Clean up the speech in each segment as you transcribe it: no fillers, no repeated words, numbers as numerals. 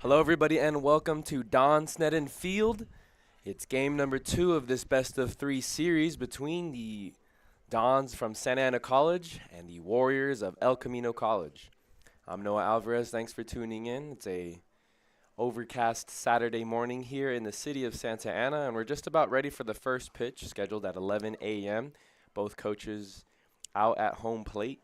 Hello, everybody, and welcome to Don Sneddon Field. It's game number 2 of this best-of-3 series between the Dons from Santa Ana College and the Warriors of El Camino College. I'm Noah Alvarez. Thanks for tuning in. It's a overcast Saturday morning here in the city of Santa Ana, and we're just about ready for the first pitch, scheduled at 11 a.m. Both coaches out at home plate,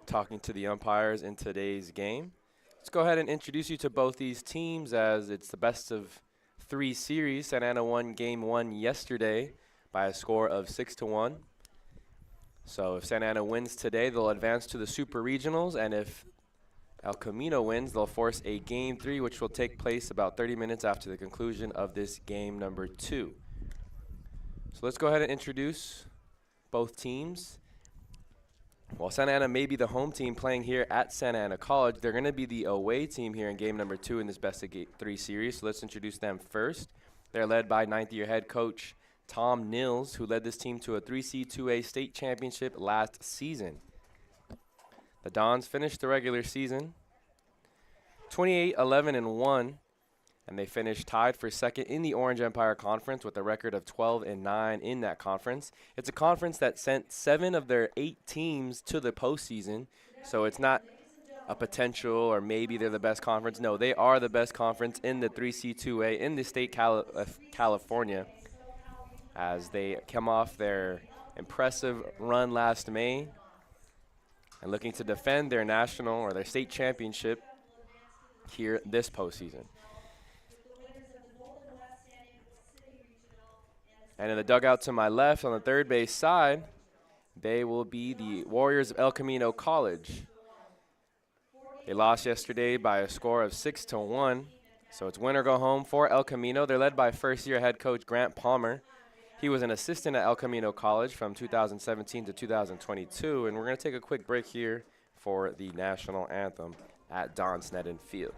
talking to the umpires in today's game. Let's go ahead and introduce you to both these teams as it's the best of 3 series. Santa Ana won game 1 yesterday by a score of 6-1. So if Santa Ana wins today, they'll advance to the Super Regionals, and if El Camino wins, they'll force a game 3, which will take place about 30 minutes after the conclusion of this game number 2. So let's go ahead and introduce both teams. While Santa Ana may be the home team playing here at Santa Ana College, they're going to be the away team here in game number 2 in this best of 3 series. So let's introduce them first. They're led by ninth-year head coach Tom Nils, who led this team to a 3C2A state championship last season. The Dons finished the regular season 28-11-1, and they finished tied for second in the Orange Empire Conference with a record of 12-9 in that conference. It's a conference that sent 7 of their 8 teams to the postseason, so it's not a potential or maybe they're the best conference. No, they are the best conference in the 3C2A in the state of California, as they come off their impressive run last May and looking to defend their national or their state championship here this postseason. And in the dugout to my left on the third base side, they will be the Warriors of El Camino College. They lost yesterday by a score of 6-1, so it's win or go home for El Camino. They're led by first-year head coach Grant Palmer. He was an assistant at El Camino College from 2017 to 2022, and we're going to take a quick break here for the national anthem at Don Sneddon Field.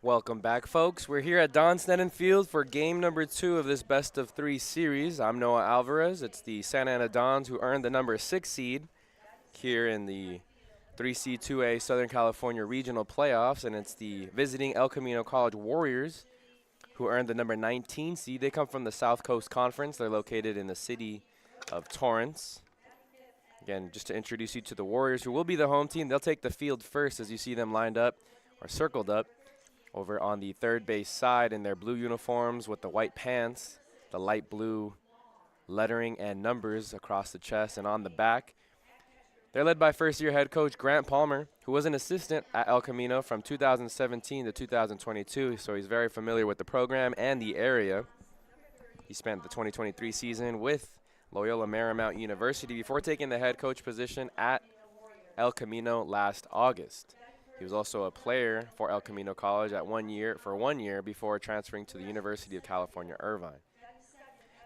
Welcome back, folks. We're here at Don Sneddon Field for game number 2 of this best of 3 series. I'm Noah Alvarez. It's the Santa Ana Dons who earned the number 6 seed here in the 3C2A Southern California Regional Playoffs, and it's the visiting El Camino College Warriors who earned the number 19 seed. They come from the South Coast Conference. They're located in the city of Torrance. Again, just to introduce you to the Warriors, who will be the home team. They'll take the field first as you see them lined up or circled up over on the third base side in their blue uniforms with the white pants, the light blue lettering and numbers across the chest and on the back. They're led by first-year head coach Grant Palmer, who was an assistant at El Camino from 2017 to 2022, so he's very familiar with the program and the area. He spent the 2023 season with Loyola Marymount University before taking the head coach position at El Camino last August. He was also a player for El Camino College for 1 year before transferring to the University of California, Irvine.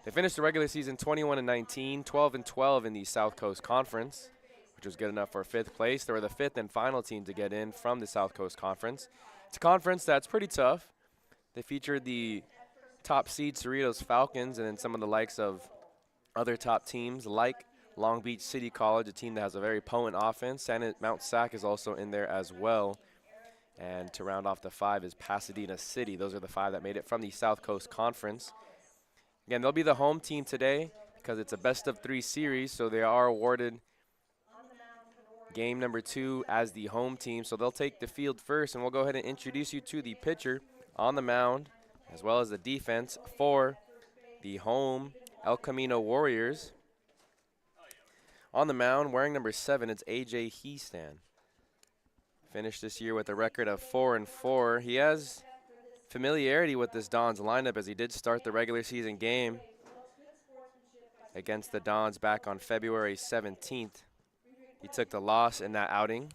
They finished the regular season 21-19, 12-12 in the South Coast Conference, which was good enough for 5th place. They were the 5th and final team to get in from the South Coast Conference. It's a conference that's pretty tough. They featured the top seed Cerritos Falcons and then some of the likes of other top teams like Long Beach City College, a team that has a very potent offense. Mount SAC is also in there as well. And to round off the 5 is Pasadena City. Those are the 5 that made it from the South Coast Conference. Again, they'll be the home team today because it's a best-of-3 series, so they are awarded game number 2 as the home team. So they'll take the field first, and we'll go ahead and introduce you to the pitcher on the mound, as well as the defense for the home El Camino Warriors. On the mound, wearing number 7, it's A.J. Heastan. Finished this year with a record of 4-4. He has familiarity with this Dons lineup as he did start the regular season game against the Dons back on February 17th. He took the loss in that outing,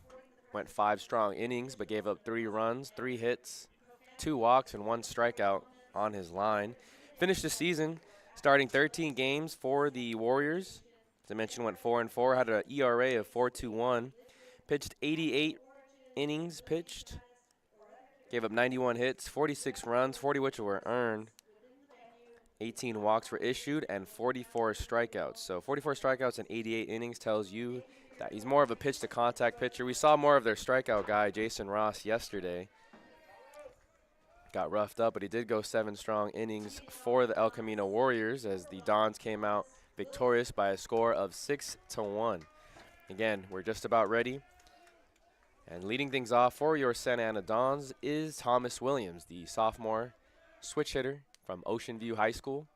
went 5 strong innings, but gave up 3 runs, 3 hits, 2 walks, and 1 strikeout on his line. Finished the season starting 13 games for the Warriors. As I mentioned, went 4-4, had an ERA of 4.21, pitched 88 innings pitched, gave up 91 hits, 46 runs, 40 which were earned, 18 walks were issued, and 44 strikeouts. So 44 strikeouts and 88 innings tells you that he's more of a pitch-to-contact pitcher. We saw more of their strikeout guy, Jason Ross, yesterday. Got roughed up, but he did go 7 strong innings for the El Camino Warriors as the Dons came out victorious by a score of 6-1. Again, we're just about ready. And leading things off for your Santa Ana Dons is Thomas Williams, the sophomore switch hitter from Ocean View High School.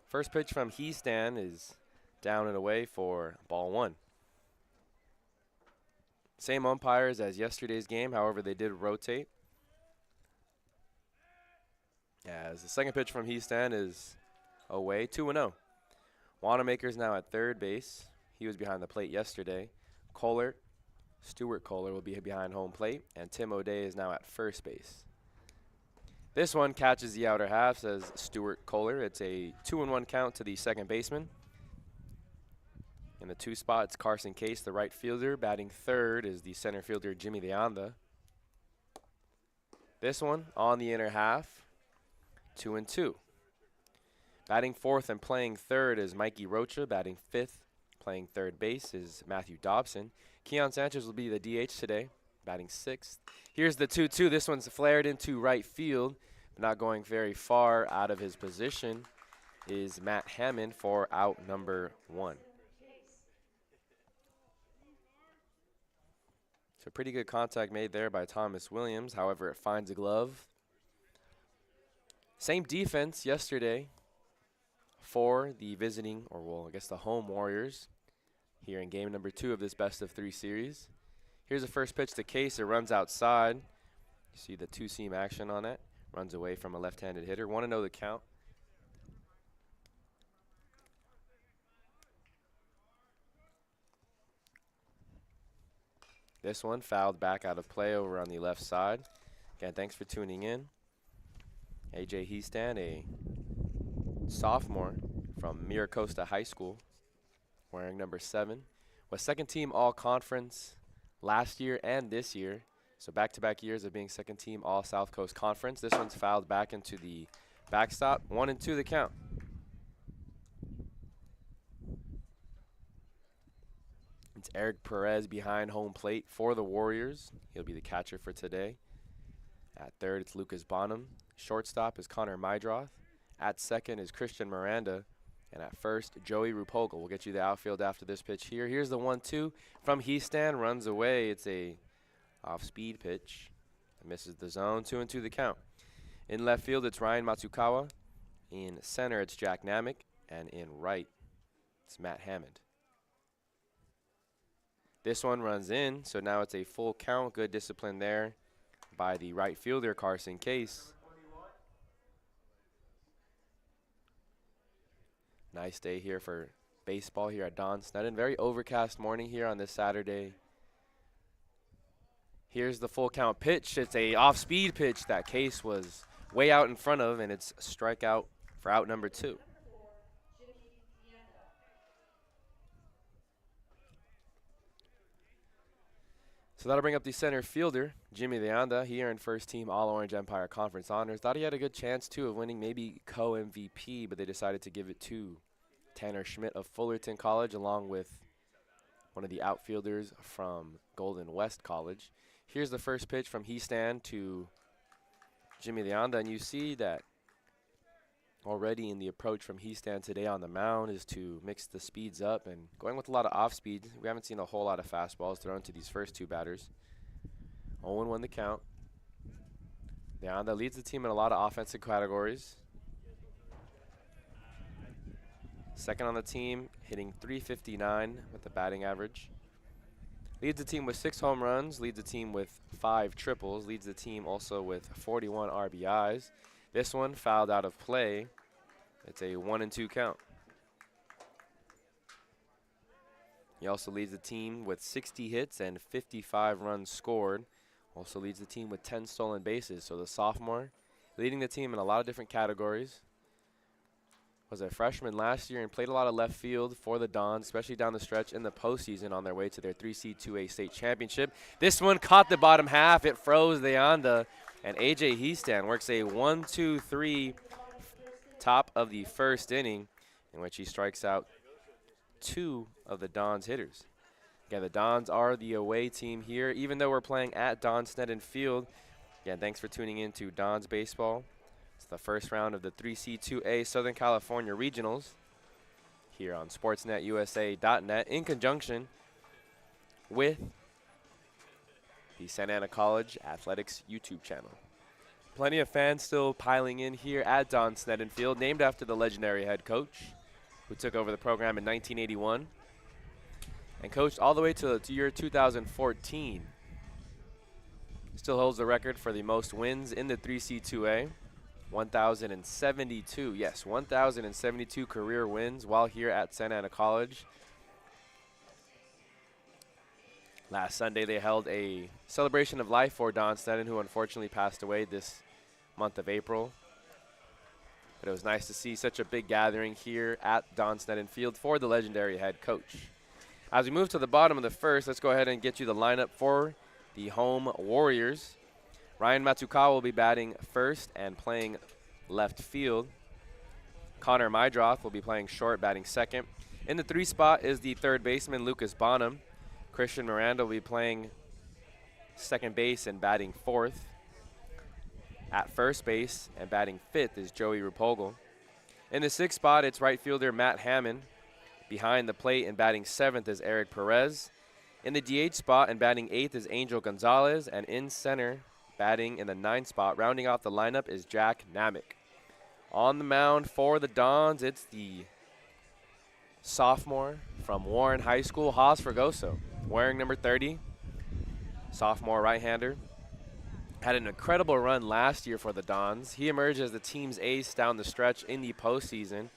First pitch from Heastan is down and away for ball 1. Same umpires as yesterday's game, however, they did rotate. As the second pitch from Heastan is away, 2-0. Wanamaker's now at third base. He was behind the plate yesterday. Stuart Kohler will be behind home plate, and Tim O'Day is now at first base. This one catches the outer half, says Stuart Kohler. It's a 2-1 count to the second baseman. In the 2 spot, it's Carson Case, the right fielder. Batting third is the center fielder, Jimmy Leanda. This one on the inner half, 2-2. Batting fourth and playing third is Mikey Rocha. Batting fifth, playing third base is Matthew Dobson. Keon Sanchez will be the DH today, batting sixth. Here's the 2-2. This one's flared into right field, but not going very far out of his position is Matt Hammond for out number 1. So pretty good contact made there by Thomas Williams. However, it finds a glove. Same defense yesterday for the visiting, or well, I guess the home Warriors here in game number 2 of this best-of-3 series. Here's the first pitch to Case. It runs outside. You see the 2-seam action on it. Runs away from a left-handed hitter. 1-0 the count. This one fouled back out of play over on the left side. Again, thanks for tuning in. A.J. Heastan, a sophomore from Miracosta High School, wearing number 7. Was second team all-conference last year and this year. So back-to-back years of being second team all-South Coast Conference. This one's fouled back into the backstop. 1-2 the count. It's Eric Perez behind home plate for the Warriors. He'll be the catcher for today. At third, it's Lucas Bonham. Shortstop is Connor Mydroth. At second is Christian Miranda. And at first, Joey Rupogel. We'll get you the outfield after this pitch here. Here's the 1-2 from Heastan. Runs away. It's a off-speed pitch. It misses the zone. 2-2 the count. In left field, it's Ryan Matsukawa. In center, it's Jack Namick. And in right, it's Matt Hammond. This one runs in, so now it's a full count. Good discipline there by the right fielder, Carson Case. Nice day here for baseball here at Don Sneddon. Very overcast morning here on this Saturday. Here's the full count pitch. It's a off-speed pitch that Case was way out in front of, and it's a strikeout for out number 2. So that'll bring up the center fielder, Jimmy Leanda. He earned first team All-Orange Empire Conference honors. Thought he had a good chance, too, of winning maybe co-MVP, but they decided to give it to Tanner Schmidt of Fullerton College, along with one of the outfielders from Golden West College. Here's the first pitch from Heastan to Jimmy Leanda, and you see that already in the approach from Heastan today on the mound is to mix the speeds up and going with a lot of off speed. We haven't seen a whole lot of fastballs thrown to these first two batters. 0-1 the count. Leanda leads the team in a lot of offensive categories. Second on the team, hitting .359 with the batting average. Leads the team with 6 home runs, leads the team with 5 triples, leads the team also with 41 RBIs. This one fouled out of play. It's a 1-2 count. He also leads the team with 60 hits and 55 runs scored. Also leads the team with 10 stolen bases. So the sophomore leading the team in a lot of different categories. Was a freshman last year and played a lot of left field for the Dons, especially down the stretch in the postseason on their way to their 3C 2A state championship. This one caught the bottom half. It froze Leanda, and A.J. Heastan works a 1-2-3 top of the first inning, in which he strikes out 2 of the Dons hitters. Again, the Dons are the away team here, even though we're playing at Don Sneddon Field. Again, thanks for tuning in to Dons Baseball. It's the first round of the 3C 2A Southern California Regionals here on SportsNetUSA.net in conjunction with the Santa Ana College Athletics YouTube channel. Plenty of fans still piling in here at Don Sneddon Field, named after the legendary head coach who took over the program in 1981 and coached all the way to the year 2014. Still holds the record for the most wins in the 3C 2A. 1,072, yes, 1,072 career wins while here at Santa Ana College. Last Sunday, they held a celebration of life for Don Sneddon, who unfortunately passed away this month of April. But it was nice to see such a big gathering here at Don Sneddon Field for the legendary head coach. As we move to the bottom of the first, let's go ahead and get you the lineup for the home Warriors. Ryan Matsukawa will be batting first and playing left field. Connor Mydroth will be playing short, batting second. In the 3 spot is the third baseman, Lucas Bonham. Christian Miranda will be playing second base and batting fourth. At first base and batting fifth is Joey Rupogel. In the 6th spot, it's right fielder Matt Hammond. Behind the plate and batting seventh is Eric Perez. In the DH spot and batting eighth is Angel Gonzalez. And in center, batting in the 9th spot, rounding off the lineup, is Jack Namick. On the mound for the Dons, it's the sophomore from Warren High School, Haas Fregoso, wearing number 30, sophomore right-hander. Had an incredible run last year for the Dons. He emerged as the team's ace down the stretch in the postseason.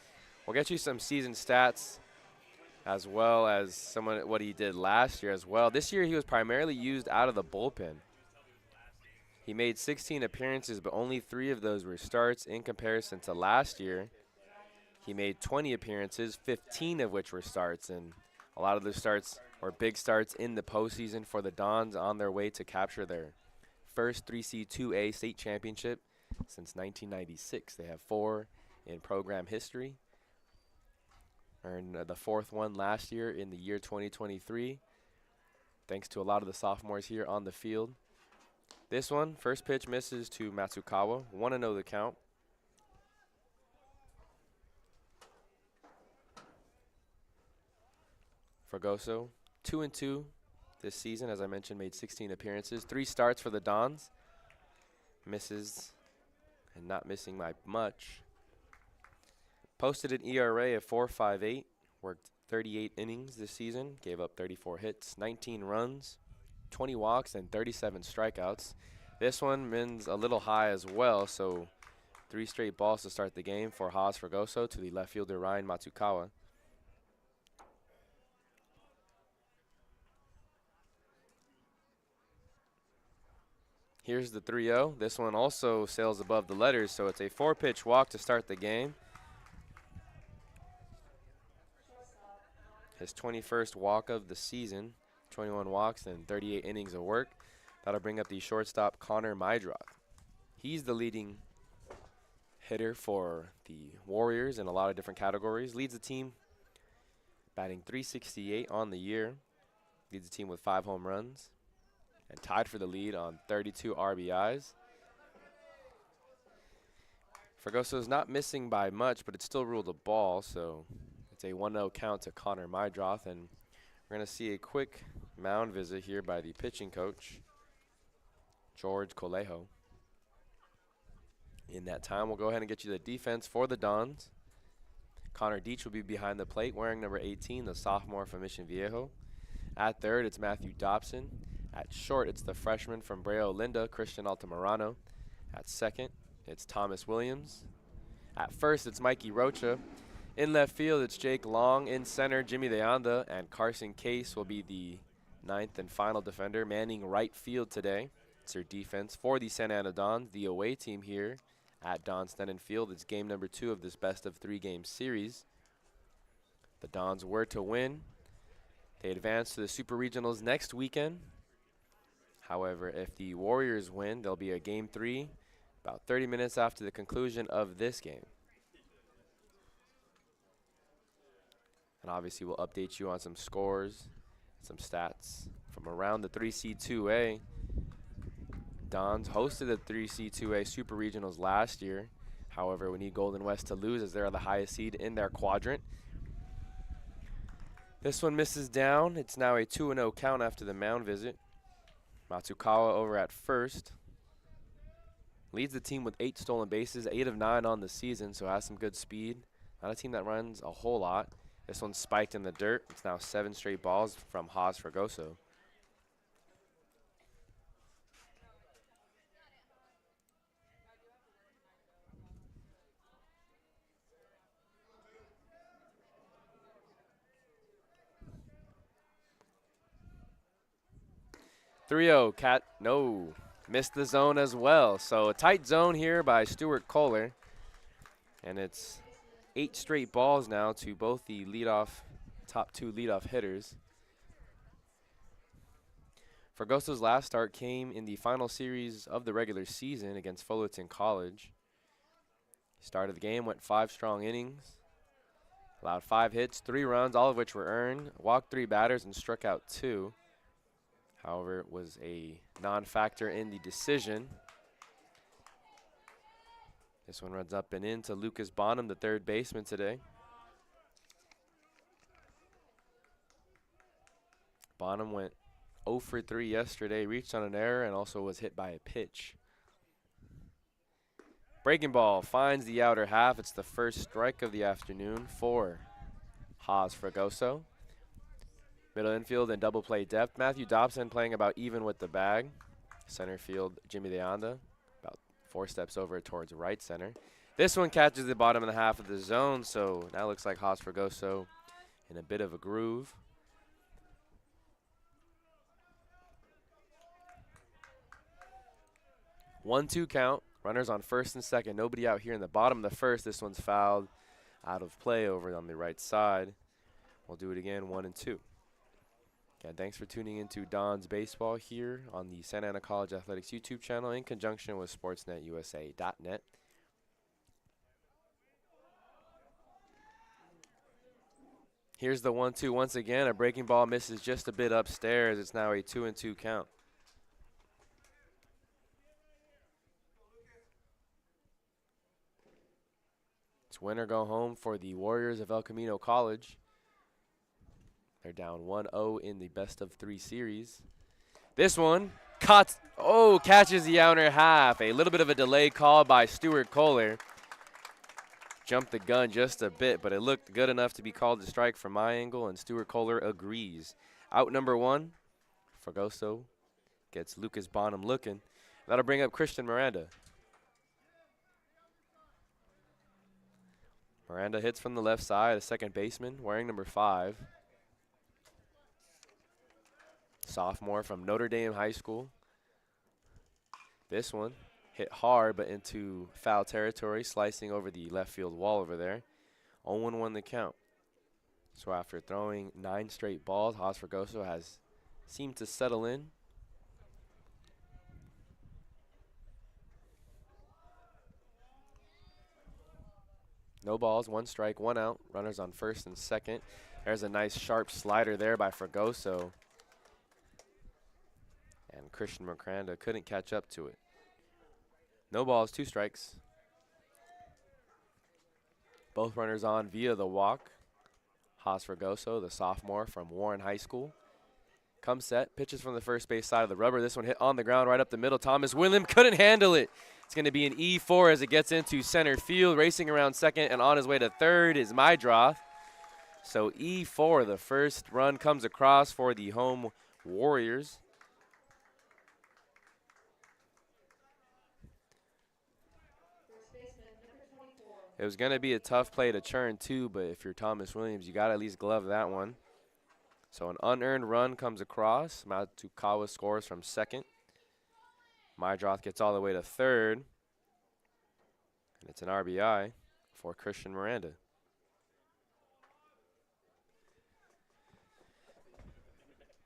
We'll get you some season stats as well as what he did last year as well. This year he was primarily used out of the bullpen. He made 16 appearances, but only 3 of those were starts. In comparison to last year, he made 20 appearances, 15 of which were starts, and a lot of those starts were big starts in the postseason for the Dons on their way to capture their first 3C 2A state championship since 1996. They have 4 in program history. Earned the 4th one last year in the year 2023, thanks to a lot of the sophomores here on the field. This one, first pitch misses to Matsukawa. 1-0 the count. Fregoso, 2-2 this season. As I mentioned, made 16 appearances. 3 starts for the Dons. Misses and not missing by much. Posted an ERA of 4.58. Worked 38 innings this season. Gave up 34 hits, 19 runs, 20 walks, and 37 strikeouts. This one wins a little high as well, so 3 straight balls to start the game for Haas Fregoso to the left fielder Ryan Matsukawa. Here's the 3-0. This one also sails above the letters, so it's a 4-pitch walk to start the game. His 21st walk of the season, 21 walks and 38 innings of work. That'll bring up the shortstop Connor Mydroth. He's the leading hitter for the Warriors in a lot of different categories. Leads the team batting .368 on the year. Leads the team with 5 home runs and tied for the lead on 32 RBIs. Fregoso's not missing by much, but it's still ruled a ball, so it's a 1-0 count to Connor Mydroth, and we're going to see a quick mound visit here by the pitching coach, George Colejo. In that time, we'll go ahead and get you the defense for the Dons. Connor Deach will be behind the plate wearing number 18, the sophomore from Mission Viejo. At third, it's Matthew Dobson. At short, it's the freshman from Brea Olinda, Christian Altamirano. At second, it's Thomas Williams. At first, it's Mikey Rocha. In left field, it's Jake Long. In center, Jimmy De Anda, and Carson Case will be the 9th and final defender, manning right field today. It's their defense for the Santa Ana Dons, the away team here at Don Sneddon Field. It's game number 2 of this best-of-3 game series. The Dons were to win. They advance to the Super Regionals next weekend. However, if the Warriors win, there'll be a game 3 about 30 minutes after the conclusion of this game. And obviously, we'll update you on some scores, some stats from around the 3C2A. Dons hosted the 3C2A Super Regionals last year. However, we need Golden West to lose as they're the highest seed in their quadrant. This one misses down. It's now a 2-0 count after the mound visit. Matsukawa over at first. Leads the team with 8 stolen bases, 8 of 9 on the season, so has some good speed. Not a team that runs a whole lot. This one's spiked in the dirt. It's now 7 straight balls from Haas Fregoso. Cat, no, missed the zone as well. So a tight zone here by Stuart Kohler. And it's 8 straight balls now to both the top 2 leadoff hitters. Fregoso's last start came in the final series of the regular season against Fullerton College. Started the game, went 5 strong innings. Allowed 5 hits, 3 runs, all of which were earned. Walked 3 batters and struck out 2. However, it was a non-factor in the decision. This one runs up and in to Lucas Bonham, the third baseman today. Bonham went 0 for 3 yesterday, reached on an error, and also was hit by a pitch. Breaking ball finds the outer half. It's the first strike of the afternoon for Haas Fregoso. Middle infield and double play depth. Matthew Dobson playing about even with the bag. Center field, Jimmy De Anda, about 4 steps over towards right center. This one catches the bottom of the half of the zone, so now looks like Haas Fregoso in a bit of a groove. One-two count. Runners on first and second. Nobody out here in the bottom of the first. This one's fouled out of play over on the right side. We'll do it again, 1-2. Again, thanks for tuning into Don's Baseball here on the Santa Ana College Athletics YouTube channel in conjunction with SportsNetUSA.net. Here's the 1-2 once again. A breaking ball misses just a bit upstairs. It's now a 2-2 count. It's win or go home for the Warriors of El Camino College. They're down 1-0 in the best-of-3 series. This one catches the outer half. A little bit of a delay call by Stuart Kohler. Jumped the gun just a bit, but it looked good enough to be called a strike from my angle, and Stuart Kohler agrees. Out number 1, Fregoso gets Lucas Bonham looking. That'll bring up Christian Miranda. Miranda hits from the left side, a second baseman wearing number 5. Sophomore from Notre Dame High School. This one hit hard but into foul territory, slicing over the left field wall over there. 0-1 the count. So after throwing 9 straight balls, Haas Fregoso has seemed to settle in. No balls, 1 strike, 1 out. Runners on first and second. There's a nice sharp slider there by Fragoso. And Christian Miranda couldn't catch up to it. No balls, 2 strikes. Both runners on via the walk. Haas Fragoso, the sophomore from Warren High School. Comes set, pitches from the first base side of the rubber. This one hit on the ground right up the middle. Thomas William couldn't handle it. It's going to be an E4 as it gets into center field. Racing around second and on his way to third is Mydroth. So E4, the first run comes across for the home Warriors. It was going to be a tough play to churn too, but if you're Thomas Williams, you got to at least glove that one. So an unearned run comes across. Matsukawa scores from second. Mydroth gets all the way to third. And it's an RBI for Christian Miranda.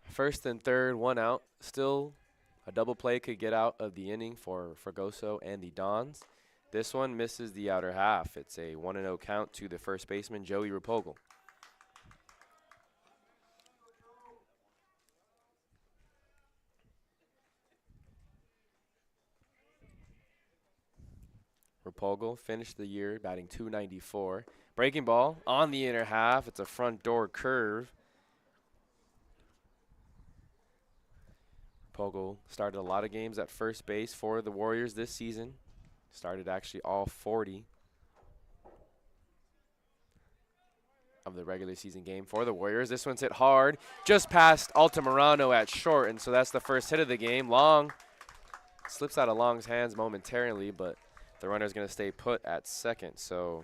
First and third, 1 out. Still a double play could get out of the inning for Fragoso and the Dons. This one misses the outer half. It's a 1-0 count to the first baseman, Joey Rapogel. Rapogel finished the year batting .294. Breaking ball on the inner half. It's a front door curve. Rapogel started a lot of games at first base for the Warriors this season. Started actually all 40 of the regular season game for the Warriors. This one's hit hard, just past Altamirano at short, and so that's the first hit of the game. Long slips out of Long's hands momentarily, but the runner's going to stay put at second. So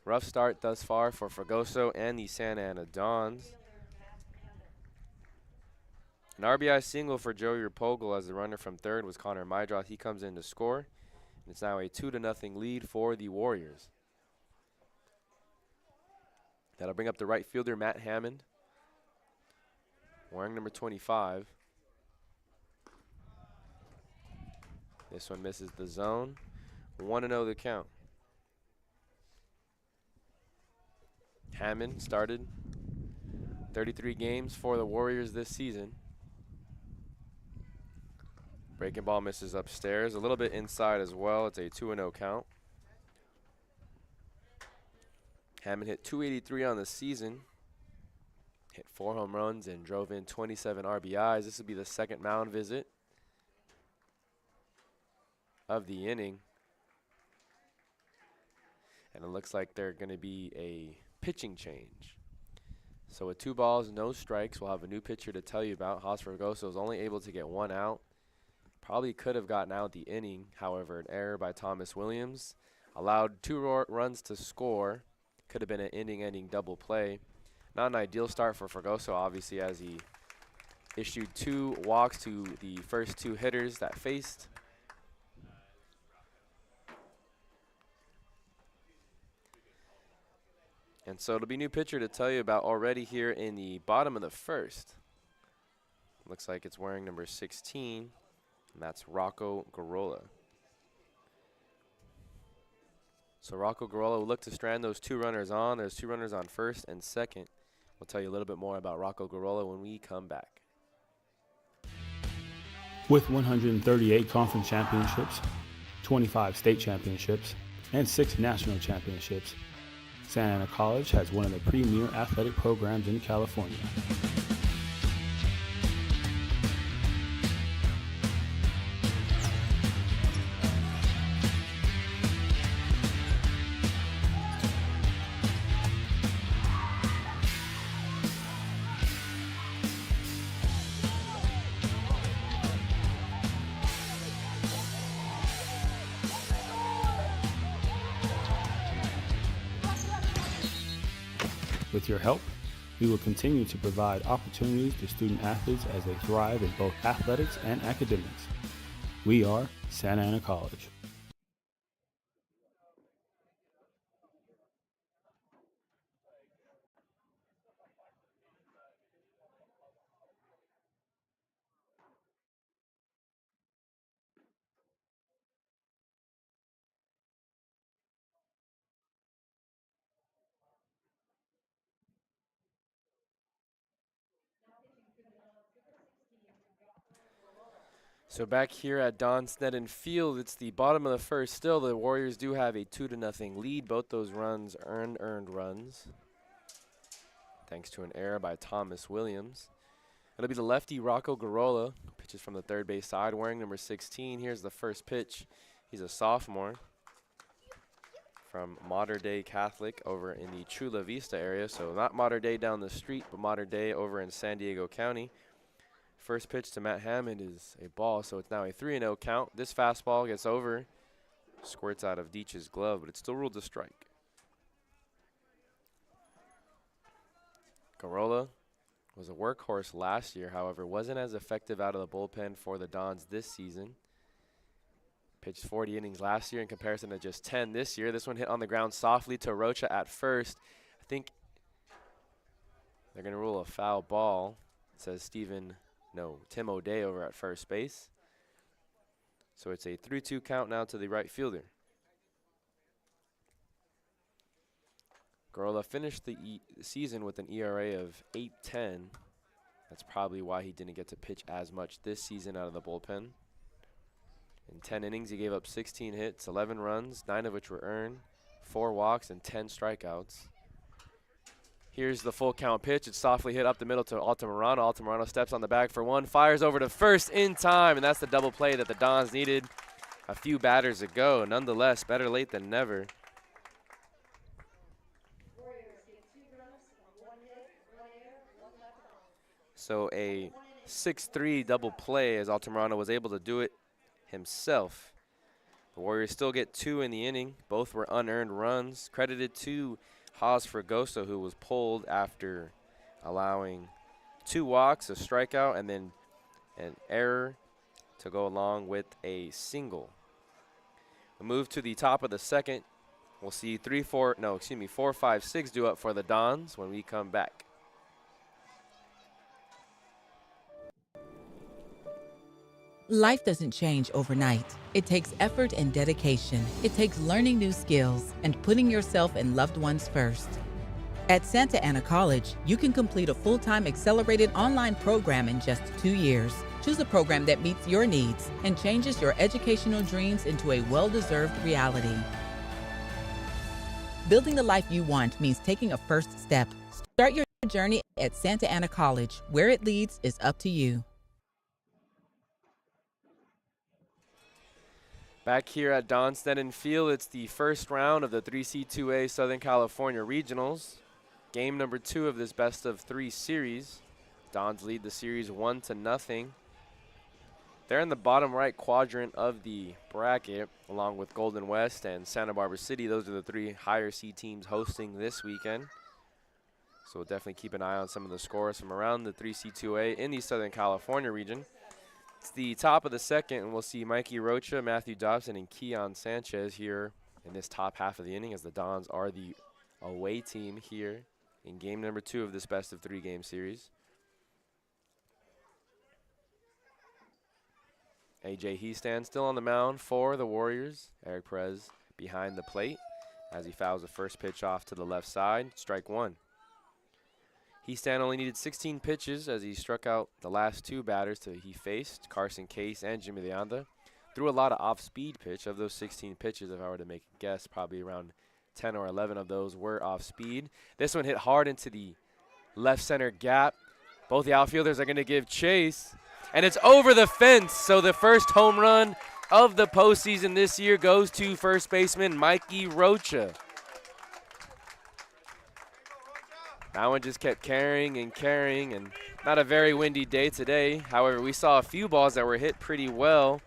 rough start thus far for Fragoso and the Santa Ana Dons. An RBI single for Joey Rapogel as the runner from third was Connor Mydroth. He comes in to score. It's now a 2-0 lead for the Warriors. That'll bring up the right fielder, Matt Hammond, wearing number 25. This one misses the zone. 1-0 the count. Hammond started 33 games for the Warriors this season. Breaking ball misses upstairs, a little bit inside as well. It's a 2-0 count. Hammond hit .283 on the season, hit 4 home runs and drove in 27 RBIs. This will be the second mound visit of the inning. And it looks like they're going to be a pitching change. So with 2 balls, no strikes, we'll have a new pitcher to tell you about. Haas Fragoso was only able to get 1 out. Probably could have gotten out the inning. However, an error by Thomas Williams allowed 2 runs to score. Could have been an inning-ending double play. Not an ideal start for Fragoso, obviously, as he issued 2 walks to the first 2 hitters that faced. And so it'll be a new pitcher to tell you about already here in the bottom of the first. Looks like it's wearing number 16. And that's Rocco Garola. So Rocco Garola will look to strand those 2 runners on. There's 2 runners on first and second. We'll tell you a little bit more about Rocco Garola when we come back. With 138 conference championships, 25 state championships, and 6 national championships, Santa Ana College has one of the premier athletic programs in California. With your help, we will continue to provide opportunities to student athletes as they thrive in both athletics and academics. We are Santa Ana College. So back here at Don Sneddon Field, it's the bottom of the first. Still, the Warriors do have a 2-0 lead. Both those runs earned runs, thanks to an error by Thomas Williams. It'll be the lefty Rocco Garola, pitches from the third base side, wearing number 16. Here's the first pitch. He's a sophomore from Mater Dei Catholic over in the Chula Vista area. So not Mater Dei down the street, but Mater Dei over in San Diego County. First pitch to Matt Hammond is a ball, so it's now a 3-0 count. This fastball gets over, squirts out of Deech's glove, but it's still ruled a strike. Garola was a workhorse last year, however, wasn't as effective out of the bullpen for the Dons this season. Pitched 40 innings last year in comparison to just 10 this year. This one hit on the ground softly to Rocha at first. I think they're going to rule a foul ball. It says Tim O'Day over at first base. So it's a 3-2 count now to the right fielder. Garola finished the season with an ERA of 8.10. That's probably why he didn't get to pitch as much this season out of the bullpen. In 10 innings, he gave up 16 hits, 11 runs, 9 of which were earned, 4 walks, and 10 strikeouts. Here's the full count pitch. It's softly hit up the middle to Altamirano. Altamirano steps on the bag for one, fires over to first in time, and that's the double play that the Dons needed a few batters ago. Nonetheless, better late than never. So a 6-3 double play as Altamirano was able to do it himself. The Warriors still get 2 in the inning. Both were unearned runs, credited to Haas Fragoso, who was pulled after allowing 2 walks, a strikeout, and then an error to go along with a single. We move to the top of the second. We'll see 4, 5, 6 due up for the Dons when we come back. Life doesn't change overnight. It takes effort and dedication. It takes learning new skills and putting yourself and loved ones first. At Santa Ana College, you can complete a full-time accelerated online program in just 2 years. Choose a program that meets your needs and changes your educational dreams into a well-deserved reality. Building the life you want means taking a first step. Start your journey at Santa Ana College. Where it leads is up to you. Back here at Don Sneddon Field, it's the first round of the 3C2A Southern California Regionals. Game number 2 of this best-of-3 series. Dons lead the series 1-0. They're in the bottom right quadrant of the bracket, along with Golden West and Santa Barbara City. Those are the 3 higher seed teams hosting this weekend. So we'll definitely keep an eye on some of the scores from around the 3C2A in the Southern California region. It's the top of the second, and we'll see Mikey Rocha, Matthew Dobson, and Keon Sanchez here in this top half of the inning, as the Dons are the away team here in game number 2 of this best-of-3 game series. A.J. Heastan still on the mound for the Warriors. Eric Perez behind the plate as he fouls the first pitch off to the left side. Strike 1. Heastan only needed 16 pitches as he struck out the last 2 batters he faced, Carson Case and Jimmy Leanda. Threw a lot of off-speed pitch. Of those 16 pitches, if I were to make a guess, probably around 10 or 11 of those were off-speed. This one hit hard into the left center gap. Both the outfielders are going to give chase, and it's over the fence. So the first home run of the postseason this year goes to first baseman Mikey Rocha. That one just kept carrying, and not a very windy day today. However, we saw a few balls that were hit pretty well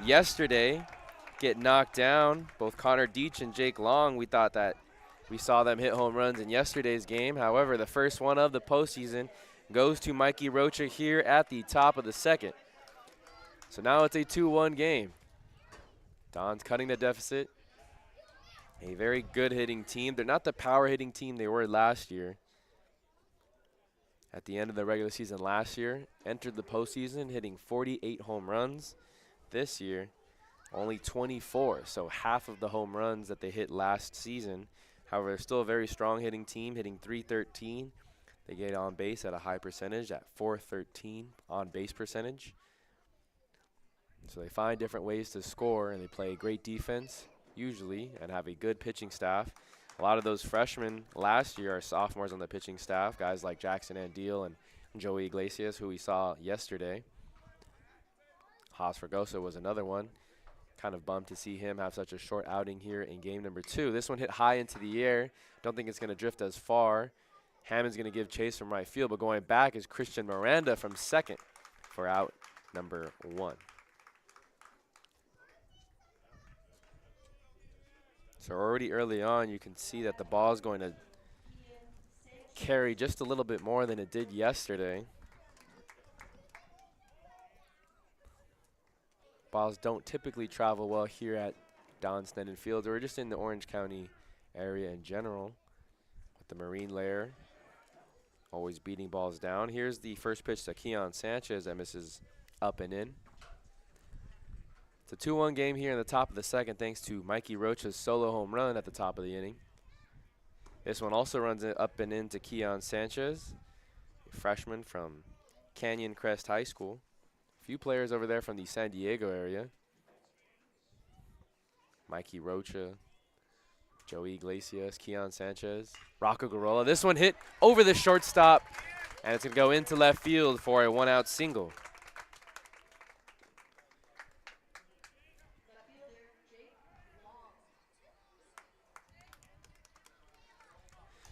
yesterday get knocked down. Both Connor Deech and Jake Long, we thought that we saw them hit home runs in yesterday's game. However, the first one of the postseason goes to Mikey Rocha here at the top of the second. So now it's a 2-1 game. Don's cutting the deficit. A very good hitting team. They're not the power hitting team they were last year. At the end of the regular season last year, entered the postseason hitting 48 home runs. This year, only 24, so half of the home runs that they hit last season. However, they're still a very strong hitting team, hitting .313. They get on base at a high percentage, at .413 on base percentage. So they find different ways to score, and they play great defense, usually, and have a good pitching staff. A lot of those freshmen last year are sophomores on the pitching staff, guys like Jackson Andeal and Joey Iglesias, who we saw yesterday. Haas Fregoso was another one. Kind of bummed to see him have such a short outing here in game number 2. This one hit high into the air. Don't think it's going to drift as far. Hammond's going to give chase from right field, but going back is Christian Miranda from second for out number 1. So already early on, you can see that the ball is going to carry just a little bit more than it did yesterday. Balls don't typically travel well here at Don Sneddon Field or just in the Orange County area in general. With the Marine layer always beating balls down. Here's the first pitch to Keon Sanchez that misses up and in. It's a 2-1 game here in the top of the second thanks to Mikey Rocha's solo home run at the top of the inning. This one also runs it up and in to Keon Sanchez, a freshman from Canyon Crest High School. A few players over there from the San Diego area. Mikey Rocha, Joey Iglesias, Keon Sanchez, Rocco Garola. This one hit over the shortstop, and it's going to go into left field for a 1-out single.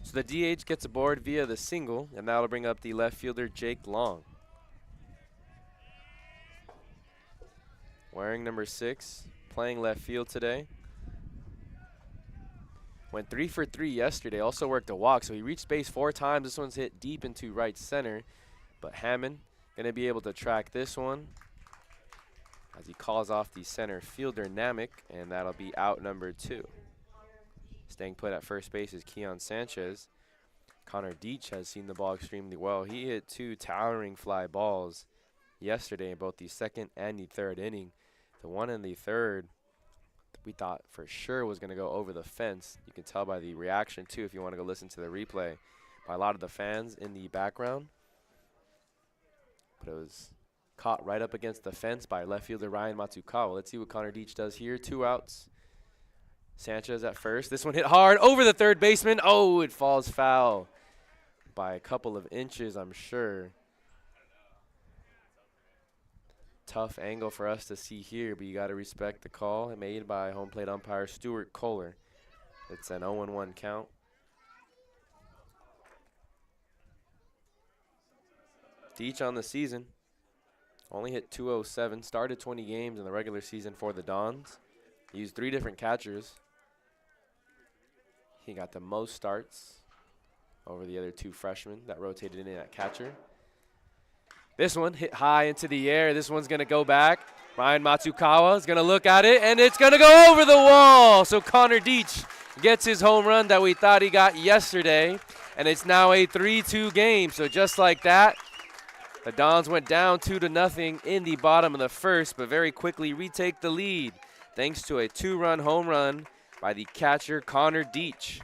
So the DH gets aboard via the single, and that'll bring up the left fielder, Jake Long. Wearing number 6, playing left field today. Went 3 for 3 yesterday, also worked a walk, so he reached base 4 times. This one's hit deep into right center, but Hammond going to be able to track this one as he calls off the center fielder, Namick, and that'll be out number 2. Staying put at first base is Keon Sanchez. Connor Deach has seen the ball extremely well. He hit 2 towering fly balls yesterday in both the second and the third inning. The one in the third we thought for sure was going to go over the fence. You can tell by the reaction, too, if you want to go listen to the replay, by a lot of the fans in the background. But it was caught right up against the fence by left fielder Ryan Matsukawa. Let's see what Connor Deach does here. 2 outs. Sanchez at first. This one hit hard over the third baseman. Oh, it falls foul by a couple of inches, I'm sure. Tough angle for us to see here, but you got to respect the call made by home plate umpire Stuart Kohler. It's an 0-1 count. Deach on the season only hit .207, started 20 games in the regular season for the Dons. He used 3 different catchers. He got the most starts over the other 2 freshmen that rotated in at catcher. This one hit high into the air. This one's going to go back. Ryan Matsukawa is going to look at it, and it's going to go over the wall. So Connor Deach gets his home run that we thought he got yesterday, and it's now a 3-2 game. So just like that, the Dons went down 2-0 in the bottom of the first, but very quickly retake the lead thanks to a 2-run home run by the catcher Connor Deach.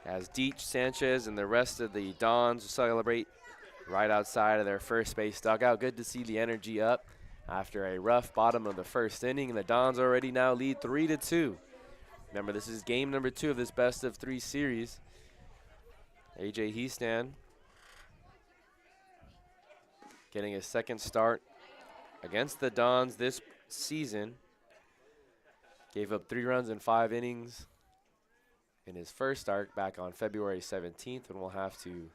As Deach, Sanchez, and the rest of the Dons celebrate right outside of their first base dugout. Good to see the energy up after a rough bottom of the first inning, and the Dons already now lead 3-2. Remember, this is game number 2 of this best-of-3 series. A.J. Heastan getting his second start against the Dons this season. Gave up 3 runs in 5 innings in his first start back on February 17th, and we'll have to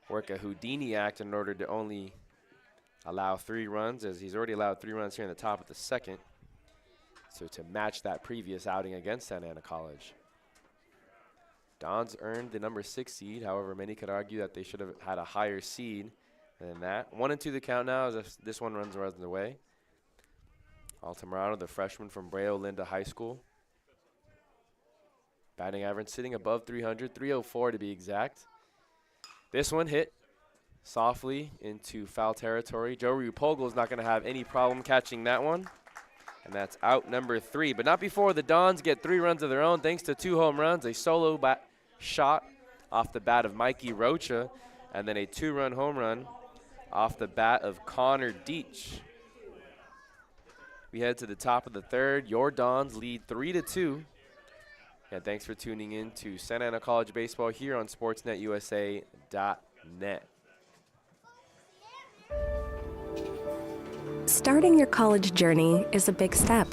work a Houdini act in order to only allow 3 runs, as he's already allowed 3 runs here in the top of the second. So to match that previous outing against Santa Ana College. Dons earned the number 6 seed. However, many could argue that they should have had a higher seed than that. 1-2 the count now as this one runs away. Altamirano, the freshman from Brea Olinda High School. Batting average sitting above 300, 304 to be exact. This one hit softly into foul territory. Joe Rupogel is not going to have any problem catching that one. And that's out number 3. But not before the Dons get 3 runs of their own thanks to 2 home runs, a solo shot off the bat of Mikey Rocha. And then a 2-run home run off the bat of Connor Deach. We head to the top of the third. Your Dons lead 3-2. And thanks for tuning in to Santa Ana College Baseball here on SportsNetUSA.net. Starting your college journey is a big step.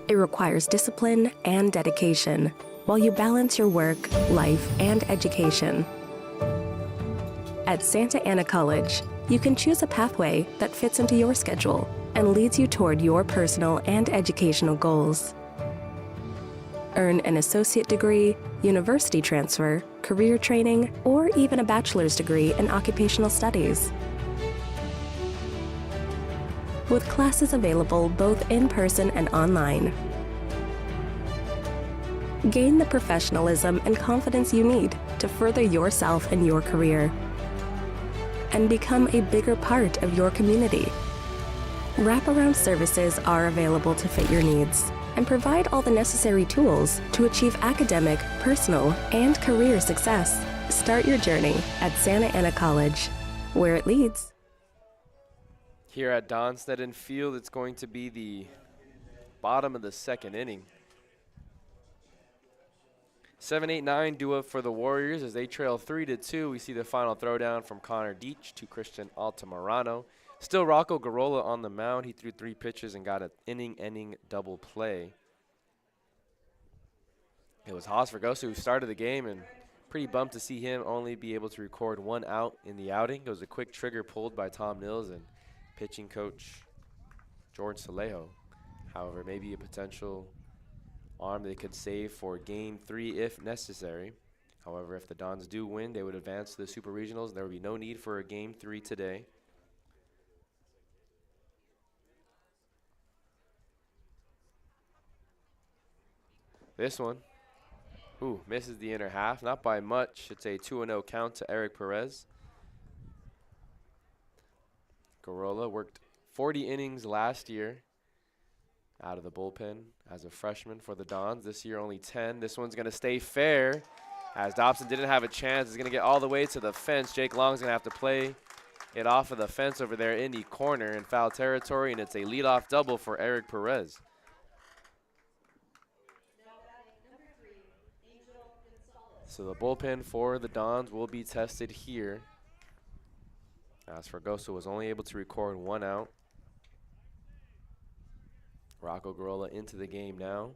It requires discipline and dedication while you balance your work, life, and education. At Santa Ana College, you can choose a pathway that fits into your schedule and leads you toward your personal and educational goals. Earn an associate degree, university transfer, career training, or even a bachelor's degree in occupational studies. With classes available both in person and online. Gain the professionalism and confidence you need to further yourself and your career, and become a bigger part of your community. Wraparound services are available to fit your needs and provide all the necessary tools to achieve academic, personal, and career success. Start your journey at Santa Ana College, where it leads. Here at Donsnedden Field, it's going to be the bottom of the second inning. 7-8-9 due up for the Warriors as they trail 3-2. We see the final throwdown from Connor Deach to Christian Altamirano. Still Rocco Garola on the mound. He threw 3 pitches and got an inning-ending double play. It was Haas Vergosa who started the game, and pretty bummed to see him only be able to record 1 out in the outing. It was a quick trigger pulled by Tom Nils and pitching coach George Salejo. However, maybe a potential arm they could save for Game 3 if necessary. However, if the Dons do win, they would advance to the Super Regionals. There would be no need for a Game 3 today. This one, misses the inner half, not by much. It's a 2-0 count to Eric Perez. Garola worked 40 innings last year out of the bullpen as a freshman for the Dons. This year only 10. This one's going to stay fair as Dobson didn't have a chance. He's going to get all the way to the fence. Jake Long's going to have to play it off of the fence over there in the corner in foul territory, and it's a leadoff double for Eric Perez. So the bullpen for the Dons will be tested here, as Vergosa was only able to record 1 out. Rocco Garola into the game now.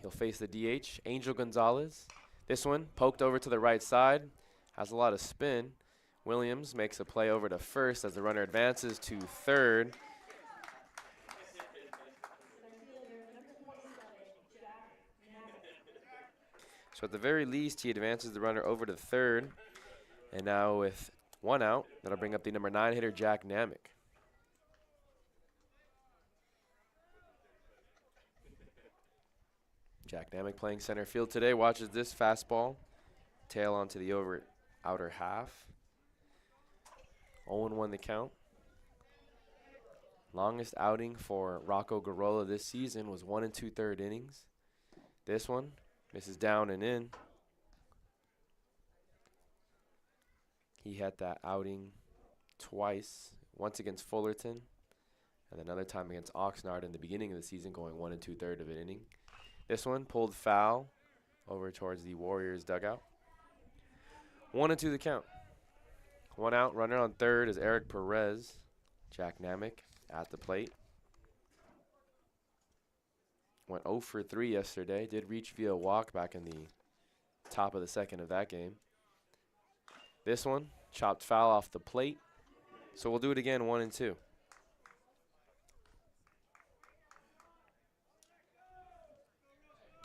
He'll face the DH, Angel Gonzalez. This one poked over to the right side, has a lot of spin. Williams makes a play over to first as the runner advances to third. So at the very least, he advances the runner over to third. And now with 1 out, that'll bring up the number 9 hitter, Jack Namick. Jack Namick playing center field today. Watches this fastball. Tail onto the outer half. 0-1 the count. Longest outing for Rocco Garola this season was 1 2/3 innings. This one misses down and in. He had that outing twice, once against Fullerton and another time against Oxnard in the beginning of the season, going 1 2/3 of an inning. This one pulled foul over towards the Warriors dugout. 1-2 the count. 1 out, runner on third is Eric Perez. Jack Namick at the plate. Went 0 for 3 yesterday. Did reach via walk back in the top of the second of that game. This one, chopped foul off the plate. So we'll do it again, 1-2.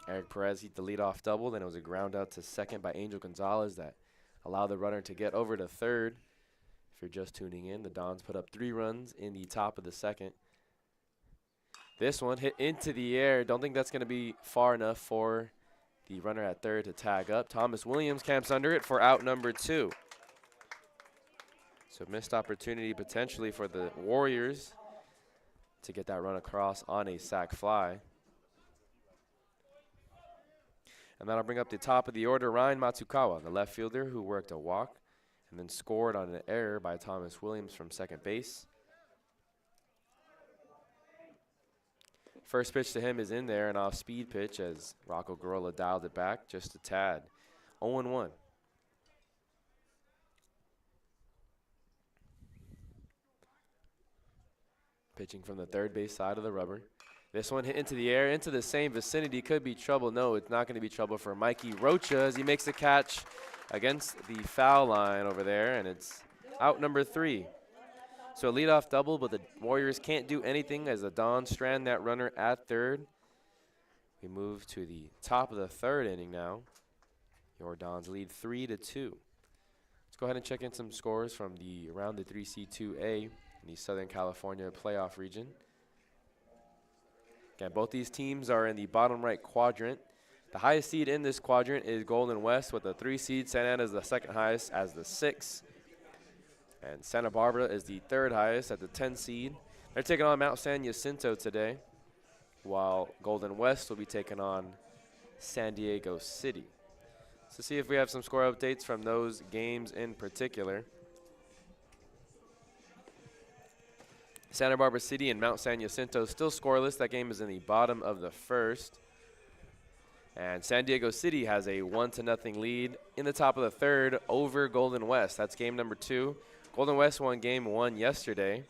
Eric Perez hit the leadoff double. Then it was a ground out to second by Angel Gonzalez that allowed the runner to get over to third. If you're just tuning in, the Dons put up 3 runs in the top of the second. This one hit into the air. Don't think that's going to be far enough for the runner at third to tag up. Thomas Williams camps under it for out number 2. So missed opportunity potentially for the Warriors to get that run across on a sac fly. And that'll bring up the top of the order, Ryan Matsukawa, the left fielder who worked a walk and then scored on an error by Thomas Williams from second base. First pitch to him is in there, an off-speed pitch as Rocco Garola dialed it back just a tad. 0-1. Pitching from the third base side of the rubber. This one hit into the air, into the same vicinity. Could be trouble. No, it's not going to be trouble for Mikey Rocha as he makes the catch against the foul line over there, and it's out number 3. So a leadoff double, but the Warriors can't do anything as the Dons strand that runner at third. We move to the top of the third inning now. Your Dons lead 3-2. Let's go ahead and check in some scores from around the 3C2A in the Southern California playoff region. Again, both these teams are in the bottom right quadrant. The highest seed in this quadrant is Golden West with a 3 seed. Santa Ana is the second highest as the 6. And Santa Barbara is the third highest at the 10 seed. They're taking on Mount San Jacinto today, while Golden West will be taking on San Diego City. So see if we have some score updates from those games in particular. Santa Barbara City and Mount San Jacinto still scoreless. That game is in the bottom of the first. And San Diego City has a 1-0 lead in the top of the third over Golden West. That's game number 2. Golden West won game 1 yesterday.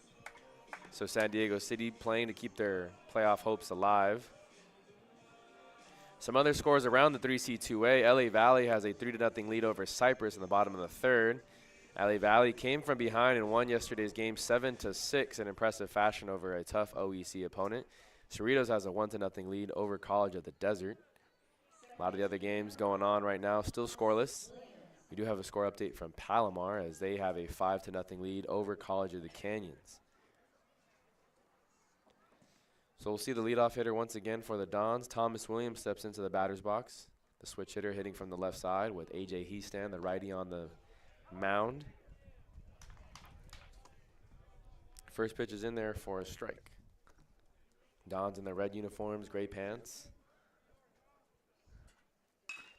So San Diego City playing to keep their playoff hopes alive. Some other scores around the 3C2A. LA Valley has a 3-0 lead over Cypress in the bottom of the third. LA Valley came from behind and won yesterday's game 7-6 in impressive fashion over a tough OEC opponent. Cerritos has a 1-0 lead over College of the Desert. A lot of the other games going on right now still scoreless. We do have a score update from Palomar as they have a 5-0 lead over College of the Canyons. So we'll see the leadoff hitter once again for the Dons. Thomas Williams steps into the batter's box. The switch hitter hitting from the left side with A.J. Heastan, the righty, on the mound. First pitch is in there for a strike. Dons in their red uniforms, gray pants.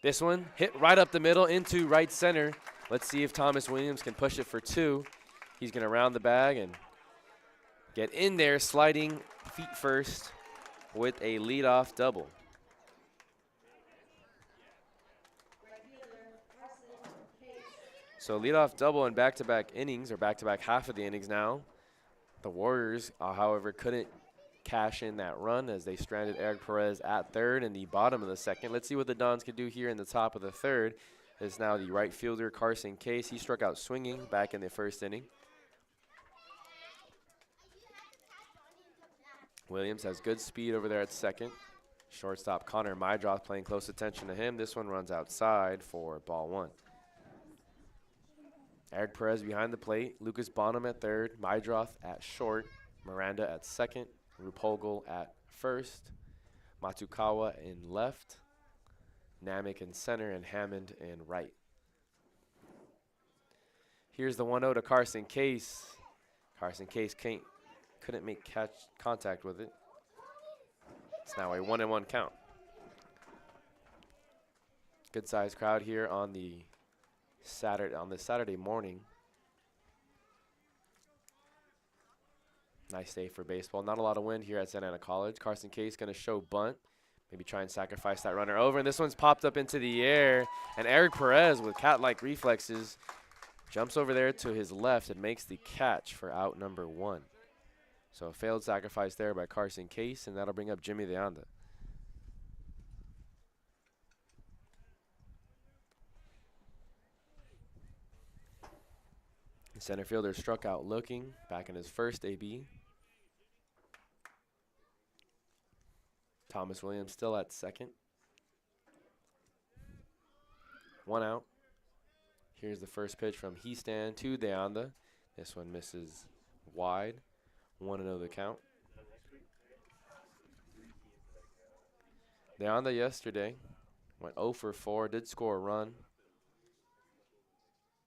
This one hit right up the middle into right center. Let's see if Thomas Williams can push it for 2. He's going to round the bag and get in there, sliding feet first with a leadoff double. So leadoff double in back-to-back innings, or back-to-back half of the innings now. The Warriors, however, couldn't cash in that run as they stranded Eric Perez at third in the bottom of the second. Let's see what the Dons can do here in the top of the third. It's now the right fielder, Carson Case. He struck out swinging back in the first inning. Williams has good speed over there at second. Shortstop Connor Mydroth playing close attention to him. This one runs outside for ball 1. Eric Perez behind the plate. Lucas Bonham at third. Mydroth at short. Miranda at second. Rupogel at first. Matsukawa in left. Namek in center and Hammond in right. Here's the 1-0 to Carson Case. Carson Case couldn't make contact with it. It's now a 1-1 count. Good sized crowd here on the Saturday morning. Nice day for baseball. Not a lot of wind here at Santa Ana College. Carson Case going to show bunt. Maybe try and sacrifice that runner over. And this one's popped up into the air. And Eric Perez with cat-like reflexes jumps over there to his left and makes the catch for out number 1. So a failed sacrifice there by Carson Case, and that'll bring up Jimmy Deanda. The center fielder struck out looking, back in his first AB. Thomas Williams still at second. 1 out. Here's the first pitch from Heastan to Deanda. This one misses wide. 1-0 the count. Deanda yesterday went 0 for 4, did score a run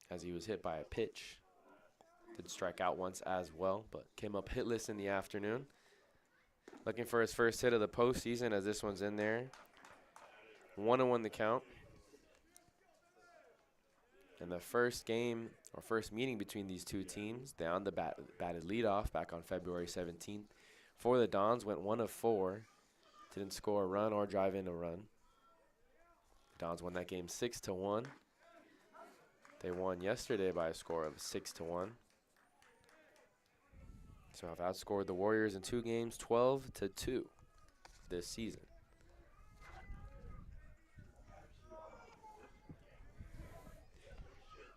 as he was hit by a pitch. Did strike out once as well, but came up hitless in the afternoon. Looking for his first hit of the postseason as this one's in there. 1-1 the count. And the first game or first meeting between these two teams, they on the batted leadoff back on February 17th. For the Dons, went 1 of 4. Didn't score a run or drive in a run. Dons won that game 6-1. They won yesterday by a score of 6-1. So I've outscored the Warriors in 2 games, 12-2 this season.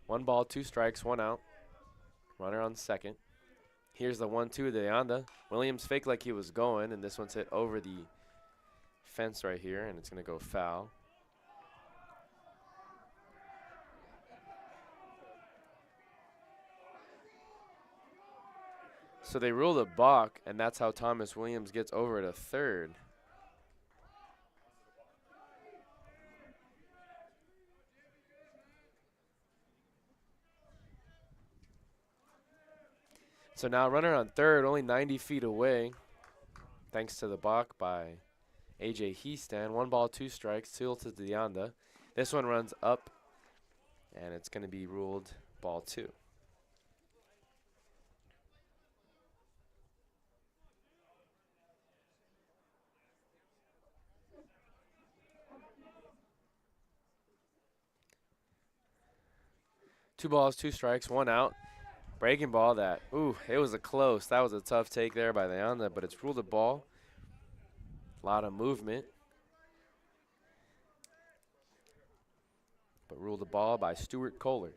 One ball, 2 strikes, 1 out. Runner on second. Here's the 1-2 to Anda. Williams faked like he was going, and this one's hit over the fence right here, and it's going to go foul. So they ruled a balk, and that's how Thomas Williams gets over to third. So now runner on third, only 90 feet away, thanks to the balk by A.J. Heastan. 1 ball, 2 strikes, 2 to Deanda. This one runs up, and it's going to be ruled ball 2. Two balls, 2 strikes, 1 out. Breaking ball that, it was a close. That was a tough take there by Leanda, but it's ruled a ball. A lot of movement. But ruled a ball by Stuart Kohler.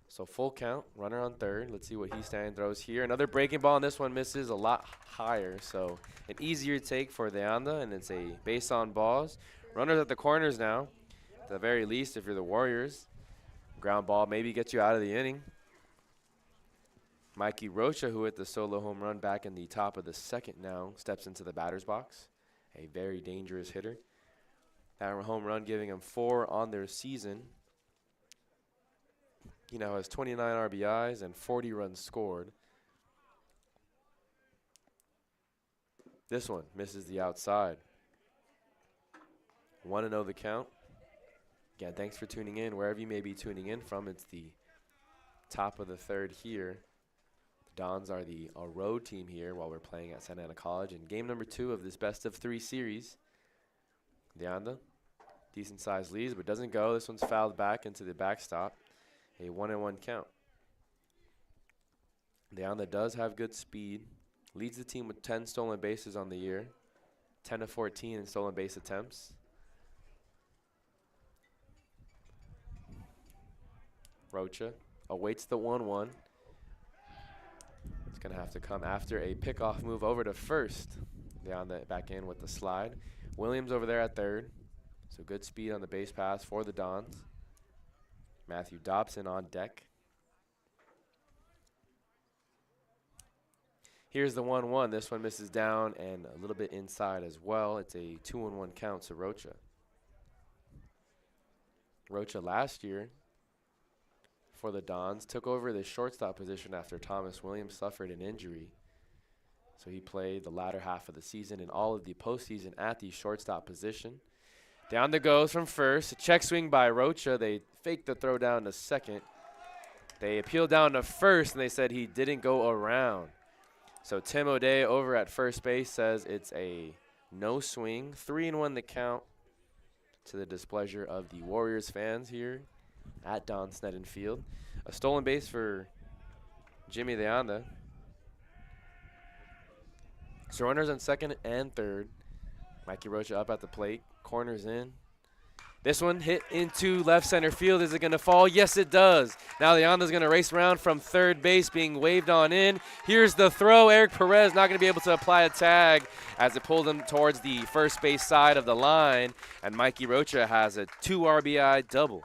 So full count, runner on third. Let's see what Heastan throws here. Another breaking ball, and this one misses a lot higher. So an easier take for Leanda, and it's a base on balls. Runners at the corners now. At the very least, if you're the Warriors. Ground ball maybe gets you out of the inning. Mikey Rocha, who hit the solo home run back in the top of the second now, steps into the batter's box. A very dangerous hitter. That home run giving him 4 on their season. He now has 29 RBIs and 40 runs scored. This one misses the outside. 1-0 the count. Again, thanks for tuning in. Wherever you may be tuning in from, it's the top of the third here. The Dons are the road team here while we're playing at Santa Ana College. In game number 2 of this best-of-3 series, Deanda, decent-sized leads, but doesn't go. This one's fouled back into the backstop. A 1-1 count. Deanda does have good speed. Leads the team with 10 stolen bases on the year. 10 of 14 in stolen base attempts. Rocha awaits the 1-1. It's going to have to come after a pickoff move over to first. Deanda back in with the slide. Williams over there at third. So good speed on the base pass for the Dons. Matthew Dobson on deck. Here's the 1-1. This one misses down and a little bit inside as well. It's a 2-1 count to Rocha. Rocha last year for the Dons took over the shortstop position after Thomas Williams suffered an injury. So he played the latter half of the season and all of the postseason at the shortstop position. Down the goes from first. A check swing by Rocha. They faked the throw down to second. They appealed down to first, and they said he didn't go around. So Tim O'Day over at first base says it's a no swing. 3-1 the count to the displeasure of the Warriors fans here at Don Sneddon Field. A stolen base for Jimmy Leanda. So runners on second and third. Mikey Rocha up at the plate. Corners in. This one hit into left center field. Is it going to fall? Yes, it does. Now Leanda's going to race around from third base, being waved on in. Here's the throw. Eric Perez not going to be able to apply a tag as it pulled him towards the first base side of the line. And Mikey Rocha has a 2 RBI double.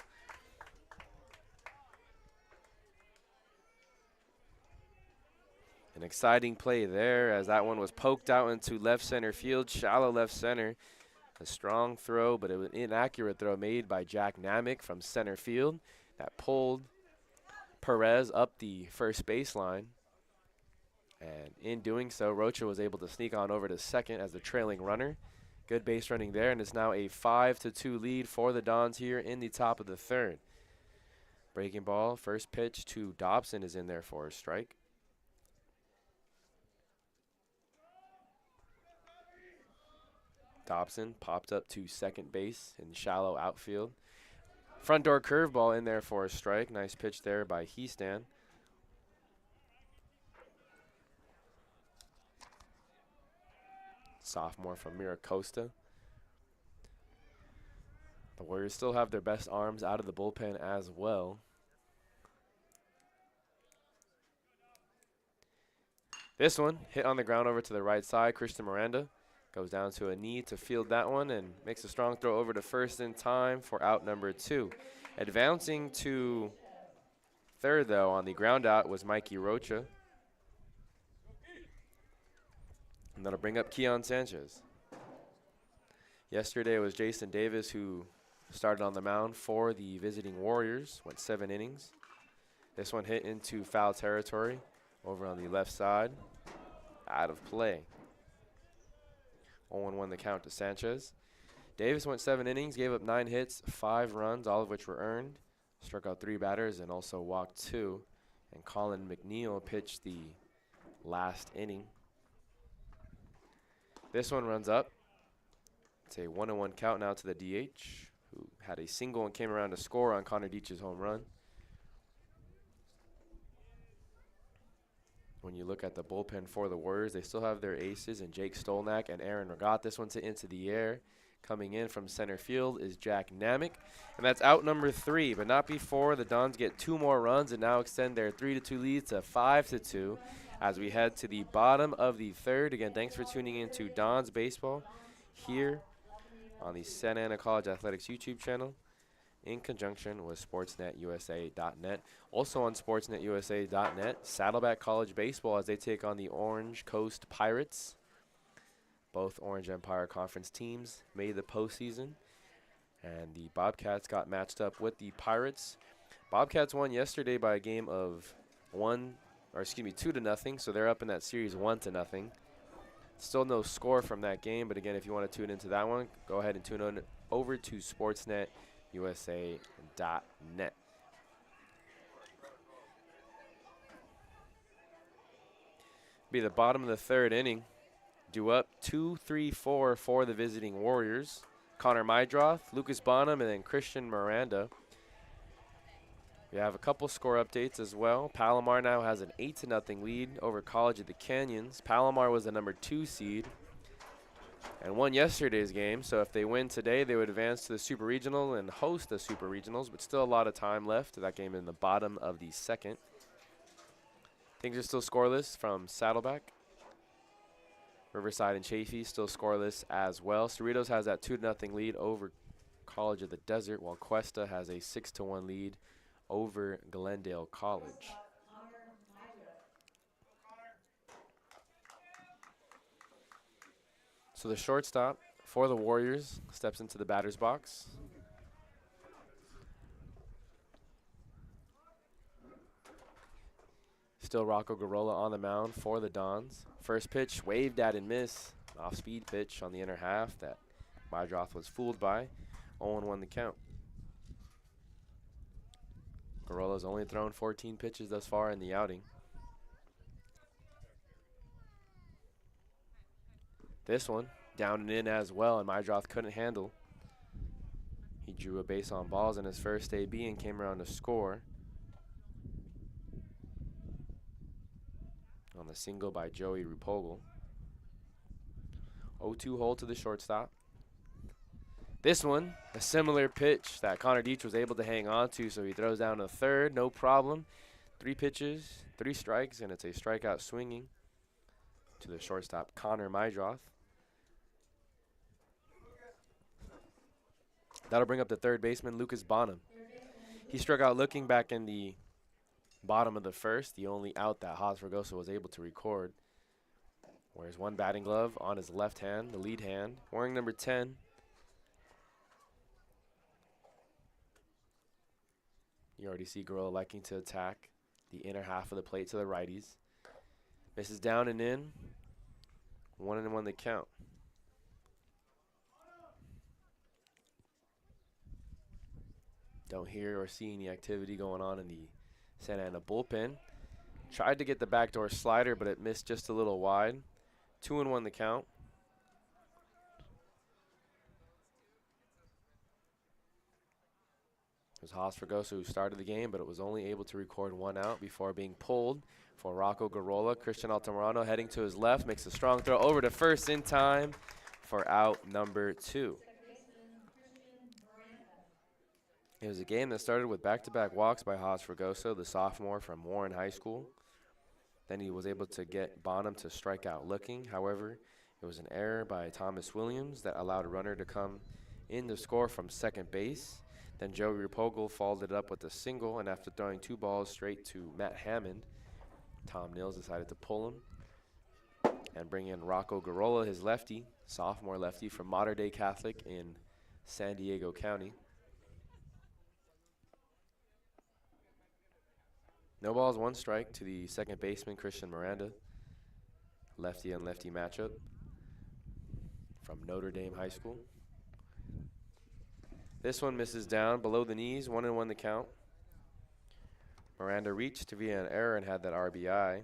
An exciting play there as that one was poked out into left center field, shallow left center. A strong throw, but it was an inaccurate throw made by Jack Namick from center field that pulled Perez up the first baseline. And in doing so, Rocha was able to sneak on over to second as the trailing runner. Good base running there, and it's now a 5-2 lead for the Dons here in the top of the third. Breaking ball, first pitch to Dobson is in there for a strike. Dobson popped up to second base in shallow outfield. Front door curveball in there for a strike. Nice pitch there by Heastan. Sophomore from Miracosta. The Warriors still have their best arms out of the bullpen as well. This one hit on the ground over to the right side. Christian Miranda goes down to a knee to field that one and makes a strong throw over to first in time for out number 2. Advancing to third, though, on the ground out was Mikey Rocha. And that'll bring up Keon Sanchez. Yesterday it was Jason Davis who started on the mound for the visiting Warriors, went 7 innings. This one hit into foul territory over on the left side, out of play. 0-1 the count to Sanchez. Davis went 7 innings, gave up 9 hits, 5 runs, all of which were earned. Struck out 3 batters and also walked 2. And Colin McNeil pitched the last inning. This one runs up. It's a 1-1 count now to the DH, who had a single and came around to score on Connor Deitch's home run. When you look at the bullpen for the Warriors, they still have their aces in Jake Stolnak and Aaron Regat. This one's hit into the air. Coming in from center field is Jack Namick. And that's out number 3, but not before the Dons get 2 more runs and now extend their 3-2 lead to 5-2 as we head to the bottom of the third. Again, thanks for tuning in to Dons Baseball here on the Santa Ana College Athletics YouTube channel in conjunction with SportsNetUSA.net. Also on SportsNetUSA.net, Saddleback College Baseball as they take on the Orange Coast Pirates. Both Orange Empire Conference teams made the postseason, and the Bobcats got matched up with the Pirates. Bobcats won yesterday by a game of 2-0, so they're up in that series 1-0. Still no score from that game, but again, if you want to tune into that one, go ahead and tune on over to SportsNetUSA.net. Be the bottom of the third inning. Due up 2-3-4 for the visiting Warriors. Connor Mydroth, Lucas Bonham, and then Christian Miranda. We have a couple score updates as well. Palomar now has an 8-0 lead over College of the Canyons. Palomar was the number 2 seed and won yesterday's game. So if they win today, they would advance to the Super Regional and host the Super Regionals, but still a lot of time left to that game in the bottom of the second. Things are still scoreless from Saddleback. Riverside and Chaffee still scoreless as well. Cerritos has that 2-0 lead over College of the Desert, while Cuesta has a 6-1 lead over Glendale College. So the shortstop for the Warriors steps into the batter's box. Still Rocco Garola on the mound for the Dons. First pitch waved at and missed. Off-speed pitch on the inner half that Mydroth was fooled by. 0-1 the count. Garola's only thrown 14 pitches thus far in the outing. This one down and in as well, and Mydroth couldn't handle. He drew a base on balls in his first AB and came around to score on the single by Joey Rupogel. 0-2 hold to the shortstop. This one, a similar pitch that Connor Deitch was able to hang on to, so he throws down to third, no problem. 3 pitches, 3 strikes, and it's a strikeout swinging to the shortstop, Connor Mydroth. That'll bring up the third baseman, Lucas Bonham. He struck out looking back in the bottom of the first, the only out that Haas Fregoso was able to record. Wears 1 batting glove on his left hand, the lead hand, wearing number 10. You already see Garola liking to attack the inner half of the plate to the righties. Misses down and in. 1-1 the count. Don't hear or see any activity going on in the Santa Ana bullpen. Tried to get the backdoor slider, but it missed just a little wide. 2-1 the count. It was Haas Fregoso who started the game, but it was only able to record 1 out before being pulled for Rocco Garola. Christian Altamirano heading to his left, makes a strong throw over to first in time for out number 2. It was a game that started with back-to-back walks by Haas Fregoso, the sophomore from Warren High School. Then he was able to get Bonham to strike out looking. However, it was an error by Thomas Williams that allowed a runner to come in to score from second base. Then Joey Repogel followed it up with a single, and after throwing 2 balls straight to Matt Hammond, Tom Nils decided to pull him and bring in Rocco Garola, his lefty, sophomore lefty from Mater Dei Catholic in San Diego County. No balls, 1 strike to the second baseman, Christian Miranda. Lefty on lefty matchup from Notre Dame High School. This one misses down below the knees, 1-1 the count. Miranda reached via an error and had that RBI.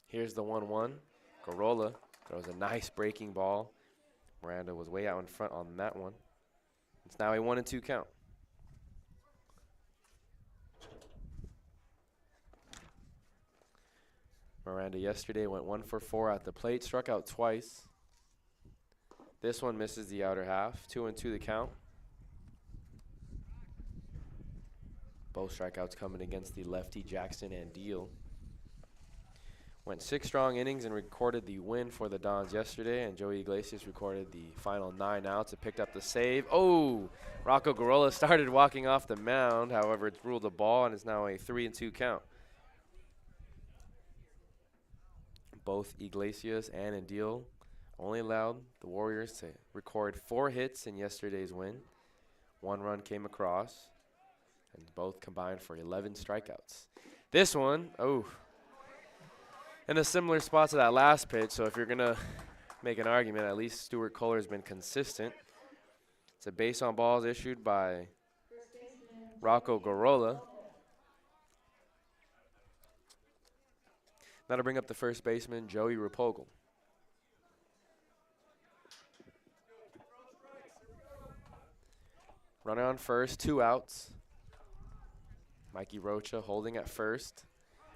Here's the 1-1. Garola throws a nice breaking ball. Miranda was way out in front on that one. It's now a 1-2 count. Miranda yesterday went 1 for 4 at the plate, struck out twice. This one misses the outer half. 2-2 the count. Both strikeouts coming against the lefty Jackson and Deal. Went 6 strong innings and recorded the win for the Dons yesterday, and Joey Iglesias recorded the final 9 outs and picked up the save. Oh, Rocco Garola started walking off the mound. However, it's ruled a ball, and it's now a 3-2 count. Both Iglesias and Deal only allowed the Warriors to record 4 hits in yesterday's win. 1 run came across, and both combined for 11 strikeouts. This one, oh, in a similar spot to that last pitch, so if you're going to make an argument, at least Stuart Kohler has been consistent. It's a base on balls issued by Rocco Garola. Now to bring up the first baseman, Joey Repogel. Runner on first, 2 outs. Mikey Rocha holding at first.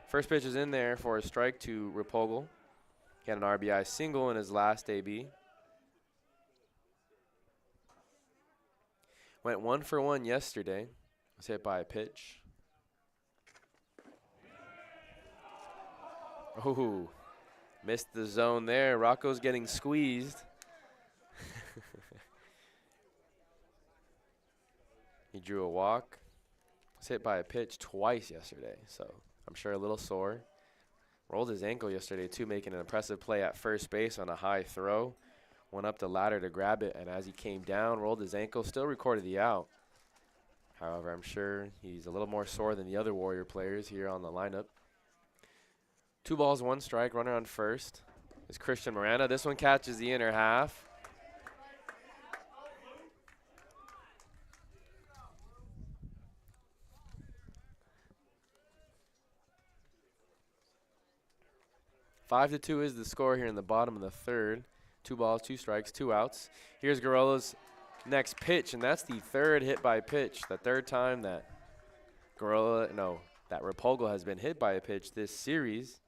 First pitch is in there for a strike to Repogel. He had an RBI single in his last AB. Went 1 for 1 yesterday. Was hit by a pitch. Oh, missed the zone there. Rocco's getting squeezed. He drew a walk. Was hit by a pitch twice yesterday, so I'm sure a little sore. Rolled his ankle yesterday too, making an impressive play at first base on a high throw. Went up the ladder to grab it, and as he came down, rolled his ankle, still recorded the out. However, I'm sure he's a little more sore than the other Warrior players here on the lineup. 2 balls, 1 strike, runner on first is Christian Miranda. This one catches the inner half. Five to 2 is the score here in the bottom of the third. 2 balls, 2 strikes, 2 outs. Here's Garola's next pitch, and that's the 3rd hit by pitch. The 3rd time that that Repogel has been hit by a pitch this series.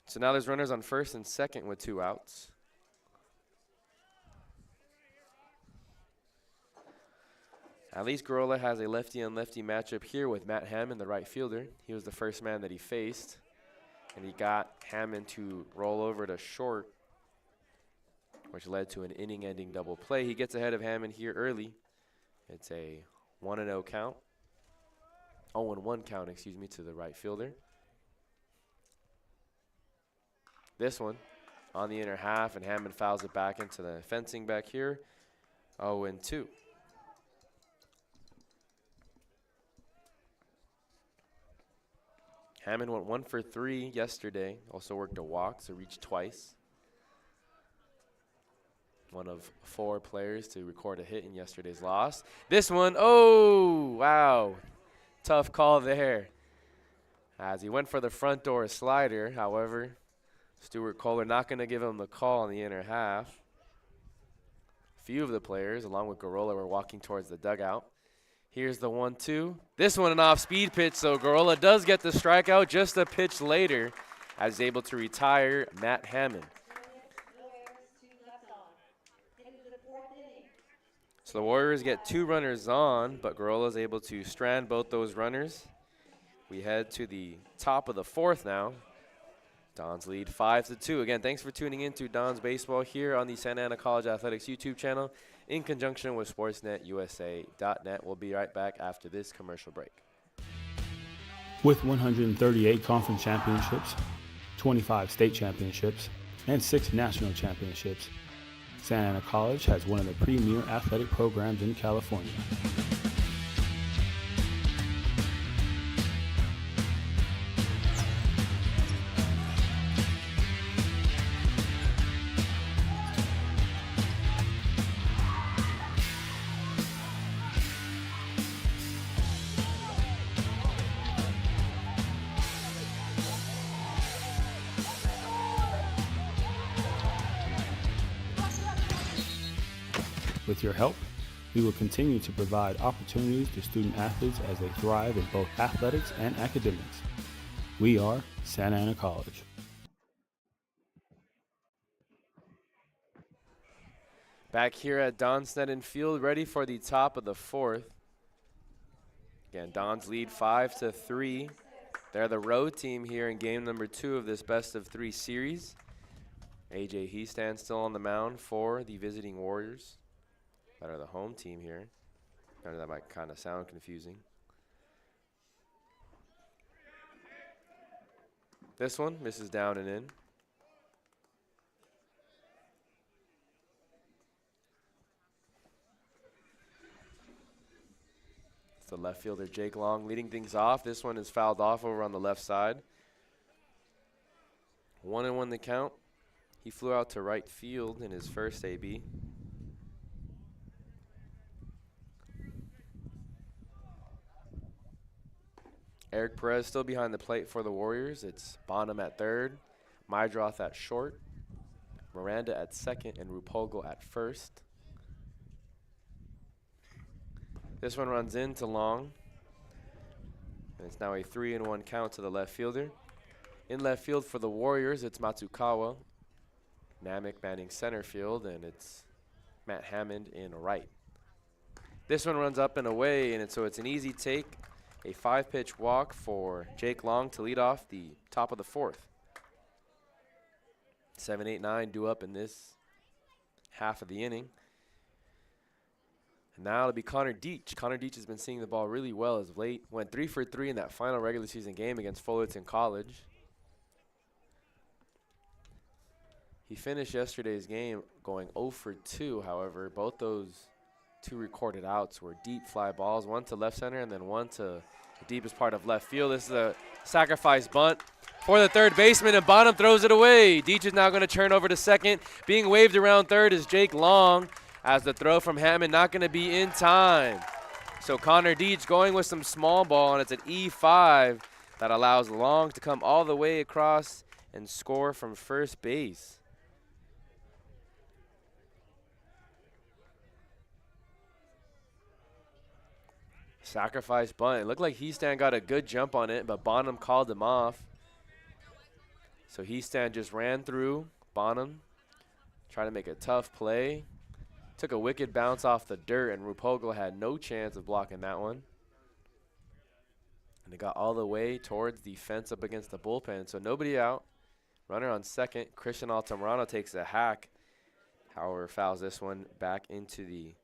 So now there's runners on first and second with 2 outs. At least Garola has a lefty-on-lefty matchup here with Matt Hammond, the right fielder. He was the first man that he faced, and he got Hammond to roll over to short, which led to an inning-ending double play. He gets ahead of Hammond here early. It's a 1-0 count. 0-1 count, excuse me, to the right fielder. This one on the inner half, and Hammond fouls it back into the fencing back here. 0-2. Hammond went 1 for 3 yesterday. Also worked a walk, so reached twice. One of 4 players to record a hit in yesterday's loss. This one, oh, wow. Tough call there. As he went for the front door slider, however, Stuart Kohler not going to give him the call in the inner half. Few of the players, along with Garola, were walking towards the dugout. Here's the 1-2. This one an off-speed pitch, so Garola does get the strikeout just a pitch later as he's able to retire Matt Hammond. So the Warriors get 2 runners on, but Garola is able to strand both those runners. We head to the top of the 4th now. Dons lead 5-2. Again, thanks for tuning in to Dons Baseball here on the Santa Ana College Athletics YouTube channel in conjunction with SportsNetUSA.net. We'll be right back after this commercial break. With 138 conference championships, 25 state championships, and 6 national championships, Santa Ana College has one of the premier athletic programs in California. With your help, we will continue to provide opportunities to student athletes as they thrive in both athletics and academics. We are Santa Ana College. Back here at Don Sneddon Field, ready for the top of the 4th. Again, Dons lead 5-3. They're the road team here in game number 2 of this best-of-3 series. A.J. Heastand still on the mound for the visiting Warriors. That are the home team here. I know that might kind of sound confusing. This one misses down and in. It's the left fielder Jake Long leading things off. This one is fouled off over on the left side. 1-1 the count. He flew out to right field in his first AB. Eric Perez still behind the plate for the Warriors. It's Bonham at third, Mydroth at short, Miranda at second, and Rupogel at first. This one runs into Long. And it's now a 3-1 count to the left fielder. In left field for the Warriors, it's Matsukawa. Namek manning center field, and it's Matt Hammond in right. This one runs up and away, and so it's an easy take. A 5-pitch walk for Jake Long to lead off the top of the 4th. 7, 8, 9 due up in this half of the inning. And now it'll be Connor Deach. Connor Deach has been seeing the ball really well as of late. Went 3 for 3 in that final regular season game against Fullerton College. He finished yesterday's game going 0 for 2. However, both those 2 recorded outs were deep fly balls, one to left center and then one to the deepest part of left field. This is a sacrifice bunt for the third baseman, and Bonham throws it away. Deach is now going to turn over to second. Being waved around third is Jake Long, as the throw from Hammond not going to be in time. So Connor Deach going with some small ball, and it's an E5 that allows Long to come all the way across and score from first base. Sacrifice bunt. It looked like Heastand got a good jump on it, but Bonham called him off. So Heastand just ran through Bonham, tried to make a tough play. Took a wicked bounce off the dirt, and Rupogel had no chance of blocking that one. And it got all the way towards the fence up against the bullpen. So nobody out. Runner on second. Christian Altamirano takes a hack. However, fouls this one back into the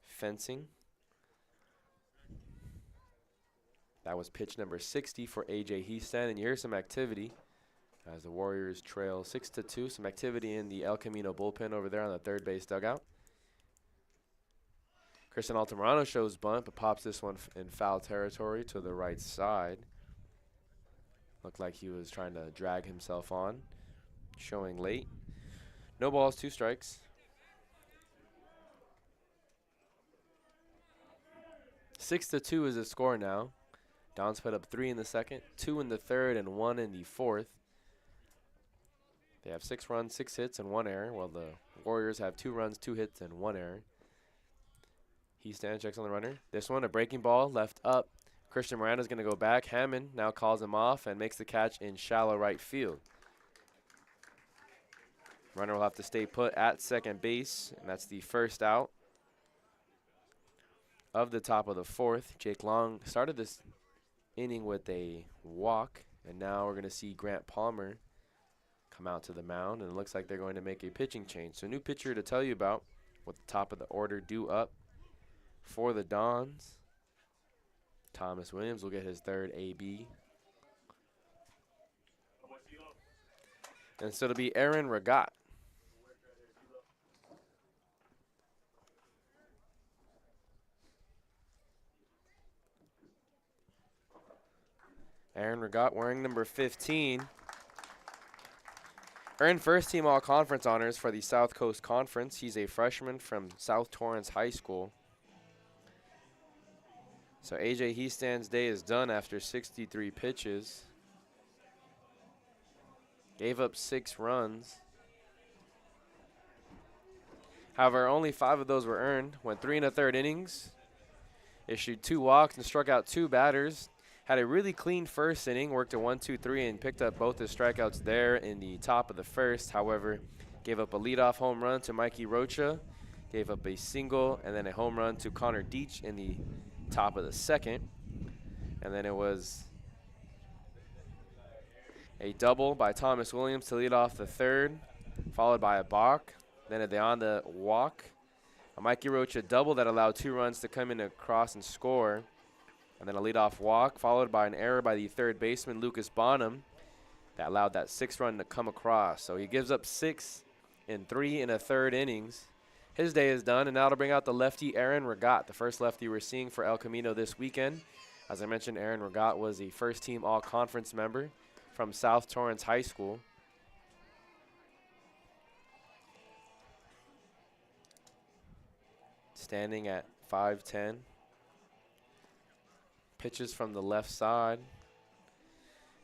fencing. That was pitch number 60 for A.J. Heastand, and you hear some activity as the Warriors trail 6-2. Some activity in the El Camino bullpen over there on the third base dugout. Christian Altamirano shows bunt, but pops this one in foul territory to the right side. Looked like he was trying to drag himself on, showing late. No balls, 2 strikes. 6-2 is the score now. Dons put up 3 in the second, 2 in the third, and 1 in the fourth. They have 6 runs, 6 hits, and 1 error, while the Warriors have 2 runs, 2 hits, and 1 error. He stands, checks on the runner. This one, a breaking ball, left up. Christian Miranda's going to go back. Hammond now calls him off and makes the catch in shallow right field. Runner will have to stay put at second base, and that's the first out of the top of the fourth. Jake Long started this inning with a walk, and now we're going to see Grant Palmer come out to the mound, and it looks like they're going to make a pitching change. So new pitcher to tell you about with the top of the order due up for the Dons. Thomas Williams will get his third AB. And so it'll be Aaron Regat. Aaron Regat wearing number 15. Earned first team all-conference honors for the South Coast Conference. He's a freshman from South Torrance High School. So A.J. Heastand's day is done after 63 pitches. Gave up 6 runs. However, only 5 of those were earned. Went 3 1/3 innings. Issued 2 walks and struck out 2 batters. Had a really clean first inning, worked a 1-2-3 and picked up both his strikeouts there in the top of the first. However, gave up a leadoff home run to Mikey Rocha, gave up a single and then a home run to Connor Deach in the top of the second. And then it was a double by Thomas Williams to lead off the third, followed by a balk. Then on the walk, a Mikey Rocha double that allowed 2 runs to come in across and score. And then a leadoff walk, followed by an error by the third baseman, Lucas Bonham, that allowed that 6th run to come across. So he gives up 6 in 3 1/3 innings. His day is done, and now to bring out the lefty, Aaron Regat, the first lefty we're seeing for El Camino this weekend. As I mentioned, Aaron Regat was a first-team all-conference member from South Torrance High School. Standing at 5'10". Pitches from the left side.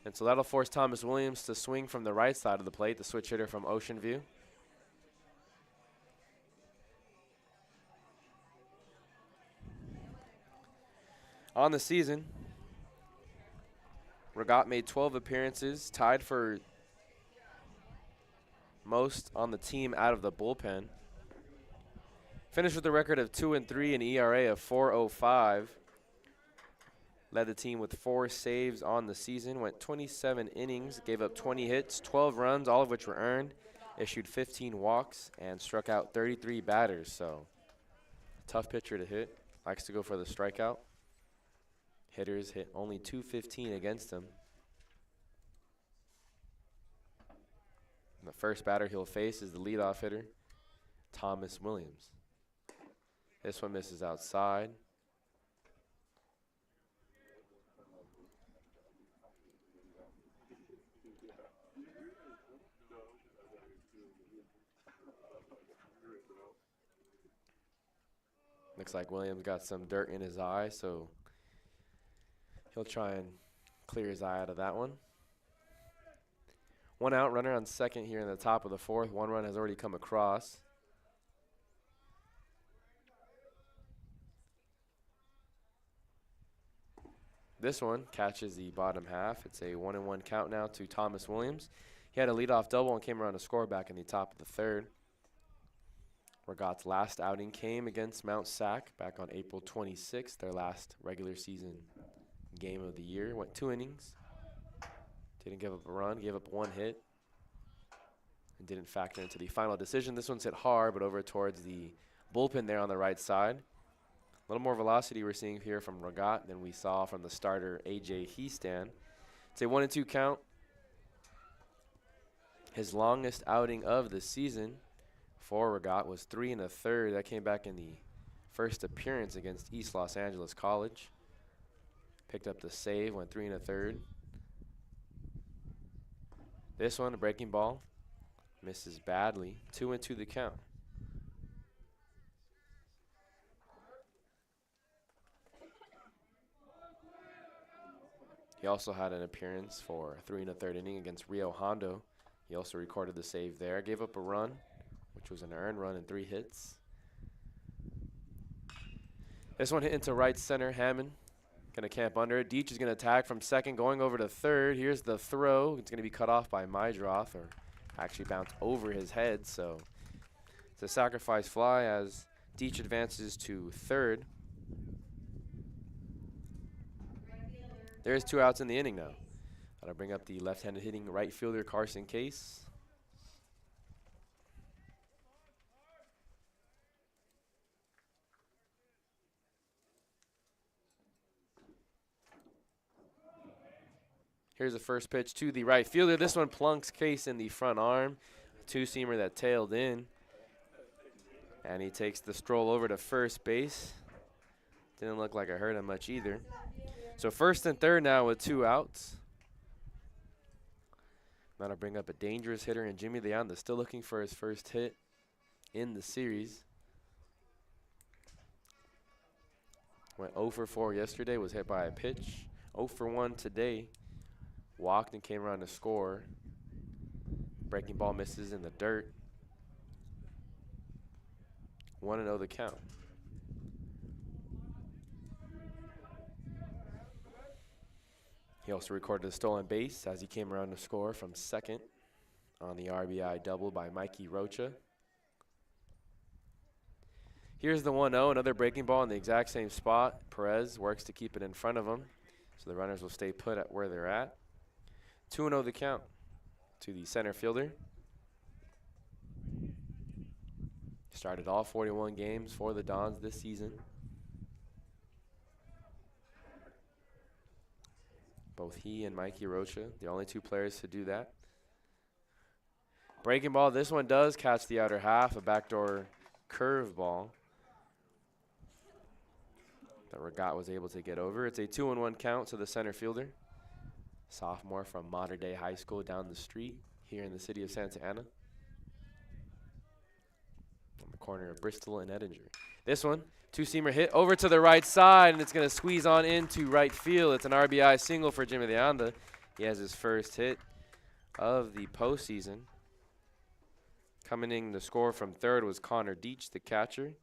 And so that'll force Thomas Williams to swing from the right side of the plate, the switch hitter from Ocean View. On the season, Regat made 12 appearances, tied for most on the team out of the bullpen. Finished with a record of 2-3 and ERA of 4.05. Led the team with 4 saves on the season, went 27 innings, gave up 20 hits, 12 runs, all of which were earned, issued 15 walks, and struck out 33 batters. So, tough pitcher to hit. Likes to go for the strikeout. Hitters hit only .215 against him. And the first batter he'll face is the leadoff hitter, Thomas Williams. This one misses outside. Looks like Williams got some dirt in his eye, so he'll try and clear his eye out of that one. 1 out, runner on second here in the top of the fourth. 1 run has already come across. This one catches the bottom half. It's a 1-1 count now to Thomas Williams. He had a leadoff double and came around to score back in the top of the third. Regat's last outing came against Mount SAC back on April 26th, their last regular season game of the year. Went 2 innings, didn't give up a run, gave up 1 hit, and didn't factor into the final decision. This one's hit hard, but over towards the bullpen there on the right side. A little more velocity we're seeing here from Regat than we saw from the starter, A.J. Heastand. It's a 1-2 count. His longest outing of the season for Regat was 3 1/3. That came back in the first appearance against East Los Angeles College. Picked up the save, went 3 1/3. This one, a breaking ball, misses badly. 2-2 the count. He also had an appearance for 3 1/3 inning against Rio Hondo. He also recorded the save there. Gave up a run, which was an earned run and 3 hits. This one hit into right center. Hammond gonna camp under it. Deach is gonna tag from second, going over to third. Here's the throw. It's gonna be cut off by Mydroth, or actually bounce over his head. So it's a sacrifice fly as Deach advances to third. There's 2 outs in the inning now. That'll bring up the left-handed hitting right fielder Carson Case. Here's the first pitch to the right fielder. This one plunks Case in the front arm. A 2-seamer that tailed in. And he takes the stroll over to first base. Didn't look like it hurt him much either. So first and third now with 2 outs. That'll bring up a dangerous hitter in Jimmy Leanda, still looking for his first hit in the series. Went 0 for 4 yesterday, was hit by a pitch. 0 for 1 today. Walked and came around to score. Breaking ball misses in the dirt. 1-0 the count. He also recorded a stolen base as he came around to score from second on the RBI double by Mikey Rocha. Here's the 1-0, another breaking ball in the exact same spot. Perez works to keep it in front of him, so the runners will stay put at where they're at. 2-0 the count to the center fielder. Started all 41 games for the Dons this season. Both he and Mikey Rocha, the only 2 players to do that. Breaking ball, this one does catch the outer half, a backdoor curveball that Regat was able to get over. It's a 2-1 count to the center fielder. Sophomore from Modern Day High School down the street here in the city of Santa Ana. On the corner of Bristol and Edinger. This one, 2-seamer hit over to the right side, and it's going to squeeze on into right field. It's an RBI single for Jimmy Leanda. He has his first hit of the postseason. Coming in to score from third was Connor Deach, the catcher.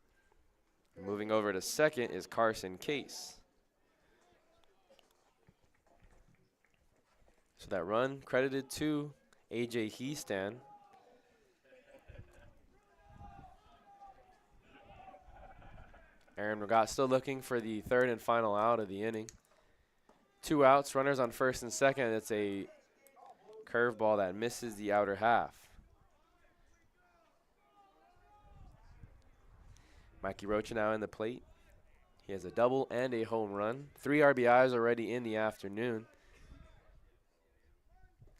Moving over to second is Carson Case. So that run credited to A.J. Heastan. Aaron Regat still looking for the third and final out of the inning. 2 outs, runners on first and second. It's a curveball that misses the outer half. Mikey Rocha now in the plate. He has a double and a home run. 3 RBIs already in the afternoon.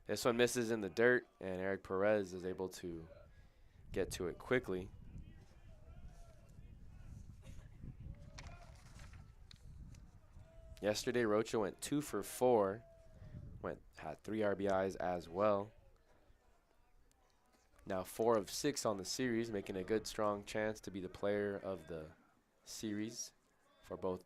This one misses in the dirt, and Eric Perez is able to get to it quickly. Yesterday, Rocha went 2 for 4. Had 3 RBIs as well. Now 4 of 6 on the series, making a good, strong chance to be the player of the series for both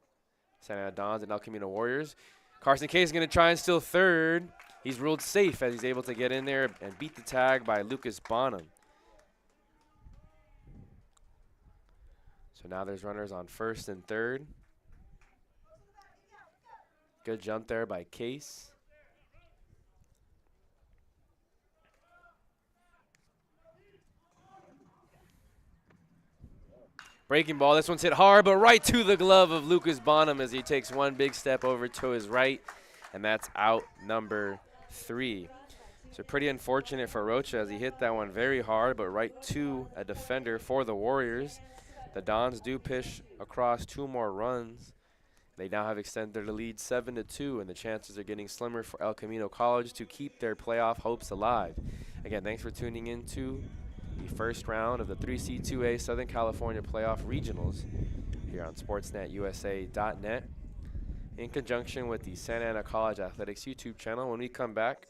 Santa Ana Dons and El Camino Warriors. Carson Case is going to try and steal third. He's ruled safe as he's able to get in there and beat the tag by Lucas Bonham. So now there's runners on first and third. Good jump there by Case. Breaking ball, this one's hit hard, but right to the glove of Lucas Bonham as he takes one big step over to his right, and that's out number 3. So pretty unfortunate for Rocha as he hit that one very hard, but right to a defender for the Warriors. The Dons do pitch across 2 more runs. They now have extended their lead 7-2, and the chances are getting slimmer for El Camino College to keep their playoff hopes alive. Again, thanks for tuning in to the first round of the 3C2A Southern California Playoff Regionals here on SportsNetUSA.net in conjunction with the Santa Ana College Athletics YouTube channel. When we come back,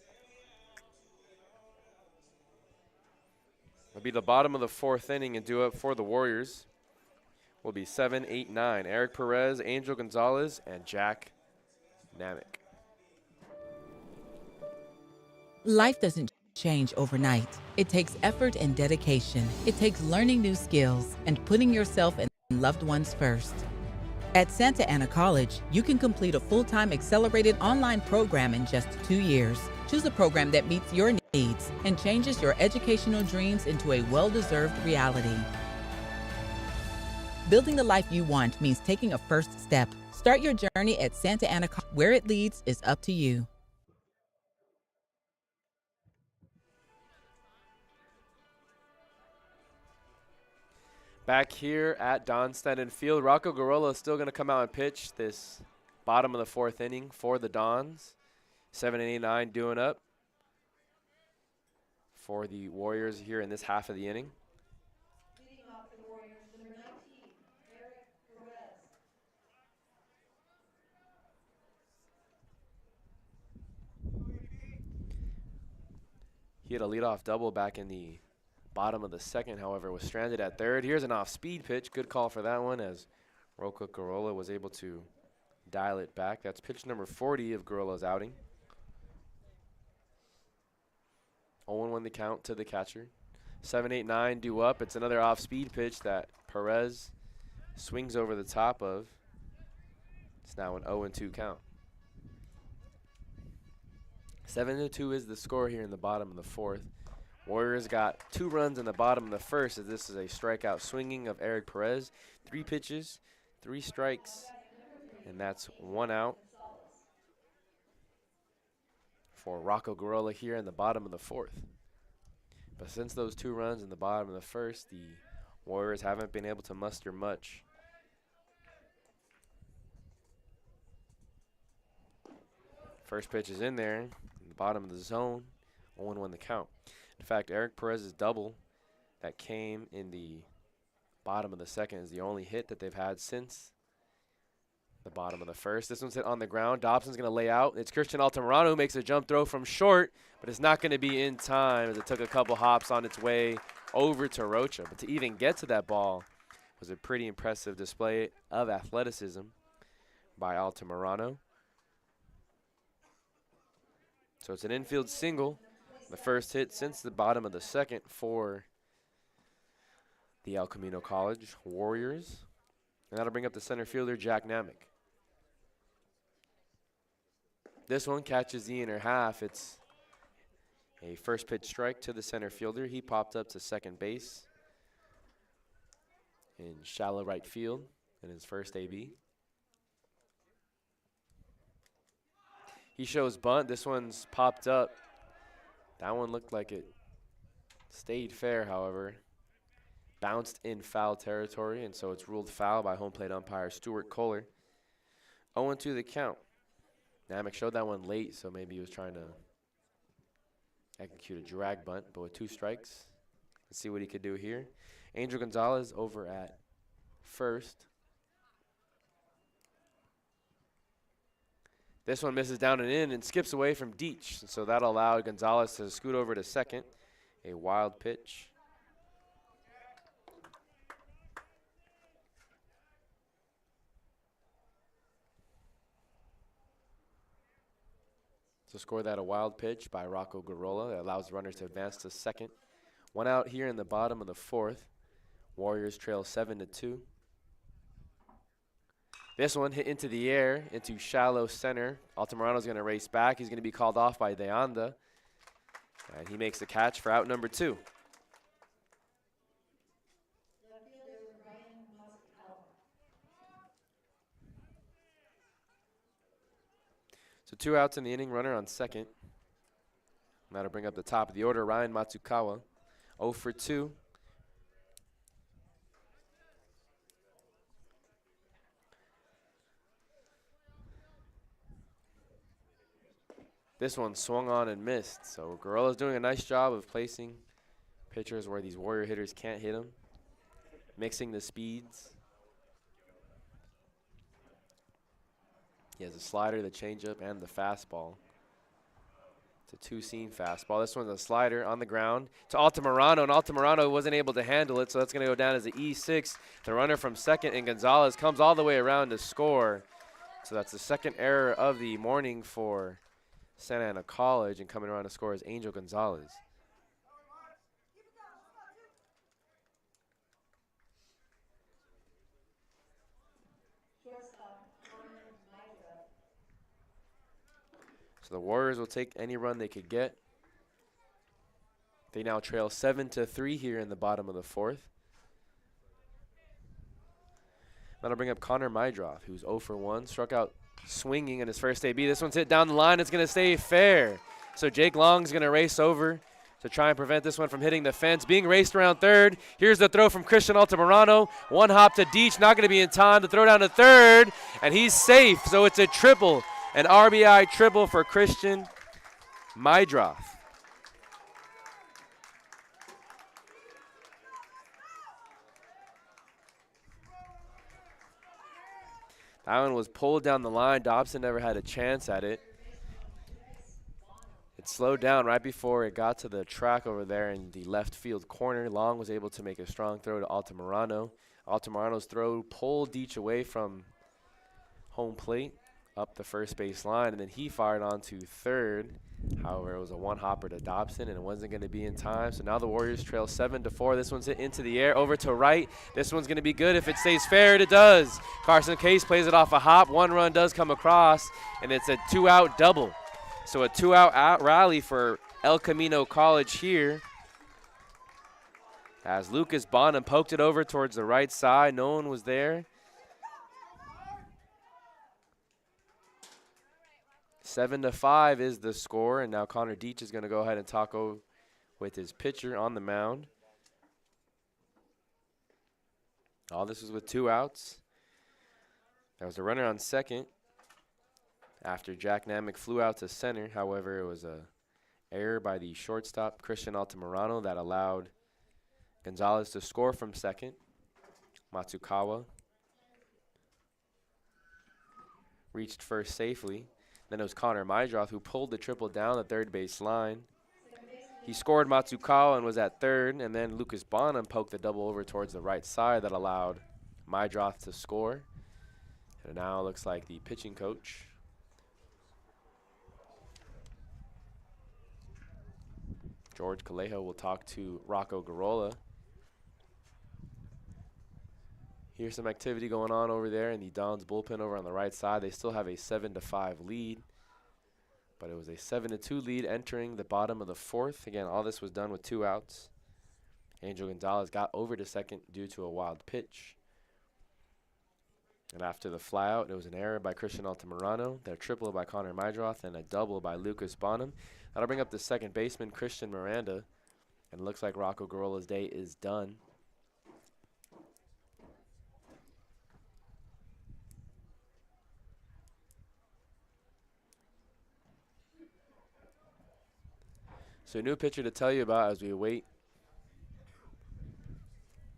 It'll be the bottom of the 4th inning, and due up for the Warriors will be 7, 8, 9. Eric Perez, Angel Gonzalez, and Jack Namek. Life doesn't change overnight. It takes effort and dedication. It takes learning new skills and putting yourself and loved ones first. At Santa Ana College, you can complete a full-time accelerated online program in just 2 years. Choose a program that meets your needs and changes your educational dreams into a well-deserved reality. Building the life you want means taking a first step. Start your journey at Santa Ana College. Where it leads is up to you. Back here at Don Sneddon Field, Rocco Garola is still going to come out and pitch this bottom of the 4th inning for the Dons. 7 and 8, 9 doing up for the Warriors here in this half of the inning. He had a leadoff double back in the bottom of the 2nd, however, was stranded at 3rd. Here's an off-speed pitch. Good call for that one as Rocco Garola was able to dial it back. That's pitch number 40 of Garola's outing. 0-1 the count to the catcher. 7, 8, 9 due up. It's another off-speed pitch that Perez swings over the top of. It's now an 0-2 count. 7-2 is the score here in the bottom of the 4th. Warriors got 2 runs in the bottom of the 1st as this is a strikeout swinging of Eric Perez. 3 pitches, 3 strikes, and that's 1 out for Rocco Garola here in the bottom of the 4th. But since those 2 runs in the bottom of the 1st, the Warriors haven't been able to muster much. First pitch is in there, in the bottom of the zone, 0-1 the count. In fact, Eric Perez's double that came in the bottom of the 2nd is the only hit that they've had since the bottom of the 1st. This one's hit on the ground. Dobson's going to lay out. It's Christian Altamirano who makes a jump throw from short, but it's not going to be in time as it took a couple hops on its way over to Rocha. But to even get to that ball was a pretty impressive display of athleticism by Altamirano. So it's an infield single, the first hit since the bottom of the 2nd for the El Camino College Warriors. And that'll bring up the center fielder, Jack Namek. This one catches the inner half. It's a first pitch strike to the center fielder. He popped up to second base in shallow right field in his first AB. He shows bunt. This one's popped up. That one looked like it stayed fair, however. Bounced in foul territory, and so it's ruled foul by home plate umpire Stuart Kohler. 0-2 the count. Namek showed that one late, so maybe he was trying to execute a drag bunt, but with 2 strikes, let's see what he could do here. Angel Gonzalez over at first. This one misses down and in and skips away from Deach. And so that allowed Gonzalez to scoot over to second. A wild pitch. So score that a wild pitch by Rocco Garola that allows runners to advance to second. 1 out here in the bottom of the 4th. Warriors trail 7-2. This one hit into the air, into shallow center. Altamirano's going to race back. He's going to be called off by De Anda. And he makes the catch for out number 2. So 2 outs in the inning, runner on second. And that'll bring up the top of the order, Ryan Matsukawa. 0 for 2. This one swung on and missed. So Garola's doing a nice job of placing pitchers where these Warrior hitters can't hit them. Mixing the speeds. He has a slider, the changeup, and the fastball. It's a two-seam fastball. This one's a slider on the ground to Altamirano, and Altamirano wasn't able to handle it, so that's going to go down as an E6. The runner from second, and Gonzalez comes all the way around to score. So that's the second error of the morning for Santa Ana College, and coming around to score is Angel Gonzalez. So the Warriors will take any run they could get. They now trail 7-3 here in the bottom of the fourth. That'll bring up Connor Mydroff, who's 0 for 1, struck out swinging in his first AB. This one's hit down the line. It's going to stay fair. So Jake Long's going to race over to try and prevent this one from hitting the fence. Being raced around third. Here's the throw from Christian Altamirano. One hop to Deach, not going to be in time to throw down to third, and he's safe. So it's a triple. An RBI triple for Christian Mydroff. That one was pulled down the line. Dobson never had a chance at it. It slowed down right before it got to the track over there in the left field corner. Long was able to make a strong throw to Altamirano. Altamirano's throw pulled Deach away from home plate, up the first base line, and then he fired on to third. However, it was a one-hopper to Dobson, and it wasn't going to be in time. So now the Warriors trail 7-4. This one's hit into the air, over to right. This one's going to be good. If it stays fair, it does. Carson Case plays it off a hop. One run does come across, and it's a two-out double. So a two-out rally for El Camino College here, as Lucas Bonham poked it over towards the right side. No one was there. 7-5 is the score, and now Connor Deach is going to go ahead and talk with his pitcher on the mound. All this was with 2 outs. There was a runner on second after Jack Namick flew out to center. However, it was an error by the shortstop, Christian Altamirano, that allowed Gonzalez to score from second. Matsukawa reached first safely. Then it was Connor Mydroff who pulled the triple down the third base line. He scored Matsukawa and was at third, and then Lucas Bonham poked the double over towards the right side that allowed Mydroff to score. And now it looks like the pitching coach, George Calejo, will talk to Rocco Garola. Here's some activity going on over there in the Dons bullpen over on the right side. They still have a 7-5 lead, but it was a 7-2 lead entering the bottom of the fourth. Again, all this was done with 2 outs. Angel Gonzalez got over to second due to a wild pitch. And after the flyout, it was an error by Christian Altamirano, a triple by Connor Mydroff, and a double by Lucas Bonham. That'll bring up the second baseman, Christian Miranda, and it looks like Rocco Garola's day is done. So a new pitcher to tell you about as we await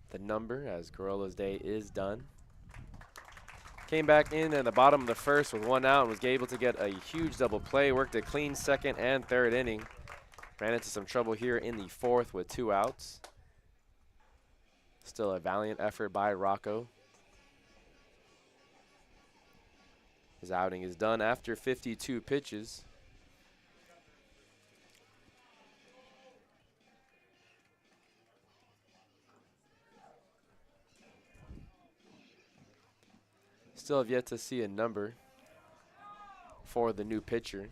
the number, as Garola's day is done. Came back in at the bottom of the first with 1 out and was able to get a huge double play. Worked a clean second and third inning. Ran into some trouble here in the fourth with 2 outs. Still a valiant effort by Rocco. His outing is done after 52 pitches. Still have yet to see a number for the new pitcher.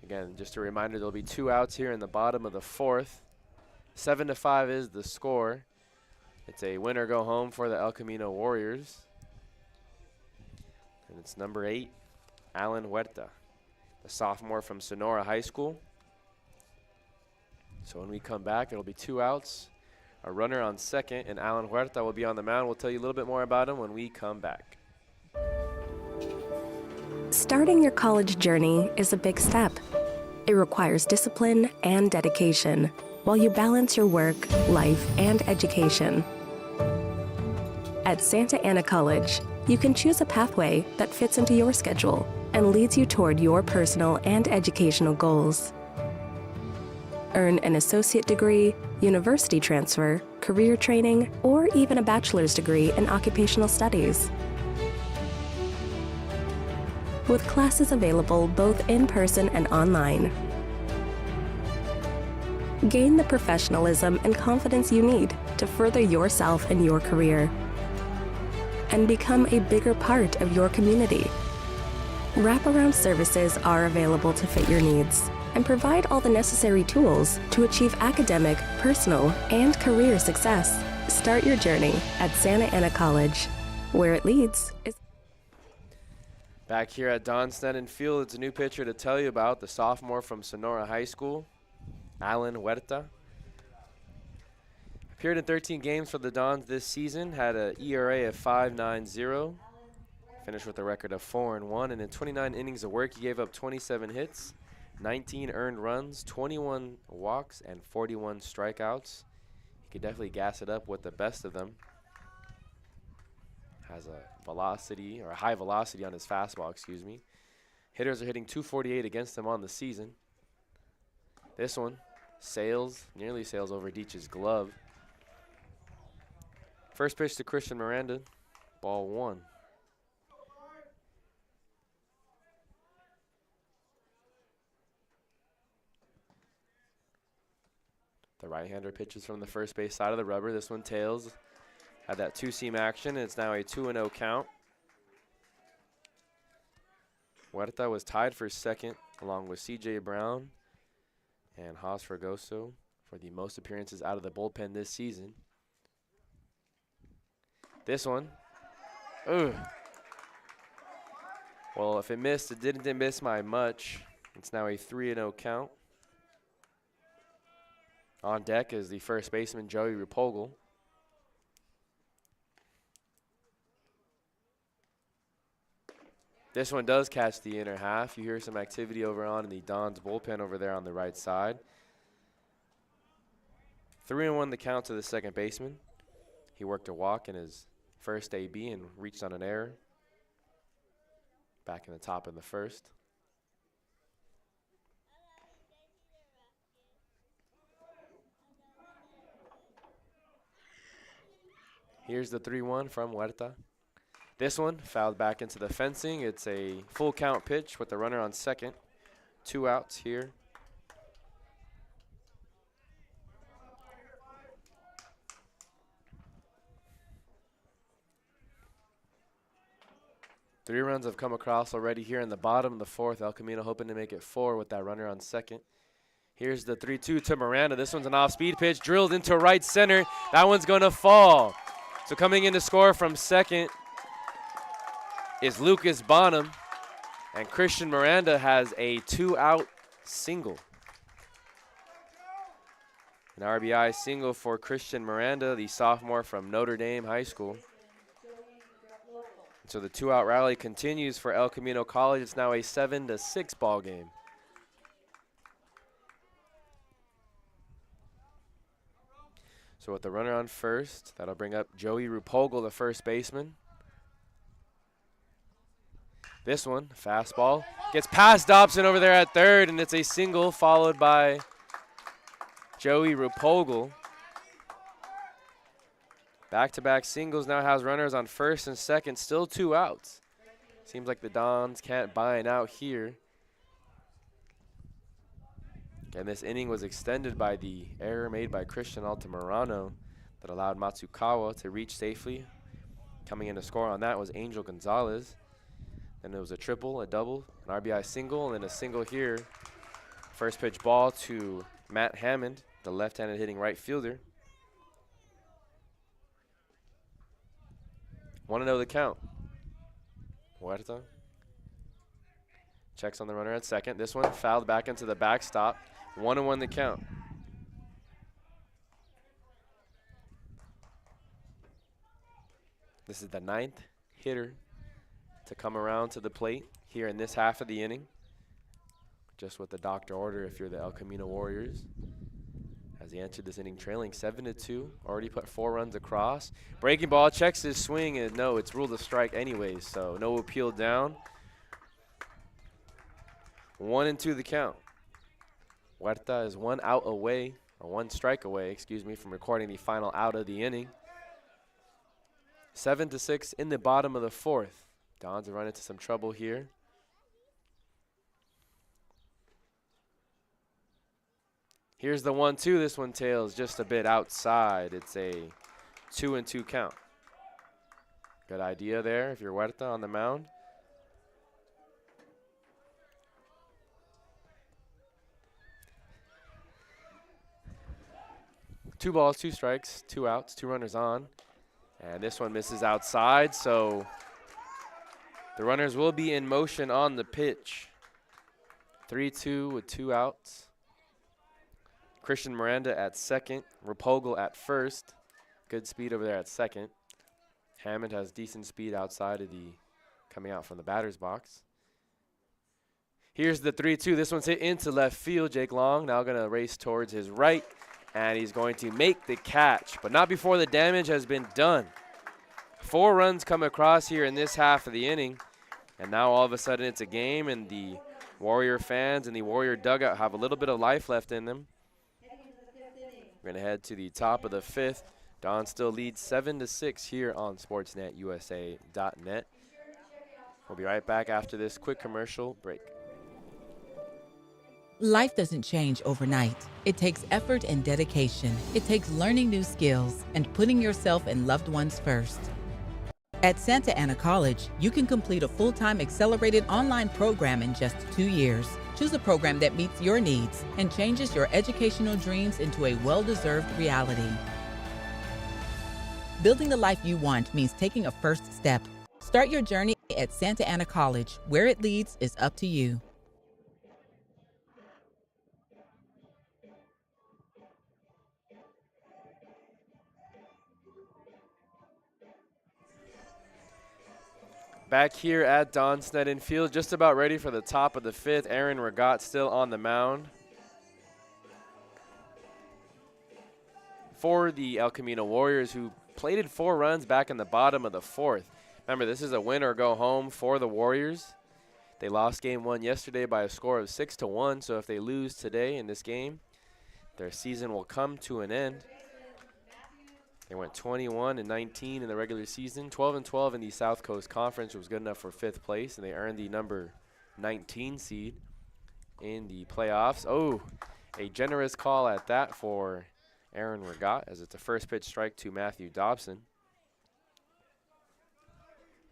Again, just a reminder, there'll be 2 outs here in the bottom of the fourth. 7-5 is the score. It's a win or go home for the El Camino Warriors. And it's number 8, Alan Huerta, the sophomore from Sonora High School. So when we come back, it'll be 2 outs, a runner on second, and Alan Huerta will be on the mound. We'll tell you a little bit more about him when we come back. Starting your college journey is a big step. It requires discipline and dedication while you balance your work, life, and education. At Santa Ana College, you can choose a pathway that fits into your schedule and leads you toward your personal and educational goals. Earn an associate degree, university transfer, career training, or even a bachelor's degree in occupational studies. With classes available both in person and online. Gain the professionalism and confidence you need to further yourself and your career, and become a bigger part of your community. Wraparound services are available to fit your needs and provide all the necessary tools to achieve academic, personal, and career success. Start your journey at Santa Ana College. Where it leads is... Back here at Don Sneddon Field, it's a new pitcher to tell you about, the sophomore from Sonora High School, Alan Huerta. Appeared in 13 games for the Dons this season, had an ERA of 5.90, finished with a record of 4-1, and in 29 innings of work, he gave up 27 hits, 19 earned runs, 21 walks, and 41 strikeouts. He could definitely gas it up with the best of them. Has a velocity, or a high velocity on his fastball, excuse me. Hitters are hitting .248 against him on the season. This one nearly sails over Deitch's glove. First pitch to Christian Miranda, ball 1. The right-hander pitches from the first base side of the rubber. This one tails. Had that two-seam action, and it's now a 2-0 count. Huerta was tied for second, along with C.J. Brown and Haas Fragoso for the most appearances out of the bullpen this season. This one, well, if it missed, it didn't miss by much. It's now a 3-0 count. On deck is the first baseman, Joey Repogel. This one does catch the inner half. You hear some activity over on in the Dons bullpen over there on the right side. 3-1 the count to the second baseman. He worked a walk in his first AB and reached on an error. Back in the top of the first. Here's the 3-1 from Huerta. This one fouled back into the fencing. It's a full count pitch with the runner on second. 2 outs here. Three runs have come across already here in the bottom of the fourth. El Camino hoping to make it 4 with that runner on second. Here's the 3-2 to Miranda. This one's an off-speed pitch, drilled into right center. That one's going to fall. So coming in to score from second is Lucas Bonham, and Christian Miranda has a 2-out single. An RBI single for Christian Miranda, the sophomore from Notre Dame High School. So the 2-out rally continues for El Camino College. It's now a 7-6 ball game. So with the runner on first, that'll bring up Joey Repogel, the first baseman. This one, fastball, gets past Dobson over there at third, and it's a single followed by Joey Repogel. Back-to-back singles now has runners on first and second, still 2 outs. Seems like the Dons can't buy an out here. And this inning was extended by the error made by Christian Altamirano that allowed Matsukawa to reach safely. Coming in to score on that was Angel Gonzalez. Then it was a triple, a double, an RBI single, and then a single here. First pitch ball to Matt Hammond, the left-handed hitting right fielder. 1-0 the count. Huerta checks on the runner at second. This one fouled back into the backstop. 1-1 the count. This is the 9th hitter to come around to the plate here in this half of the inning. Just with the doctor order if you're the El Camino Warriors. as he entered this inning trailing 7-2. Already put 4 runs across. Breaking ball, checks his swing, and no, it's ruled a strike anyways, so no appeal down. 1-2 the count. Huerta is 1 out away, or 1 strike away, excuse me, from recording the final out of the inning. 7-6 in the bottom of the 4th. Dons have run into some trouble here. Here's the 1-2. This one tails just a bit outside. It's a 2-2 count. Good idea there if you're Huerta on the mound. Two balls, 2 strikes, 2 outs, 2 runners on. And this one misses outside, so the runners will be in motion on the pitch. 3-2 with 2 outs. Christian Miranda at second. Rapogel at first. Good speed over there at second. Hammond has decent speed outside of the, coming out from the batter's box. Here's the 3-2. This one's hit into left field. Jake Long now going to race towards his right, and he's going to make the catch, but not before the damage has been done. 4 runs come across here in this half of the inning, and now all of a sudden it's a game, and the Warrior fans and the Warrior dugout have a little bit of life left in them. We're going to head to the top of the 5th. Don still leads 7-6 here on SportsNetUSA.net. We'll be right back after this quick commercial break. Life doesn't change overnight. It takes effort and dedication. It takes learning new skills and putting yourself and loved ones first. At Santa Ana College, you can complete a full-time accelerated online program in just 2 years. Choose a program that meets your needs and changes your educational dreams into a well-deserved reality. Building the life you want means taking a first step. Start your journey at Santa Ana College. Where it leads is up to you. Back here at Don Sneddon Field, just about ready for the top of the 5th. Aaron Regat still on the mound for the El Camino Warriors, who plated 4 runs back in the bottom of the 4th. Remember, this is a win or go home for the Warriors. They lost game 1 yesterday by a score of 6-1, so if they lose today in this game, their season will come to an end. They went 21-19 in the regular season, 12-12 in the South Coast Conference, which was good enough for 5th place, and they earned the number 19 seed in the playoffs. Oh, a generous call at that for Aaron Regat, as it's a first pitch strike to Matthew Dobson.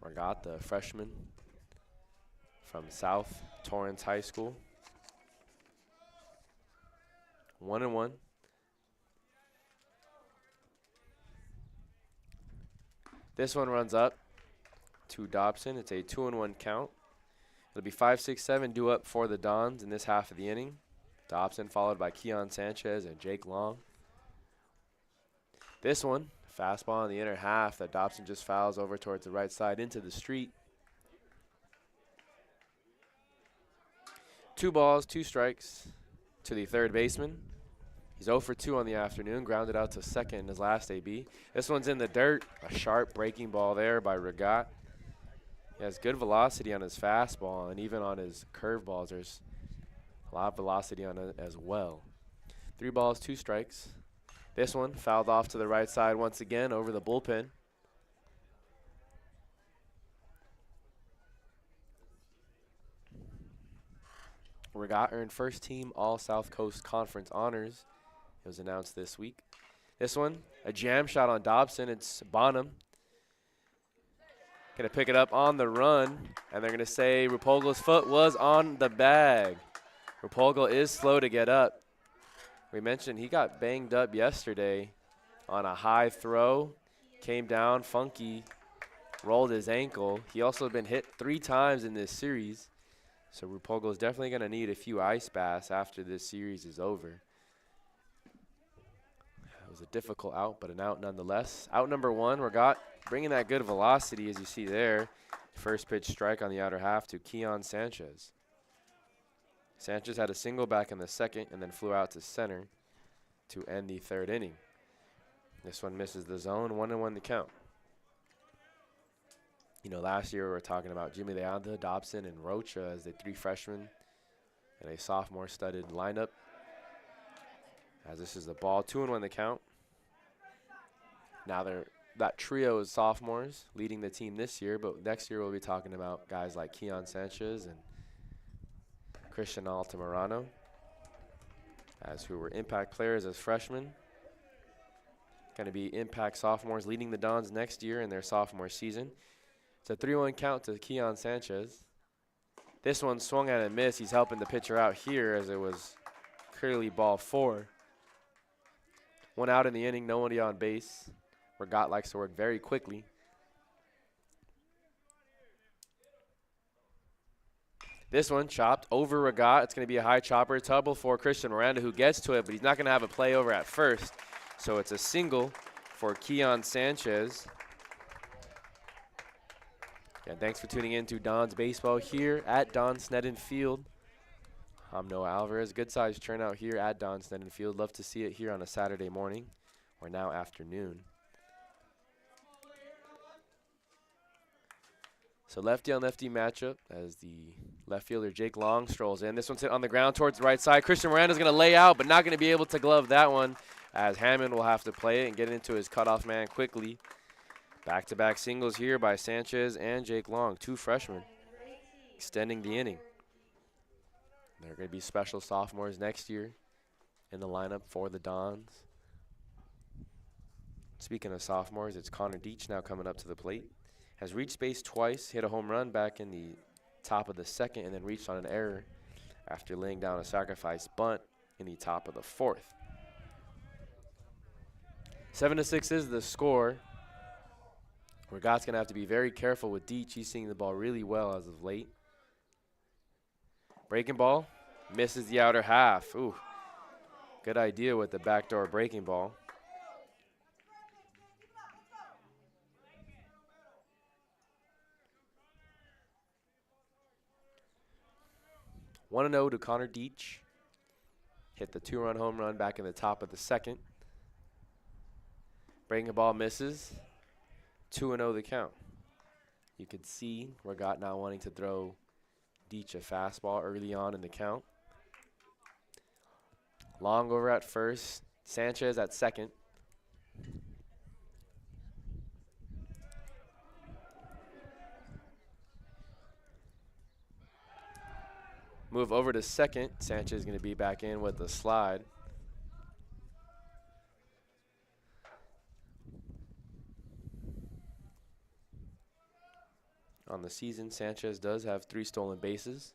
Regat, the freshman from South Torrance High School. 1-1. This one runs up to Dobson. It's a 2-1 count. It'll be 5, 6, 7 due up for the Dons in this half of the inning. Dobson followed by Keon Sanchez and Jake Long. This one, fastball in the inner half that Dobson just fouls over towards the right side into the street. 2 balls, 2 strikes to the third baseman. He's 0 for 2 on the afternoon, grounded out to second in his last AB. This one's in the dirt. A sharp breaking ball there by Regat. He has good velocity on his fastball, and even on his curveballs, there's a lot of velocity on it as well. 3 balls, 2 strikes. This one fouled off to the right side once again over the bullpen. Regat earned first team All South Coast Conference honors. It was announced this week. This one, a jam shot on Dobson. It's Bonham. Going to pick it up on the run, and they're going to say Rapogel's foot was on the bag. Rapogel is slow to get up. We mentioned he got banged up yesterday on a high throw. Came down funky, rolled his ankle. He also been hit 3 times in this series. So Rapogel is definitely going to need a few ice baths after this series is over. It was a difficult out, but an out nonetheless. Out number 1, Regat bringing that good velocity as you see there. First pitch strike on the outer half to Keon Sanchez. Sanchez had a single back in the 2nd and then flew out to center to end the third inning. This one misses the zone, 1-1 the count. You know, last year we were talking about Jimmy Leandra, Dobson, and Rocha as the 3 freshmen and a sophomore-studded lineup. As this is the ball, 2-1 the count. Now that trio is sophomores leading the team this year, but next year we'll be talking about guys like Keon Sanchez and Christian Altamirano, as who were impact players as freshmen. Going to be impact sophomores leading the Dons next year in their sophomore season. It's a 3-1 count to Keon Sanchez. This one swung at a miss. He's helping the pitcher out here as it was clearly ball 4. 1 out in the inning, nobody on base. Regat likes to work very quickly. This one chopped over Regat. It's going to be a high chopper. Trouble for Christian Miranda, who gets to it, but he's not going to have a play over at first. So it's a single for Keon Sanchez. Yeah, thanks for tuning in to Don's Baseball here at Don Sneddon Field. I'm Noah Alvarez. Good sized turnout here at Don Sneddon Field. Love to see it here on a Saturday morning or now afternoon. So lefty on lefty matchup as the left fielder Jake Long strolls in. This one's hit on the ground towards the right side. Christian Miranda's going to lay out, but not going to be able to glove that one, as Hammond will have to play it and get into his cutoff man quickly. Back-to-back singles here by Sanchez and Jake Long, 2 freshmen, extending the inning. They're going to be special sophomores next year in the lineup for the Dons. Speaking of sophomores, it's Connor Deach now coming up to the plate. Has reached base twice, hit a home run back in the top of the 2nd, and then reached on an error after laying down a sacrifice bunt in the top of the 4th. 7-6 is the score. Regat's going to have to be very careful with Deach. He's seeing the ball really well as of late. Breaking ball, misses the outer half. Ooh, good idea with the backdoor breaking ball. 1-0 to Connor Deach. Hit the 2-run home run back in the top of the 2nd. Breaking ball misses. 2-0 the count. You could see Regat now wanting to throw Deach a fastball early on in the count. Long over at first. Sanchez at 2nd. Move over to 2nd. Sanchez is going to be back in with the slide. On the season, Sanchez does have 3 stolen bases.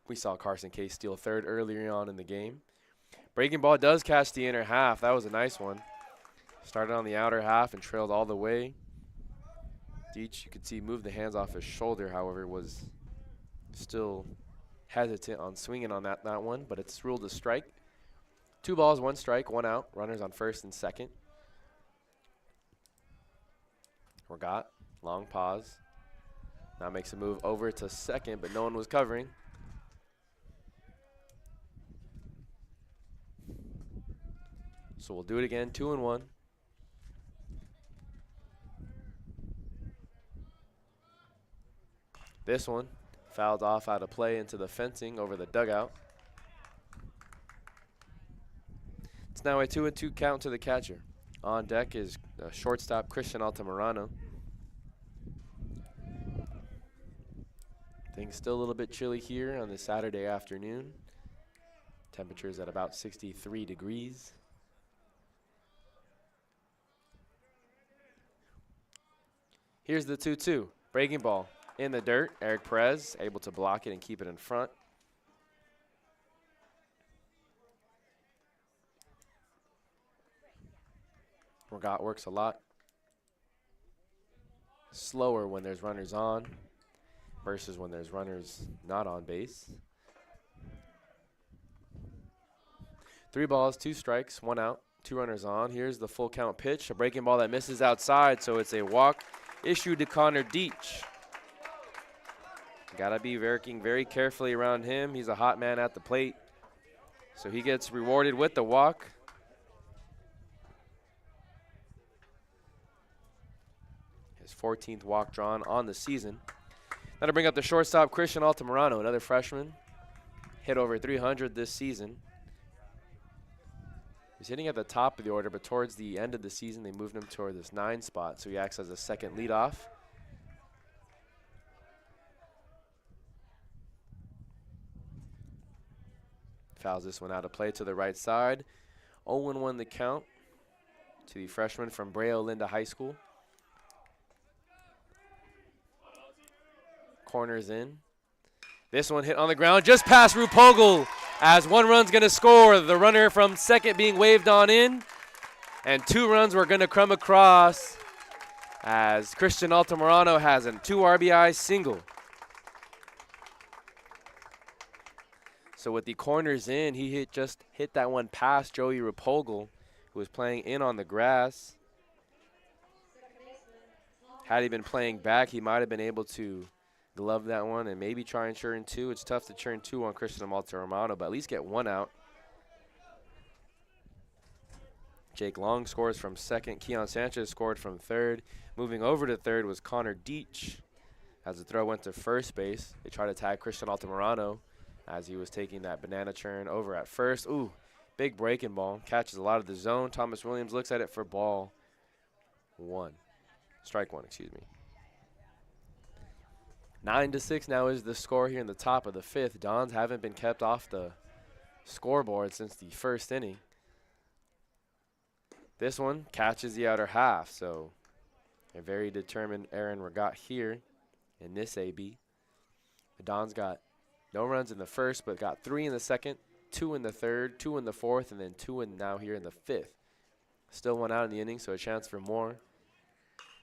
We saw Carson Case steal 3rd earlier on in the game. Breaking ball does catch the inner half. That was a nice one. Started on the outer half and trailed all the way. Deach, you could see, moved the hands off his shoulder, however, was still hesitant on swinging on that one, but it's ruled a strike. 2 balls, 1 strike, 1 out. Runners on 1st and 2nd. Regat, long pause. Now makes a move over to 2nd, but no one was covering. So we'll do it again, 2-1. This one fouled off out of play into the fencing over the dugout. It's now a 2-2 count to the catcher. On deck is shortstop Christian Altamirano. Things still a little bit chilly here on this Saturday afternoon. Temperatures at about 63 degrees. Here's the 2-2. Breaking ball in the dirt. Eric Perez able to block it and keep it in front. Regat works a lot slower when there's runners on versus when there's runners not on base. 3 balls, 2 strikes, 1 out, 2 runners on. Here's the full count pitch, a breaking ball that misses outside, so it's a walk issued to Connor Deach. Gotta be working very carefully around him. He's a hot man at the plate, so he gets rewarded with the walk. his 14th walk drawn on the season. That'll bring up the shortstop, Christian Altamirano, another freshman. Hit over 300 this season. He's hitting at the top of the order, but towards the end of the season, they moved him toward this 9 spot, so he acts as a second leadoff. Fouls this one out of play to the right side. 0-1 the count to the freshman from Brea Olinda High School. Corners in. This one hit on the ground just past Rupogel as 1 run's going to score. The runner from second being waved on in. And 2 runs were going to come across as Christian Altamirano has a 2 RBI single. So with the corners in, he just hit that one past Joey Rupogel, who was playing in on the grass. Had he been playing back, he might have been able to glove that one and maybe try and churn 2. It's tough to churn 2 on Christian Altamirano, but at least get 1 out. Jake Long scores from second. Keon Sanchez scored from third. Moving over to third was Connor Deach as the throw went to first base. They tried to tag Christian Altamirano as he was taking that banana churn over at first. Ooh, big breaking ball. Catches a lot of the zone. Thomas Williams looks at it for ball 1. Strike 1, excuse me. 9-6 now is the score here in the top of the 5th. Dons haven't been kept off the scoreboard since the first inning. This one catches the outer half, so a very determined Aaron Regat here in this AB. The Dons got no runs in the first, but got 3 in the second, 2 in the third, 2 in the fourth, and then 2 in now here in the 5th. Still 1 out in the inning, so a chance for more.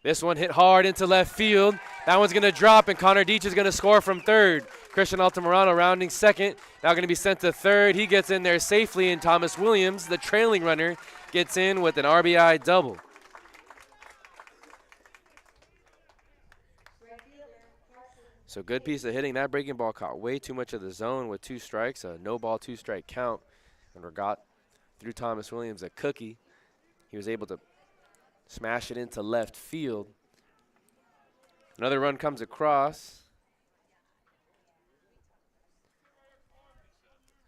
This one hit hard into left field. That one's going to drop, and Connor Deach is going to score from third. Christian Altamirano rounding second. Now going to be sent to third. He gets in there safely, and Thomas Williams, the trailing runner, gets in with an RBI double. So good piece of hitting. That breaking ball caught way too much of the zone with 2 strikes, a no-ball 2-strike count. And Regat threw Thomas Williams a cookie. He was able to smash it into left field. Another run comes across.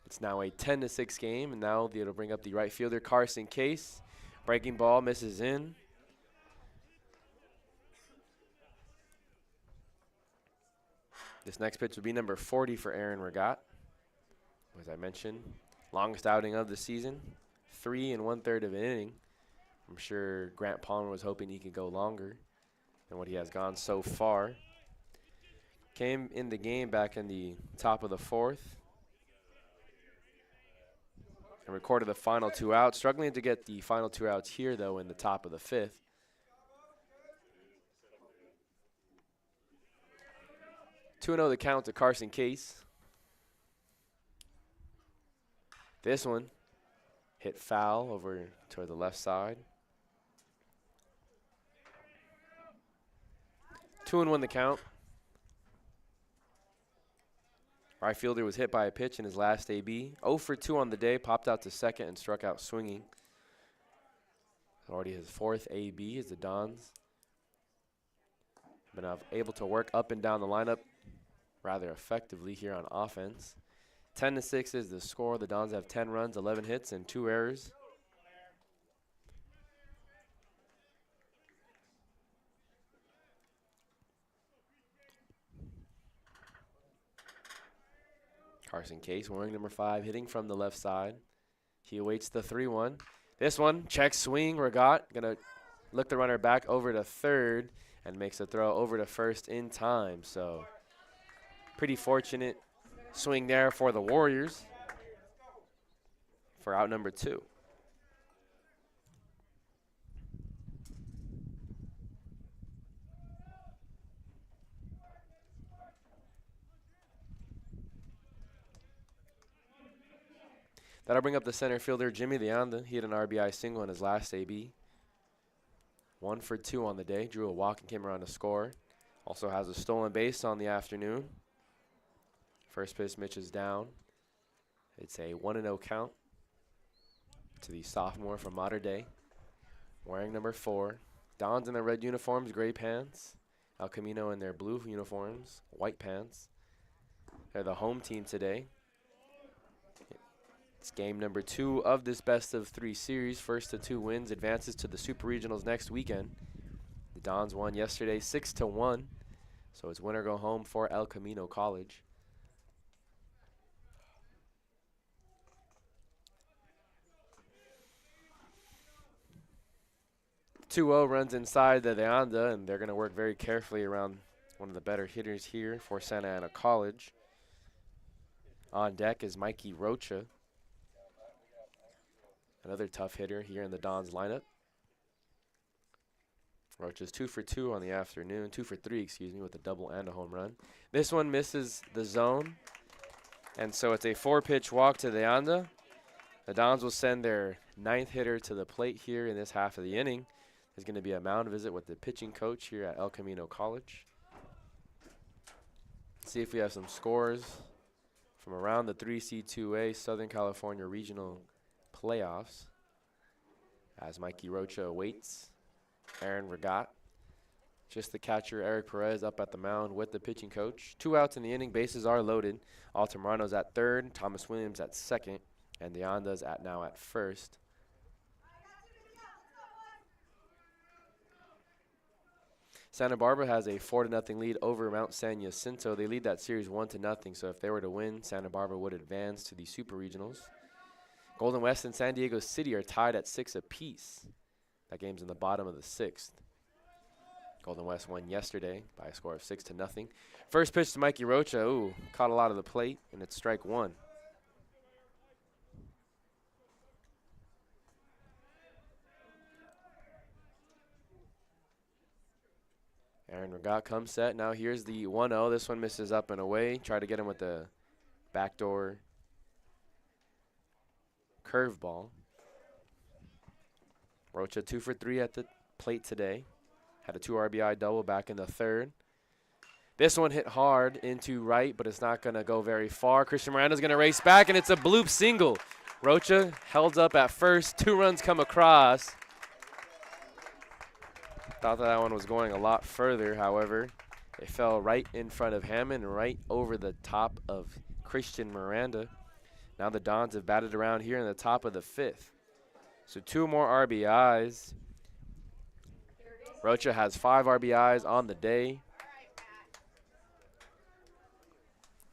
It's now a 10-6 game, and now it'll bring up the right fielder, Carson Case. Breaking ball misses in. This next pitch will be number 40 for Aaron Regat. As I mentioned, longest outing of the season, 3 1/3 of an inning. I'm sure Grant Palmer was hoping he could go longer than what he has gone so far. Came in the game back in the top of the 4th and recorded the final 2 outs. Struggling to get the final 2 outs here, though, in the top of the 5th. (2-0) the count to Carson Case. This one hit foul over toward the left side. 2-1 the count. Right fielder was hit by a pitch in his last AB. 0 for 2 on the day, popped out to second and struck out swinging. Already his 4th AB as the Dons been able to work up and down the lineup rather effectively here on offense. 10-6 is the score. The Dons have 10 runs, 11 hits, and 2 errors. Carson Case, wearing number 5, hitting from the left side. He awaits the 3-1. This one, check swing. Regat gonna look the runner back over to third and makes the throw over to first in time. So pretty fortunate swing there for the Warriors for out number 2. That'll bring up the center fielder, Jimmy Leanda. He had an RBI single in his last AB. 1 for 2 on the day. Drew a walk and came around to score. Also has a stolen base on the afternoon. First pitch, Mitch is down. It's a 1-0 count to the sophomore from Mater Dei, wearing number 4. Dons in their red uniforms, gray pants. El Camino in their blue uniforms, white pants. They're the home team today. It's game number 2 of this best of 3 series. First of 2 wins advances to the Super Regionals next weekend. The Dons won yesterday 6-1. So it's winner go home for El Camino College. (2-0) runs inside the Deanda, and they're going to work very carefully around one of the better hitters here for Santa Ana College. On deck is Mikey Rocha, another tough hitter here in the Dons lineup. Rocha's 2 for 2 on the afternoon, 2 for 3, excuse me, with a double and a home run. This one misses the zone, and so it's a 4-pitch walk to the Deanda. The Dons will send their 9th hitter to the plate here in this half of the inning. There's going to be a mound visit with the pitching coach here at El Camino College. See if we have some scores from around the 3C2A Southern California Regional Playoffs as Mikey Rocha awaits. Aaron Regat, just the catcher Eric Perez up at the mound with the pitching coach. 2 outs in the inning, bases are loaded. Altamirano's at third, Thomas Williams at second, and Deanda's now at first. Santa Barbara has a 4-0 lead over Mount San Jacinto. They lead that series 1-0, so if they were to win, Santa Barbara would advance to the Super Regionals. Golden West and San Diego City are tied at 6 apiece. That game's in the bottom of the 6th. Golden West won yesterday by a score of 6-0. First pitch to Mikey Rocha. Ooh, caught a lot of the plate, and it's strike 1. Aaron Regat comes set. Now here's the 1-0. This one misses up and away. Try to get him with the backdoor curveball. Rocha 2 for 3 at the plate today. Had a 2 RBI double back in the 3rd. This one hit hard into right, but it's not going to go very far. Christian Miranda's going to race back, and it's a bloop single. Rocha held up at first. 2 runs come across. Thought that one was going a lot further. However, it fell right in front of Hammond, right over the top of Christian Miranda. Now the Dons have batted around here in the top of the 5th. So 2 more RBIs. Rocha has 5 RBIs on the day.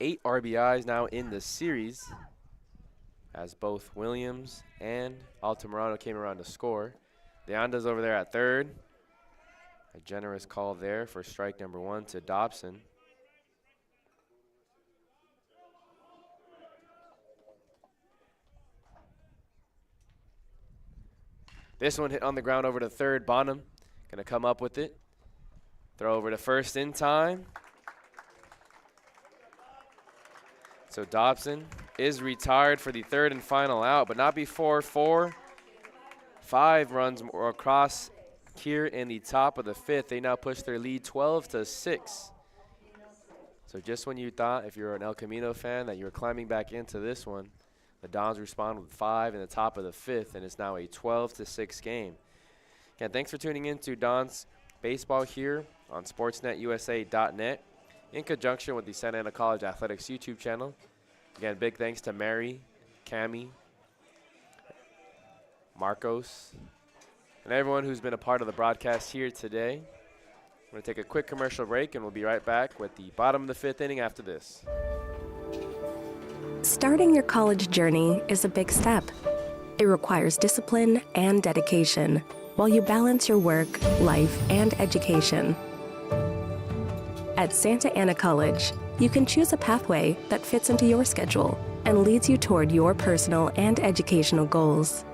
8 RBIs now in the series as both Williams and Altamirano came around to score. Deanda's over there at third. A generous call there for strike number 1 to Dobson. This one hit on the ground over to third. Bonham going to come up with it. Throw over to first in time. So Dobson is retired for the 3rd and final out, but not before 5 runs more across here in the top of the 5th. They now push their lead 12-6. So just when you thought, if you're an El Camino fan, that you were climbing back into this one, the Dons respond with 5 in the top of the 5th, and it's now a 12-6 game. Again, thanks for tuning in to Dons Baseball here on SportsNetUSA.net in conjunction with the Santa Ana College Athletics YouTube channel. Again, big thanks to Mary, Cammie, Marcos, and everyone who's been a part of the broadcast here today. We're going to take a quick commercial break, and we'll be right back with the bottom of the 5th inning after this. Starting your college journey is a big step. It requires discipline and dedication while you balance your work, life, and education. At Santa Ana College, you can choose a pathway that fits into your schedule and leads you toward your personal and educational goals.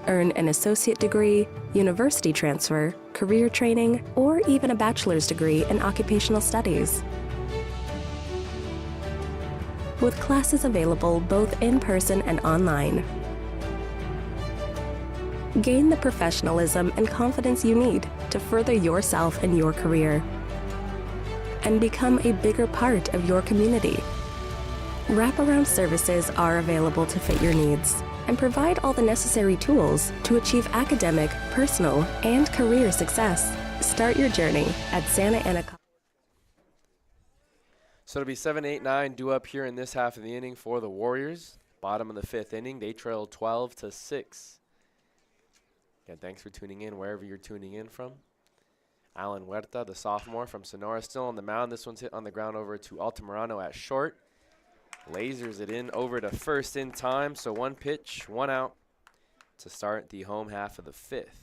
Earn an associate degree, university transfer, career training, or even a bachelor's degree in occupational studies. With classes available both in person and online. Gain the professionalism and confidence you need to further yourself and your career, and become a bigger part of your community. Wraparound services are available to fit your needs, and provide all the necessary tools to achieve academic, personal, and career success. Start your journey at Santa Ana College. So it'll be 7-8-9 due up here in this half of the inning for the Warriors. Bottom of the 5th inning, they trail 12-6. Again, thanks for tuning in wherever you're tuning in from. Alan Huerta, the sophomore from Sonora, still on the mound. This one's hit on the ground over to Altamirano at short. Lasers it in over to first in time, so 1 pitch, 1 out to start the home half of the 5th.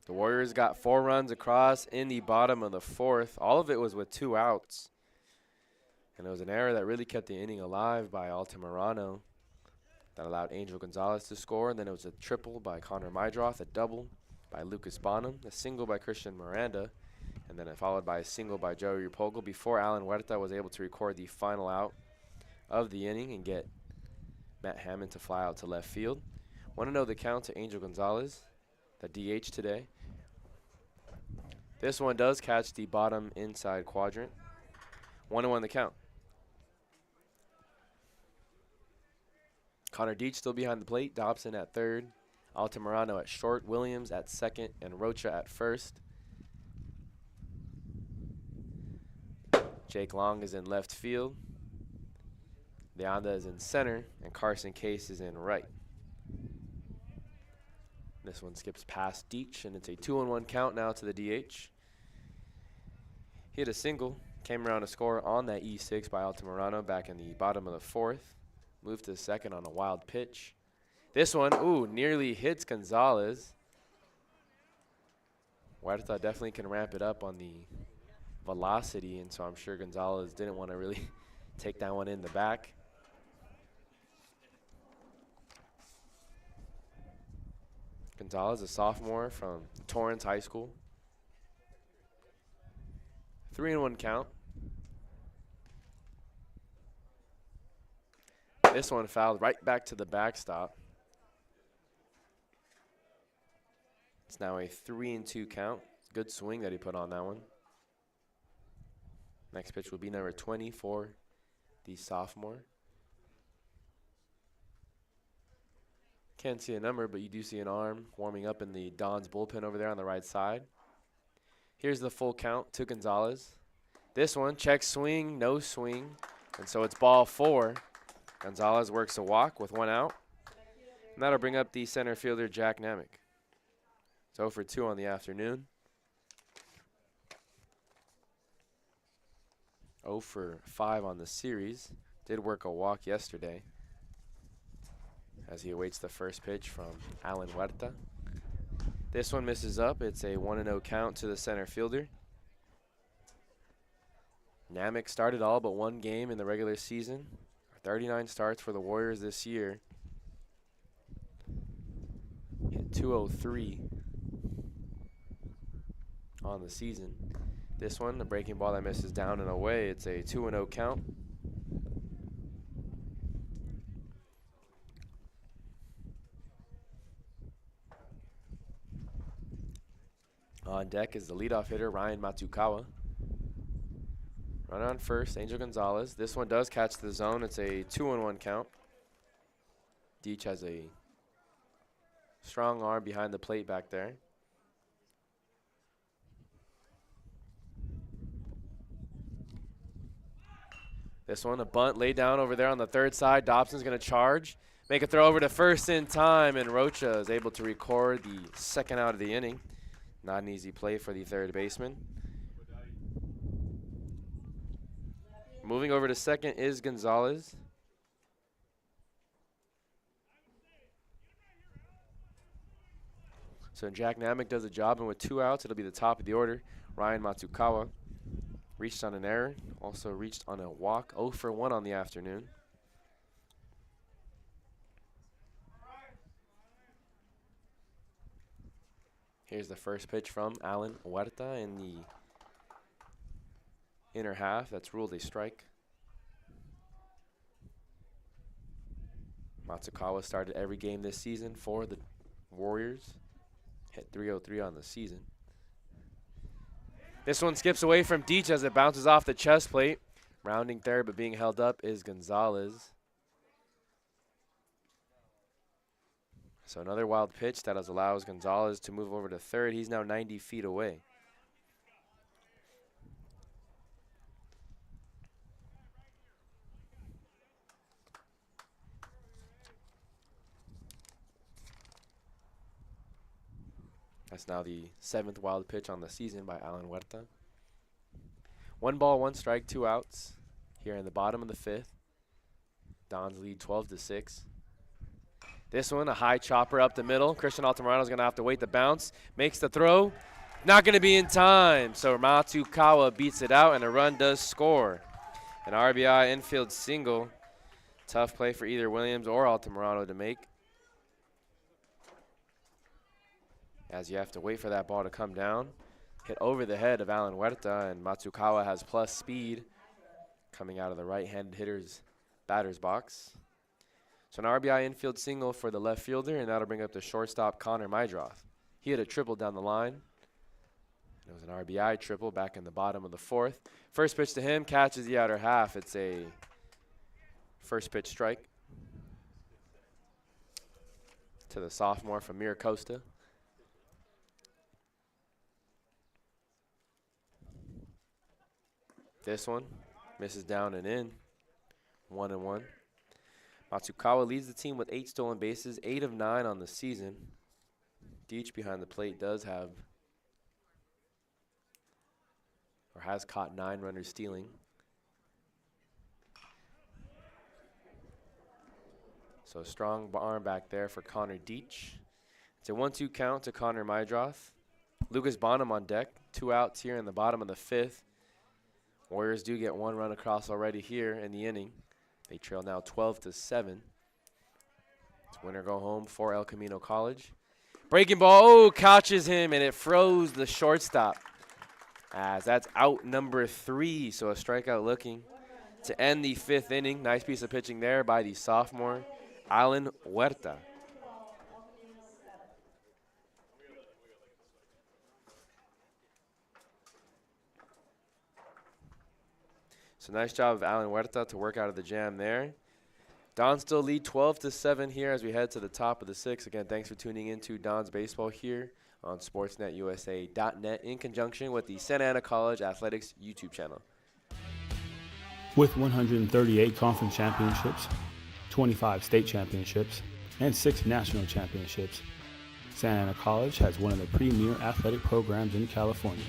The Warriors got 4 runs across in the bottom of the 4th. All of it was with 2 outs. And it was an error that really kept the inning alive by Altamirano that allowed Angel Gonzalez to score. And then it was a triple by Connor Mydroth, a double by Lucas Bonham, a single by Christian Miranda, and then followed by a single by Joey Rupogel before Alan Huerta was able to record the final out of the inning and get Matt Hammond to fly out to left field. Want to know the count to Angel Gonzalez, the DH today. This one does catch the bottom inside quadrant. 1-1 the count. Connor Deach still behind the plate. Dobson at third. Altamirano at short. Williams at second. And Rocha at first. Jake Long is in left field. Leanda is in center. And Carson Case is in right. This one skips past Deach, and it's a 2-1 count now to the DH. He hit a single. Came around to score on that E6 by Altamirano back in the bottom of the 4th. Moved to second on a wild pitch. This one, ooh, nearly hits Gonzalez. Huerta definitely can ramp it up on the velocity, and so I'm sure Gonzalez didn't want to really take that one in the back. Gonzalez, a sophomore from Torrance High School. 3-1 count. This one fouled right back to the backstop. It's now a 3-2 count. Good swing that he put on that one. Next pitch will be number 20 for the sophomore. Can't see a number, but you do see an arm warming up in the Dons bullpen over there on the right side. Here's the full count to Gonzalez. This one, check swing, no swing. And so it's ball 4. Gonzalez works a walk with 1 out. And that'll bring up the center fielder, Jack Namick. It's 0 for 2 on the afternoon. 0 for 5 on the series. Did work a walk yesterday as he awaits the first pitch from Alan Huerta. This one misses up. It's a 1-0 count to the center fielder. Namick started all but 1 game in the regular season. 39 starts for the Warriors this year. Hit .203 on the season. This one, a breaking ball that misses down and away. It's a 2-0 count. On deck is the leadoff hitter, Ryan Matsukawa. Runner on first, Angel Gonzalez. This one does catch the zone. It's a 2-1 count. Deach has a strong arm behind the plate back there. This one, a bunt laid down over there on the third side. Dobson's going to charge. Make a throw over to first in time, and Rocha is able to record the second out of the inning. Not an easy play for the third baseman. Moving over to second is Gonzalez. So Jack Namick does a job, and with 2 outs, it'll be the top of the order. Ryan Matsukawa reached on an error, also reached on a walk. 0 for 1 on the afternoon. Here's the first pitch from Alan Huerta in the inner half. That's ruled a strike. Matsukawa started every game this season for the Warriors. Hit .303 on the season. This one skips away from Deach as it bounces off the chest plate. Rounding third but being held up is Gonzalez. So another wild pitch that allows Gonzalez to move over to third. He's now 90 feet away. That's now the 7th wild pitch on the season by Alan Huerta. 1 ball, 1 strike, 2 outs here in the bottom of the 5th. Dons lead 12-6. This one, a high chopper up the middle. Christian Altamirano's going to have to wait the bounce. Makes the throw. Not going to be in time. So Matsukawa beats it out, and a run does score. An RBI infield single. Tough play for either Williams or Altamirano to make, as you have to wait for that ball to come down. Hit over the head of Alan Huerta, and Matsukawa has plus speed coming out of the right-handed hitter's batter's box. So an RBI infield single for the left fielder, and that'll bring up the shortstop Connor Mydroth. He hit a triple down the line. It was an RBI triple back in the bottom of the 4th. First pitch to him, catches the outer half. It's a first pitch strike to the sophomore from Miracosta. This one misses down and in. 1-1. Matsukawa leads the team with 8 stolen bases, 8 of 9 on the season. Deach behind the plate does have, or has caught 9 runners stealing. So a strong arm back there for Connor Deach. It's a 1-2 count to Connor Mydroth. Lucas Bonham on deck. 2 outs here in the bottom of the 5th. Warriors do get 1 run across already here in the inning. They trail now 12-7. It's winner go home for El Camino College. Breaking ball, oh, catches him, and it froze the shortstop. As that's out number 3, so a strikeout looking to end the 5th inning. Nice piece of pitching there by the sophomore, Alan Huerta. So nice job of Alan Huerta to work out of the jam there. Dons still lead 12-7 here as we head to the top of the 6th. Again, thanks for tuning in to Dons Baseball here on SportsNetUSA.net in conjunction with the Santa Ana College Athletics YouTube channel. With 138 conference championships, 25 state championships, and 6 national championships, Santa Ana College has one of the premier athletic programs in California.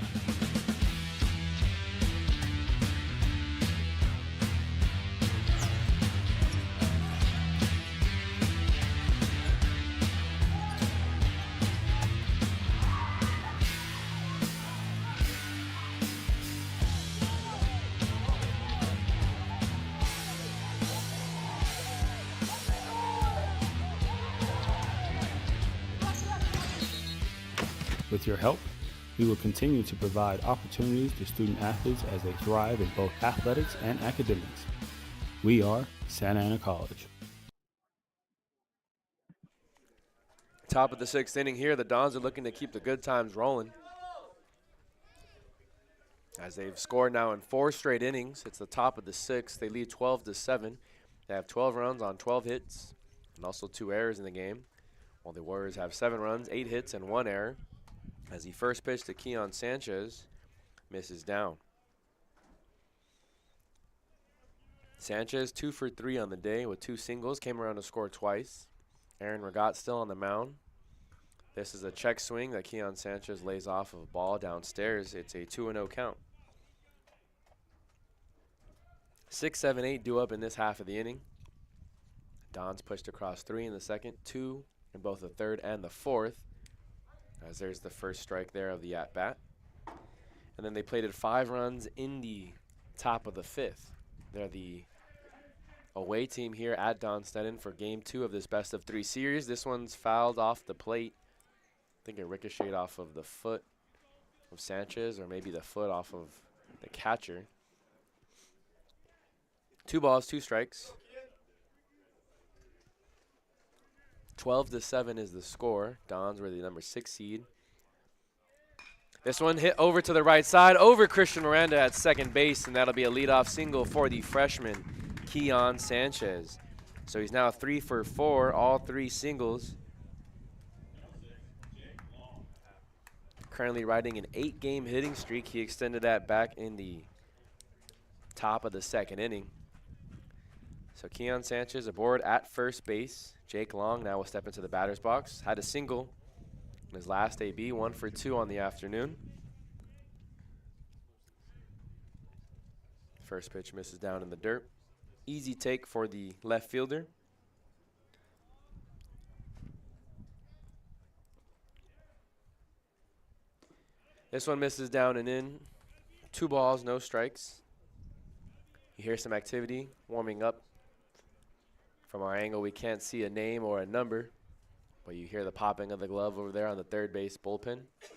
With your help, we will continue to provide opportunities to student athletes as they thrive in both athletics and academics. We are Santa Ana College. Top of the 6th inning here, the Dons are looking to keep the good times rolling, as they've scored now in 4 straight innings. It's the top of the 6th. They lead 12-7. They have 12 runs on 12 hits and also 2 errors in the game, while the Warriors have 7 runs, 8 hits, and 1 error. As the first pitch to Keon Sanchez misses down. Sanchez 2 for 3 on the day with 2 singles, came around to score twice. Aaron Regat still on the mound. This is a check swing that Keon Sanchez lays off of a ball downstairs. It's a 2-0 count. 6, 7, 8 due up in this half of the inning. Dons pushed across 3 in the 2nd, 2 in both the 3rd and the 4th. As there's the first strike there of the at-bat. And then they plated 5 runs in the top of the 5th. They're the away team here at Don Sneddon for Game 2 of this best-of-3 series. This one's fouled off the plate. I think it ricocheted off of the foot of Sanchez, or maybe the foot off of the catcher. 2 balls, 2 strikes. 12-7 is the score. Dons were the number 6 seed. This one hit over to the right side, over Christian Miranda at second base, and that'll be a leadoff single for the freshman, Keon Sanchez. So he's now 3 for 4, all 3 singles. currently riding an 8-game hitting streak. He extended that back in the top of the second inning. So Keon Sanchez aboard at first base. Jake Long now will step into the batter's box. Had a single in his last AB, 1 for 2 on the afternoon. First pitch misses down in the dirt. Easy take for the left fielder. This one misses down and in. 2 balls, no strikes. You hear some activity warming up. From our angle, we can't see a name or a number, but you hear the popping of the glove over there on the third base bullpen. So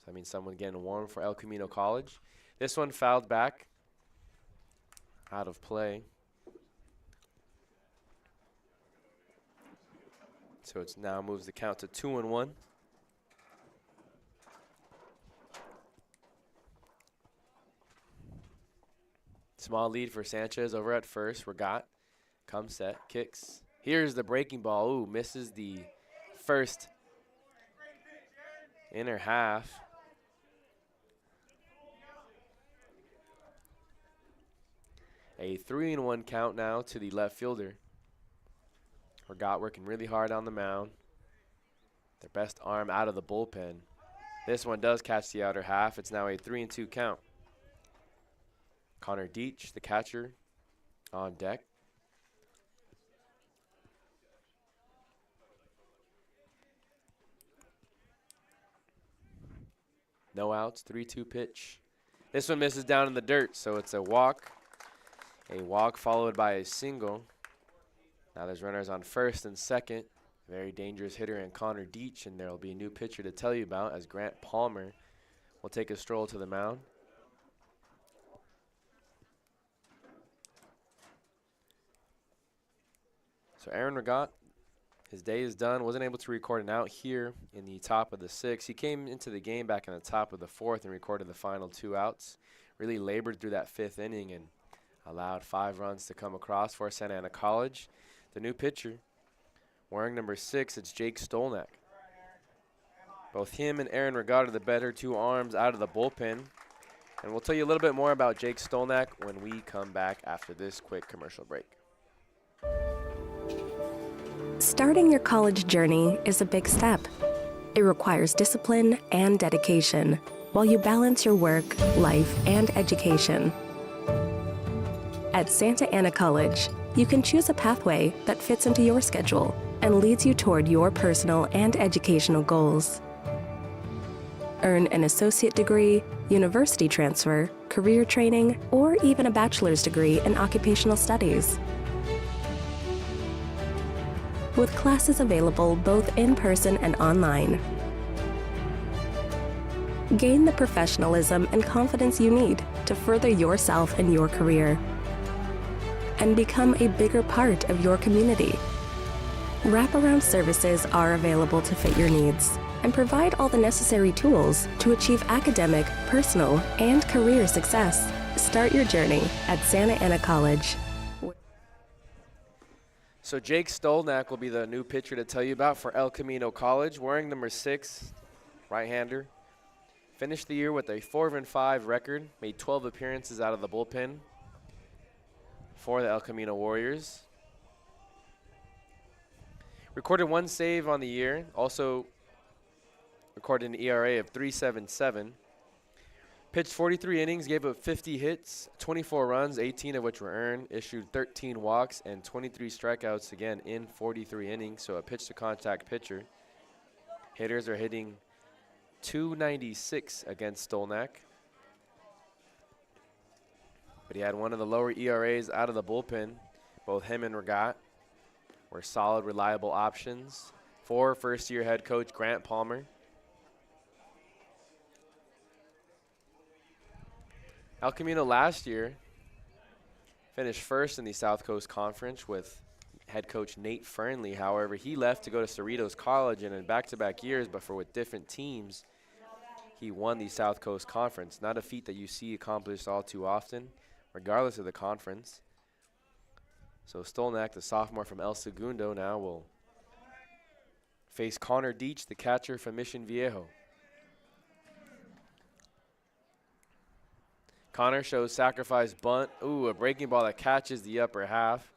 that means someone getting warm for El Camino College. This one fouled back, out of play. So it now moves the count to 2-1. Small lead for Sanchez over at first. Regat comes set, kicks. Here's the breaking ball. Ooh, misses the first inner half. A 3-1 count now to the left fielder. Regat working really hard on the mound. Their best arm out of the bullpen. This one does catch the outer half. It's now a 3-2 count. Connor Deach, the catcher, on deck. No outs, 3-2 pitch. This one misses down in the dirt, so it's a walk. A walk followed by a single. Now there's runners on first and second. Very dangerous hitter in Connor Deach, and there will be a new pitcher to tell you about as Grant Palmer will take a stroll to the mound. So Aaron Regat, his day is done. Wasn't able to record an out here in the top of the 6th. He came into the game back in the top of the 4th and recorded the final 2 outs. Really labored through that 5th inning and allowed 5 runs to come across for Santa Ana College. The new pitcher, wearing number 6, it's Jake Stolnak. Both him and Aaron Regat are the better 2 arms out of the bullpen. And we'll tell you a little bit more about Jake Stolnak when we come back after this quick commercial break. Starting your college journey is a big step. It requires discipline and dedication while you balance your work, life, and education. At Santa Ana College, you can choose a pathway that fits into your schedule and leads you toward your personal and educational goals. Earn an associate degree, university transfer, career training, or even a bachelor's degree in occupational studies. With classes available both in person and online. Gain the professionalism and confidence you need to further yourself and your career, and become a bigger part of your community. Wraparound services are available to fit your needs and provide all the necessary tools to achieve academic, personal, and career success. Start your journey at Santa Ana College. So Jake Stolnak will be the new pitcher to tell you about for El Camino College, wearing number 6, right-hander. Finished the year with a 4-5 record, made 12 appearances out of the bullpen for the El Camino Warriors. Recorded 1 save on the year, also recorded an ERA of 3.77. Pitched 43 innings, gave up 50 hits, 24 runs, 18 of which were earned, issued 13 walks, and 23 strikeouts again in 43 innings, so a pitch-to-contact pitcher. Hitters are hitting .296 against Stolnak. But he had one of the lower ERAs out of the bullpen. Both him and Regat were solid, reliable options for first-year head coach Grant Palmer. El Camino last year finished first in the South Coast Conference with head coach Nate Fernley. However, he left to go to Cerritos College, and in back-to-back years, but with different teams, he won the South Coast Conference. Not a feat that you see accomplished all too often, regardless of the conference. So Stolnak, the sophomore from El Segundo, now will face Connor Deach, the catcher from Mission Viejo. Connor shows sacrifice bunt. Ooh, a breaking ball that catches the upper half.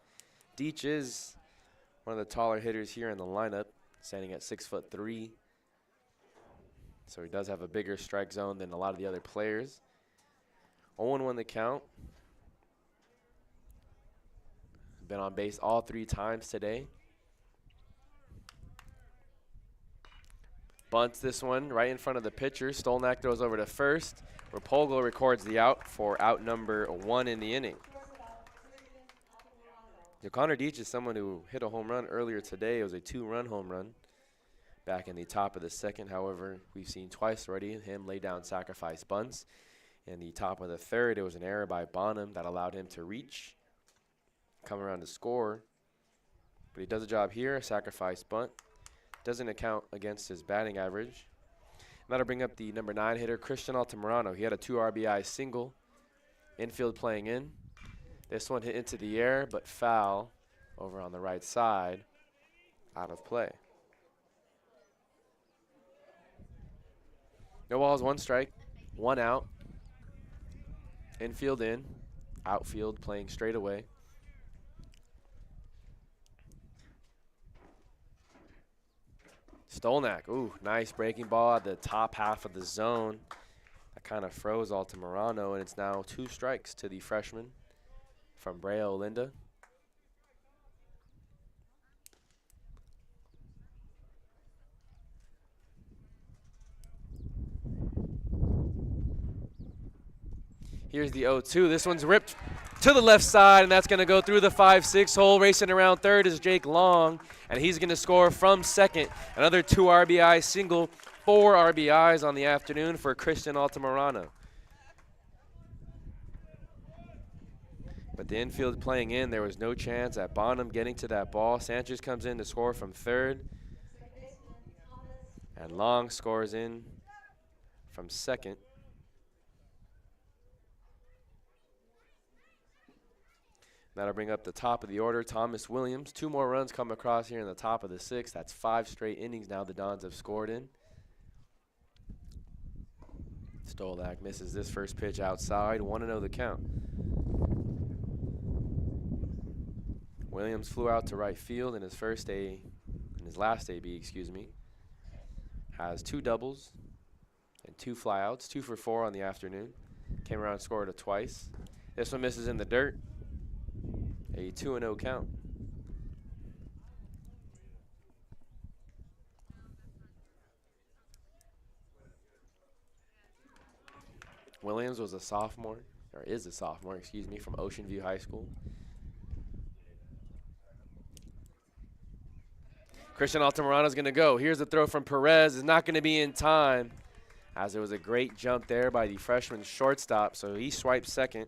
Deach is one of the taller hitters here in the lineup, standing at 6'3". So he does have a bigger strike zone than a lot of the other players. 0-1 the count. Been on base all 3 times today. Bunts this one right in front of the pitcher. Stolnak throws over to first. Rapolgo records the out for out number 1 in the inning. Connor Deach is someone who hit a home run earlier today. It was a 2-run home run back in the top of the second. However, we've seen twice already him lay down sacrifice bunts. In the top of the third, it was an error by Bonham that allowed him to reach, come around to score. But he does a job here, a sacrifice bunt. Doesn't account against his batting average. And that'll bring up the number 9 hitter, Christian Altamirano. He had a 2 RBI single. Infield playing in. This one hit into the air, but foul over on the right side, out of play. No balls, 1 strike, 1 out. Infield in, outfield playing straight away. Stolnak, ooh, nice breaking ball at the top half of the zone. That kind of froze Altamirano, and it's now 2 strikes to the freshman from Brea Olinda. Here's the 0-2. This one's ripped to the left side, and that's going to go through the 5-6 hole. Racing around third is Jake Long, and he's going to score from second. Another 2 RBI single, 4 RBIs on the afternoon for Christian Altamirano. But the infield playing in, there was no chance at Bonham getting to that ball. Sanchez comes in to score from third. And Long scores in from second. That'll bring up the top of the order, Thomas Williams. 2 more runs come across here in the top of the 6th. That's 5 straight innings now the Dons have scored in. Stolak misses this first pitch outside. 1-0 the count. Williams flew out to right field in his last AB, excuse me. Has 2 doubles and 2 flyouts, 2 for 4 on the afternoon. Came around and scored it twice. This one misses in the dirt. A 2-0 count. Williams was a sophomore, or is a sophomore, excuse me, from Ocean View High School. Christian Altamirano is going to go. Here's the throw from Perez. Is not going to be in time, as it was a great jump there by the freshman shortstop. So he swipes second.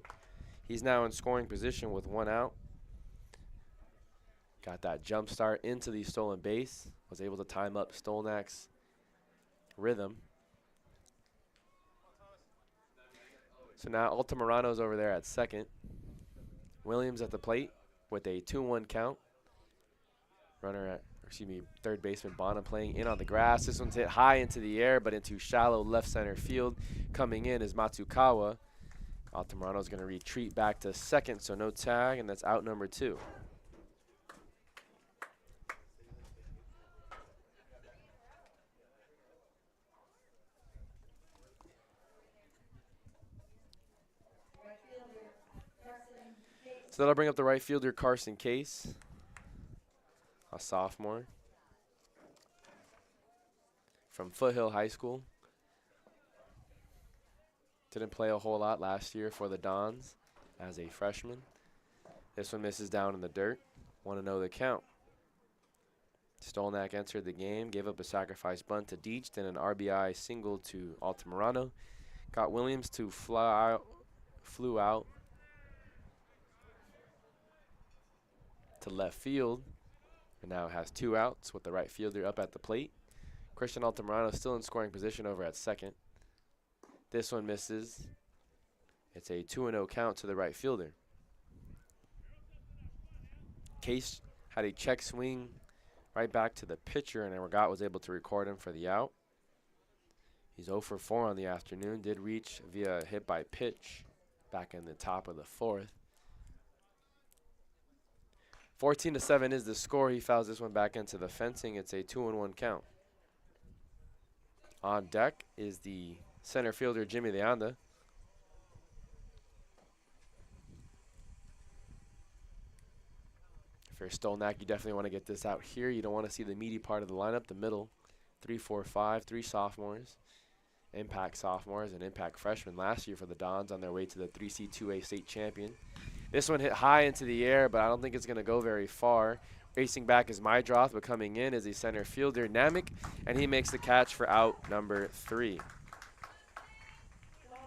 He's now in scoring position with 1 out. Got that jump start into the stolen base. Was able to time up Stolnak's rhythm. So now Altamirano's over there at second. Williams at the plate with a 2-1 count. Third baseman Bonham playing in on the grass. This one's hit high into the air, but into shallow left center field. Coming in is Matsukawa. Altamirano's going to retreat back to second, so no tag, and that's out number 2. So that'll bring up the right fielder, Carson Case, a sophomore from Foothill High School. Didn't play a whole lot last year for the Dons as a freshman. This one misses down in the dirt. 1-0 the count. Stolnak entered the game, gave up a sacrifice bunt to Deach, then an RBI single to Altamirano. Got Williams to flew out to left field, and now has 2 outs with the right fielder up at the plate. Christian Altamirano still in scoring position over at second. This one misses. It's a 2-0 count to the right fielder. Case had a check swing right back to the pitcher, and Regat was able to record him for the out. He's 0 for 4 on the afternoon. Did reach via hit by pitch back in the top of the fourth. 14-7 is the score. He fouls this one back into the fencing. It's a 2-1 count. On deck is the center fielder, Jimmy Leanda. If you're Stolnak, you definitely want to get this out here. You don't want to see the meaty part of the lineup, the middle. 3, 4, 5, 3 sophomores. Impact sophomores and impact freshmen last year for the Dons on their way to the 3C 2A state champion. This one hit high into the air, but I don't think it's going to go very far. Racing back is Mydroth, but coming in is a center fielder, Namek, and he makes the catch for out number 3.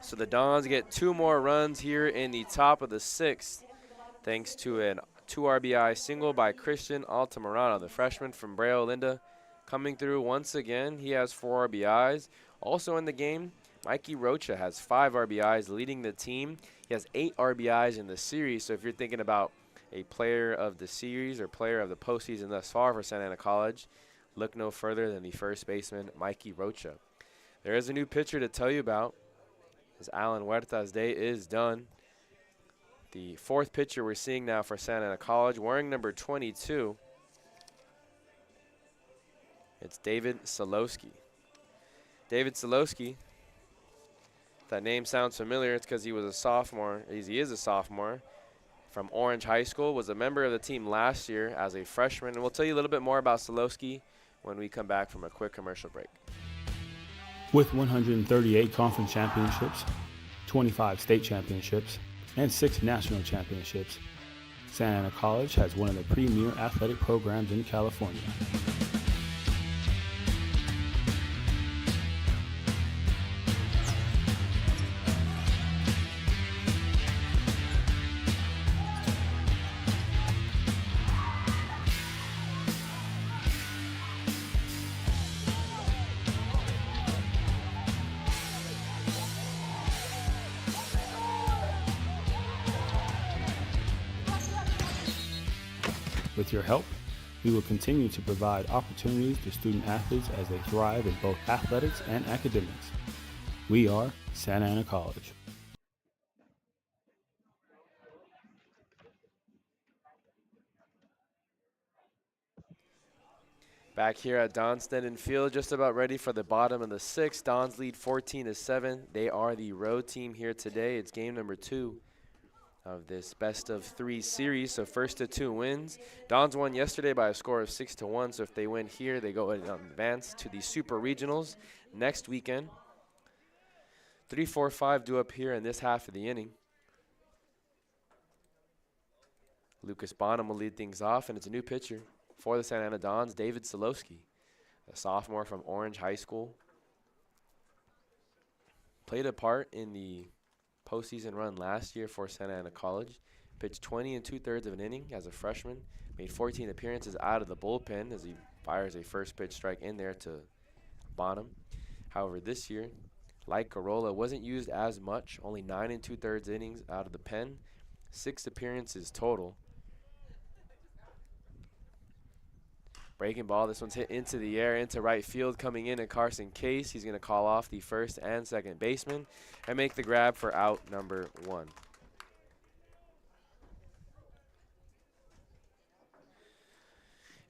So the Dons get 2 more runs here in the top of the 6th, thanks to a 2 RBI single by Christian Altamirano, the freshman from Brea Olinda, coming through once again. He has 4 RBIs. Also in the game, Mikey Rocha has 5 RBIs, leading the team. He has 8 RBIs in the series, so if you're thinking about a player of the series or player of the postseason thus far for Santa Ana College, look no further than the first baseman, Mikey Rocha. There is a new pitcher to tell you about, as Alan Huerta's day is done. The 4th pitcher we're seeing now for Santa Ana College, wearing number 22. It's David Solowski. David Solowski, if that name sounds familiar, it's because he was a sophomore. He is a sophomore from Orange High School, was a member of the team last year as a freshman. And we'll tell you a little bit more about Solowski when we come back from a quick commercial break. With 138 conference championships, 25 state championships, and 6 national championships, Santa Ana College has one of the premier athletic programs in California. With your help, we will continue to provide opportunities to student athletes as they thrive in both athletics and academics. We are Santa Ana College. Back here at Dons Sneddon Field, just about ready for the bottom of the 6th. Dons lead 14-7. They are the road team here today. It's game number 2 of this best of 3 series, so first to 2 wins. Dons won yesterday by a score of 6-1, so if they win here, they go and advance to the Super Regionals next weekend. 3, 4, 5 due up here in this half of the inning. Lucas Bonham will lead things off, and it's a new pitcher for the Santa Ana Dons, David Solowski, a sophomore from Orange High School. Played a part in the postseason run last year for Santa Ana College. Pitched 20 2/3 of an inning as a freshman. Made 14 appearances out of the bullpen as he fires a first pitch strike in there to Bonham. However, this year, like Garola, wasn't used as much. Only 9 2/3 innings out of the pen. 6 appearances total. Breaking ball, this one's hit into the air, into right field, coming in at Carson Case. He's going to call off the first and second baseman and make the grab for out number 1.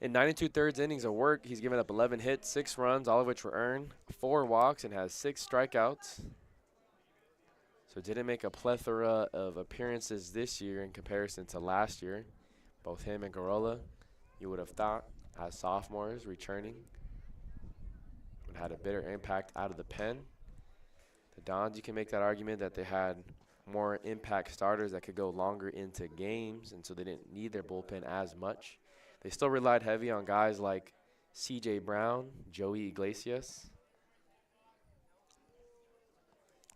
In 9 2/3 innings of work, he's given up 11 hits, 6 runs, all of which were earned, 4 walks, and has 6 strikeouts. So didn't make a plethora of appearances this year in comparison to last year. Both him and Garola, you would have thought, as sophomores returning, would have had a better impact out of the pen. The Dons, you can make that argument that they had more impact starters that could go longer into games, and so they didn't need their bullpen as much. They still relied heavy on guys like C.J. Brown, Joey Iglesias,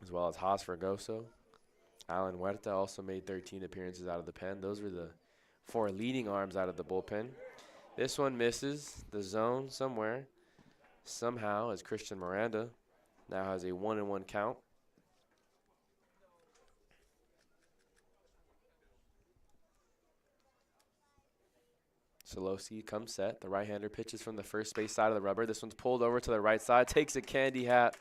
as well as Haas Fergoso. Alan Huerta also made 13 appearances out of the pen. Those were the 4 leading arms out of the bullpen. This one misses the zone somewhere, somehow, as Christian Miranda now has a 1-1 count. Solowski comes set. The right-hander pitches from the first base side of the rubber. This one's pulled over to the right side, takes a candy hat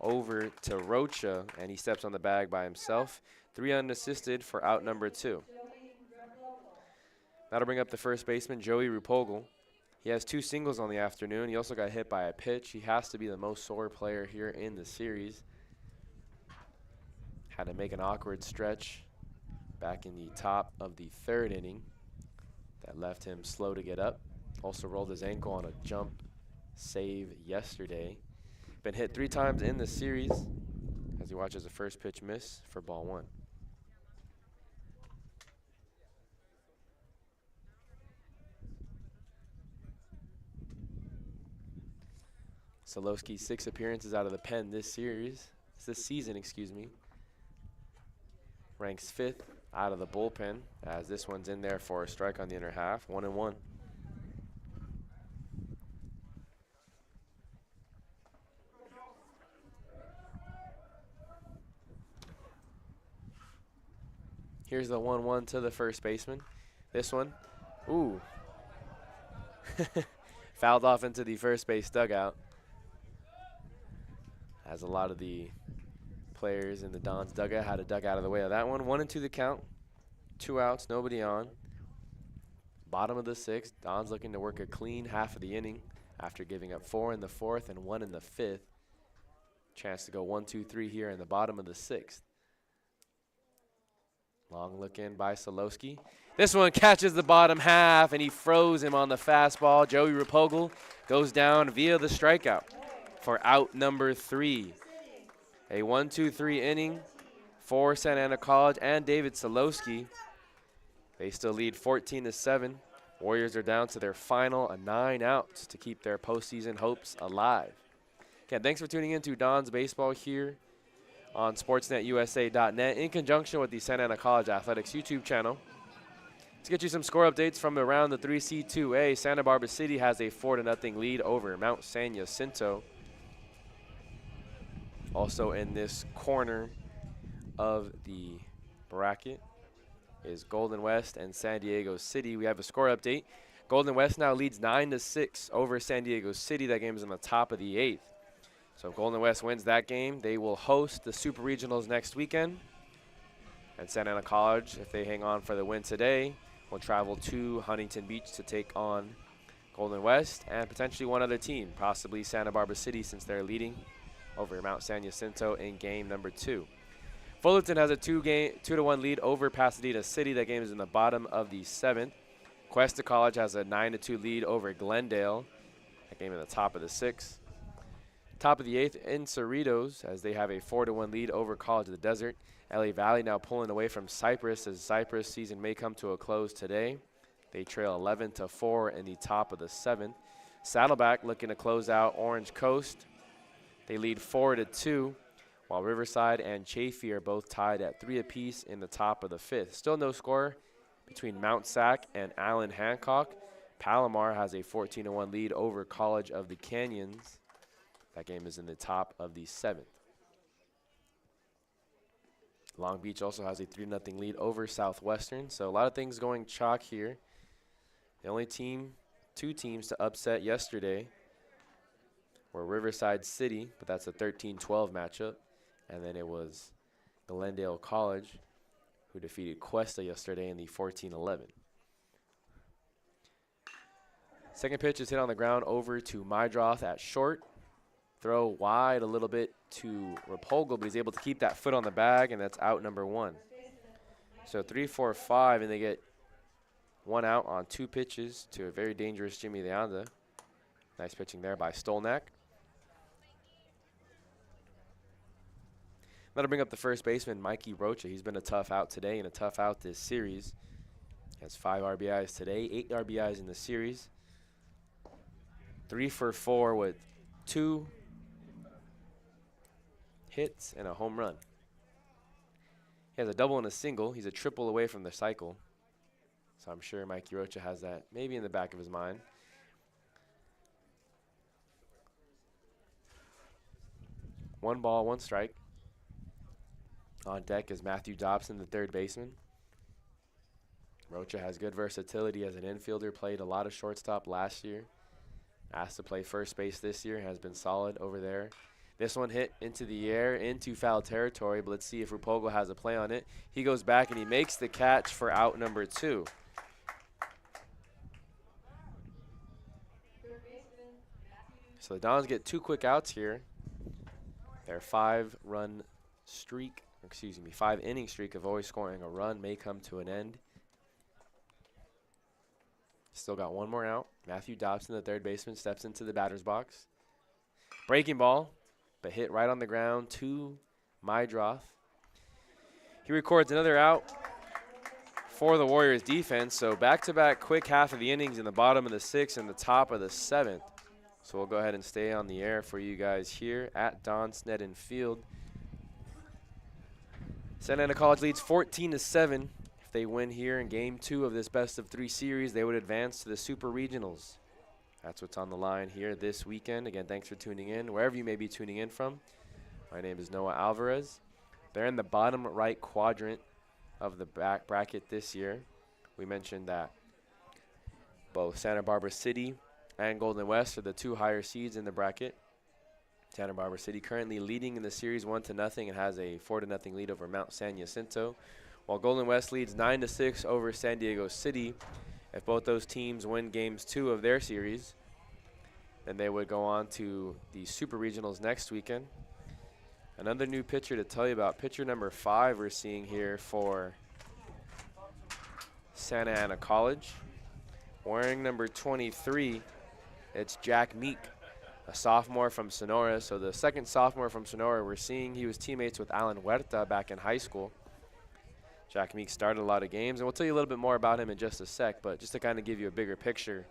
over to Rocha, and he steps on the bag by himself. 3 unassisted for out number 2. That'll bring up the first baseman, Joey Rupogel. He has 2 singles on the afternoon. He also got hit by a pitch. He has to be the most sore player here in the series. Had to make an awkward stretch back in the top of the 3rd inning that left him slow to get up. Also rolled his ankle on a jump save yesterday. Been hit 3 times in the series as he watches the first pitch miss for ball 1. Solowski's 6 appearances out of the pen this season, ranks 5th out of the bullpen as this one's in there for a strike on the inner half, 1-1. Here's the 1-1 to the first baseman. This one, ooh, fouled off into the first base dugout. As a lot of the players in the Dons dugout had to duck out of the way of that one. 1-2 the count, 2 outs, nobody on. Bottom of the 6th, Dons looking to work a clean half of the inning after giving up 4 in the 4th and 1 in the 5th. Chance to go 1-2-3 here in the bottom of the 6th. Long look in by Solowski. This one catches the bottom half and he froze him on the fastball. Joey Rupogel goes down via the strikeout for out number 3. A 1-2-3 inning for Santa Ana College and David Solowski. They still lead 14-7. Warriors are down to their final 9 outs to keep their postseason hopes alive. Again, thanks for tuning in to Dons Baseball here on sportsnetusa.net in conjunction with the Santa Ana College Athletics YouTube channel. Let's get you some score updates from around the 3C2A. Santa Barbara City has a 4-0 lead over Mount San Jacinto. Also in this corner of the bracket is Golden West and San Diego City. We have a score update. Golden West now leads 9-6 over San Diego City. That game is on the top of the 8th. So if Golden West wins that game, they will host the Super Regionals next weekend. And Santa Ana College, if they hang on for the win today, will travel to Huntington Beach to take on Golden West and potentially one other team, possibly Santa Barbara City, since they're leading over Mount San Jacinto in game number 2. Fullerton has a 2-1 lead over Pasadena City. That game is in the bottom of the 7th. Cuesta College has a 9-2 lead over Glendale. That game in the top of the 6th. Top of the 8th in Cerritos as they have a 4-1 lead over College of the Desert. LA Valley now pulling away from Cypress as Cypress season may come to a close today. They trail 11-4 in the top of the 7th. Saddleback looking to close out Orange Coast. They lead 4-2, while Riverside and Chaffee are both tied at 3 apiece in the top of the 5th. Still no score between Mount Sac and Allen Hancock. Palomar has a 14-1 lead over College of the Canyons. That game is in the top of the 7th. Long Beach also has a 3-0 lead over Southwestern. So a lot of things going chalk here. The only 2 teams to upset yesterday were Riverside City, but that's a 13-12 matchup. And then it was Glendale College, who defeated Cuesta yesterday in the 14-11. Second pitch is hit on the ground over to Mydroth at short. Throw wide a little bit to Rapogel, but he's able to keep that foot on the bag, and that's out number 1. So 3, 4, 5, and they get 1 out on 2 pitches to a very dangerous Jimmy Leanda. Nice pitching there by Stolnak. That'll bring up the first baseman, Mikey Rocha. He's been a tough out today and a tough out this series. He has 5 RBIs today, 8 RBIs in the series. 3 for 4 with 2 hits and a home run. He has a double and a single. He's a triple away from the cycle. So I'm sure Mikey Rocha has that maybe in the back of his mind. One ball, 1 strike. On deck is Matthew Dobson, the third baseman. Rocha has good versatility as an infielder, played a lot of shortstop last year. Asked to play first base this year, has been solid over there This one hit into the air, into foul territory, but let's see if Rupogo has a play on it. He goes back and he makes the catch for out number 2. So the Dons get 2 quick outs here. Their 5-inning streak of always scoring a run may come to an end. Still got 1 more out. Matthew Dobson, the third baseman, steps into the batter's box. Breaking ball, but hit right on the ground to Mydroth. He records another out for the Warriors defense. So back-to-back quick half of the innings in the bottom of the 6th and the top of the 7th. So we'll go ahead and stay on the air for you guys here at Don Sneddon Field. Santa Ana College leads 14-7. If they win here in Game 2 of this best-of-3 series, they would advance to the Super Regionals. That's what's on the line here this weekend. Again, thanks for tuning in, wherever you may be tuning in from. My name is Noah Alvarez. They're in the bottom right quadrant of the back bracket this year. We mentioned that both Santa Barbara City and Golden West are the 2 higher seeds in the bracket. Santa Barbara City currently leading in the series 1-0 and has a 4-0 lead over Mount San Jacinto, while Golden West leads 9-6 over San Diego City. If both those teams win games 2 of their series, then they would go on to the Super Regionals next weekend. Another new pitcher to tell you about, pitcher number 5 we're seeing here for Santa Ana College. Wearing number 23, it's Jack Meek, a sophomore from Sonora. So the second sophomore from Sonora we're seeing. He was teammates with Alan Huerta back in high school. Jack Meek started a lot of games, and we'll tell you a little bit more about him in just a sec, but just to kind of give you a bigger picture.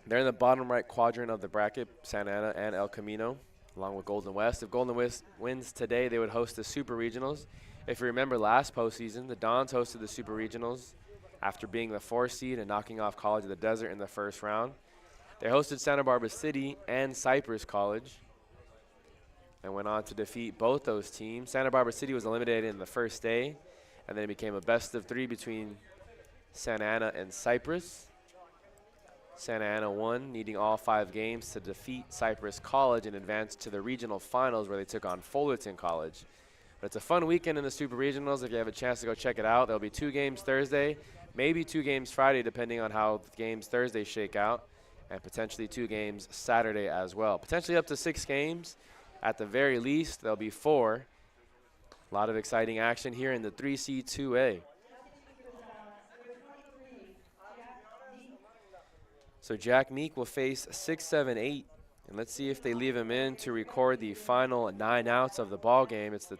They're in the bottom right quadrant of the bracket, Santa Ana and El Camino, along with Golden West. If Golden West wins today, they would host the Super Regionals. If you remember last postseason, the Dons hosted the Super Regionals after being the 4th seed and knocking off College of the Desert in the first round. They hosted Santa Barbara City and Cypress College and went on to defeat both those teams. Santa Barbara City was eliminated in the first day, and then it became a best-of-3 between Santa Ana and Cypress. Santa Ana won, needing all 5 games to defeat Cypress College and advance to the regional finals where they took on Fullerton College. But it's a fun weekend in the Super Regionals. If you have a chance to go check it out, there'll be 2 games Thursday, maybe 2 games Friday, depending on how the games Thursday shake out, and potentially 2 games Saturday as well. Potentially up to 6 games. At the very least, there'll be 4. A lot of exciting action here in the 3C2A. So Jack Meek will face 6, 7, 8. And let's see if they leave him in to record the final 9 outs of the ball game. It's the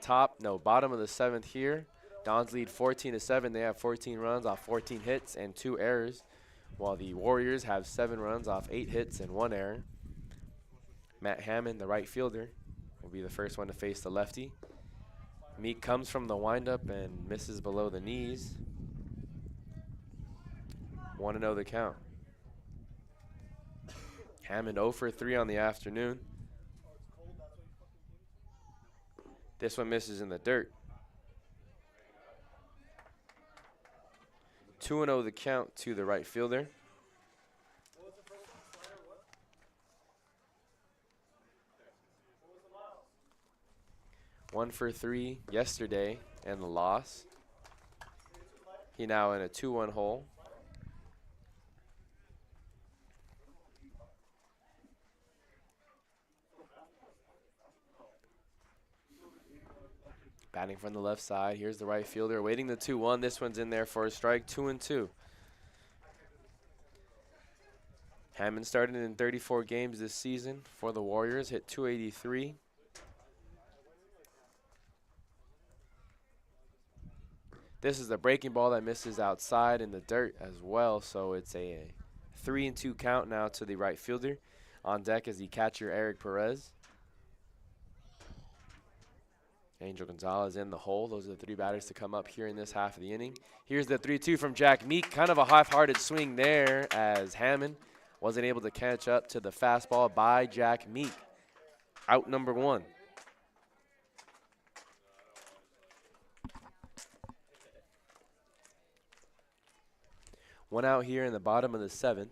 bottom of the 7th here. Dons lead 14-7. They have 14 runs off 14 hits and 2 errors, while the Warriors have 7 runs off 8 hits and 1 error. Matt Hammond, the right fielder, will be the first one to face the lefty. Meek comes from the windup and misses below the knees. 1-0 the count. Hammond 0 for 3 on the afternoon. This one misses in the dirt. 2-0 the count to the right fielder. One for 3 yesterday and the loss. He now in a 2-1 hole. Batting from the left side. Here's the right fielder awaiting the 2-1. This one's in there for a strike. 2-2. Hammond started in 34 games this season for the Warriors. Hit .283. This is a breaking ball that misses outside in the dirt as well. So it's a 3-2 count now to the right fielder. On deck is the catcher, Eric Perez. Angel Gonzalez in the hole. Those are the 3 batters to come up here in this half of the inning. Here's the 3-2 from Jack Meek. Kind of a half-hearted swing there as Hammond wasn't able to catch up to the fastball by Jack Meek. Out number 1. One out here in the bottom of the 7th.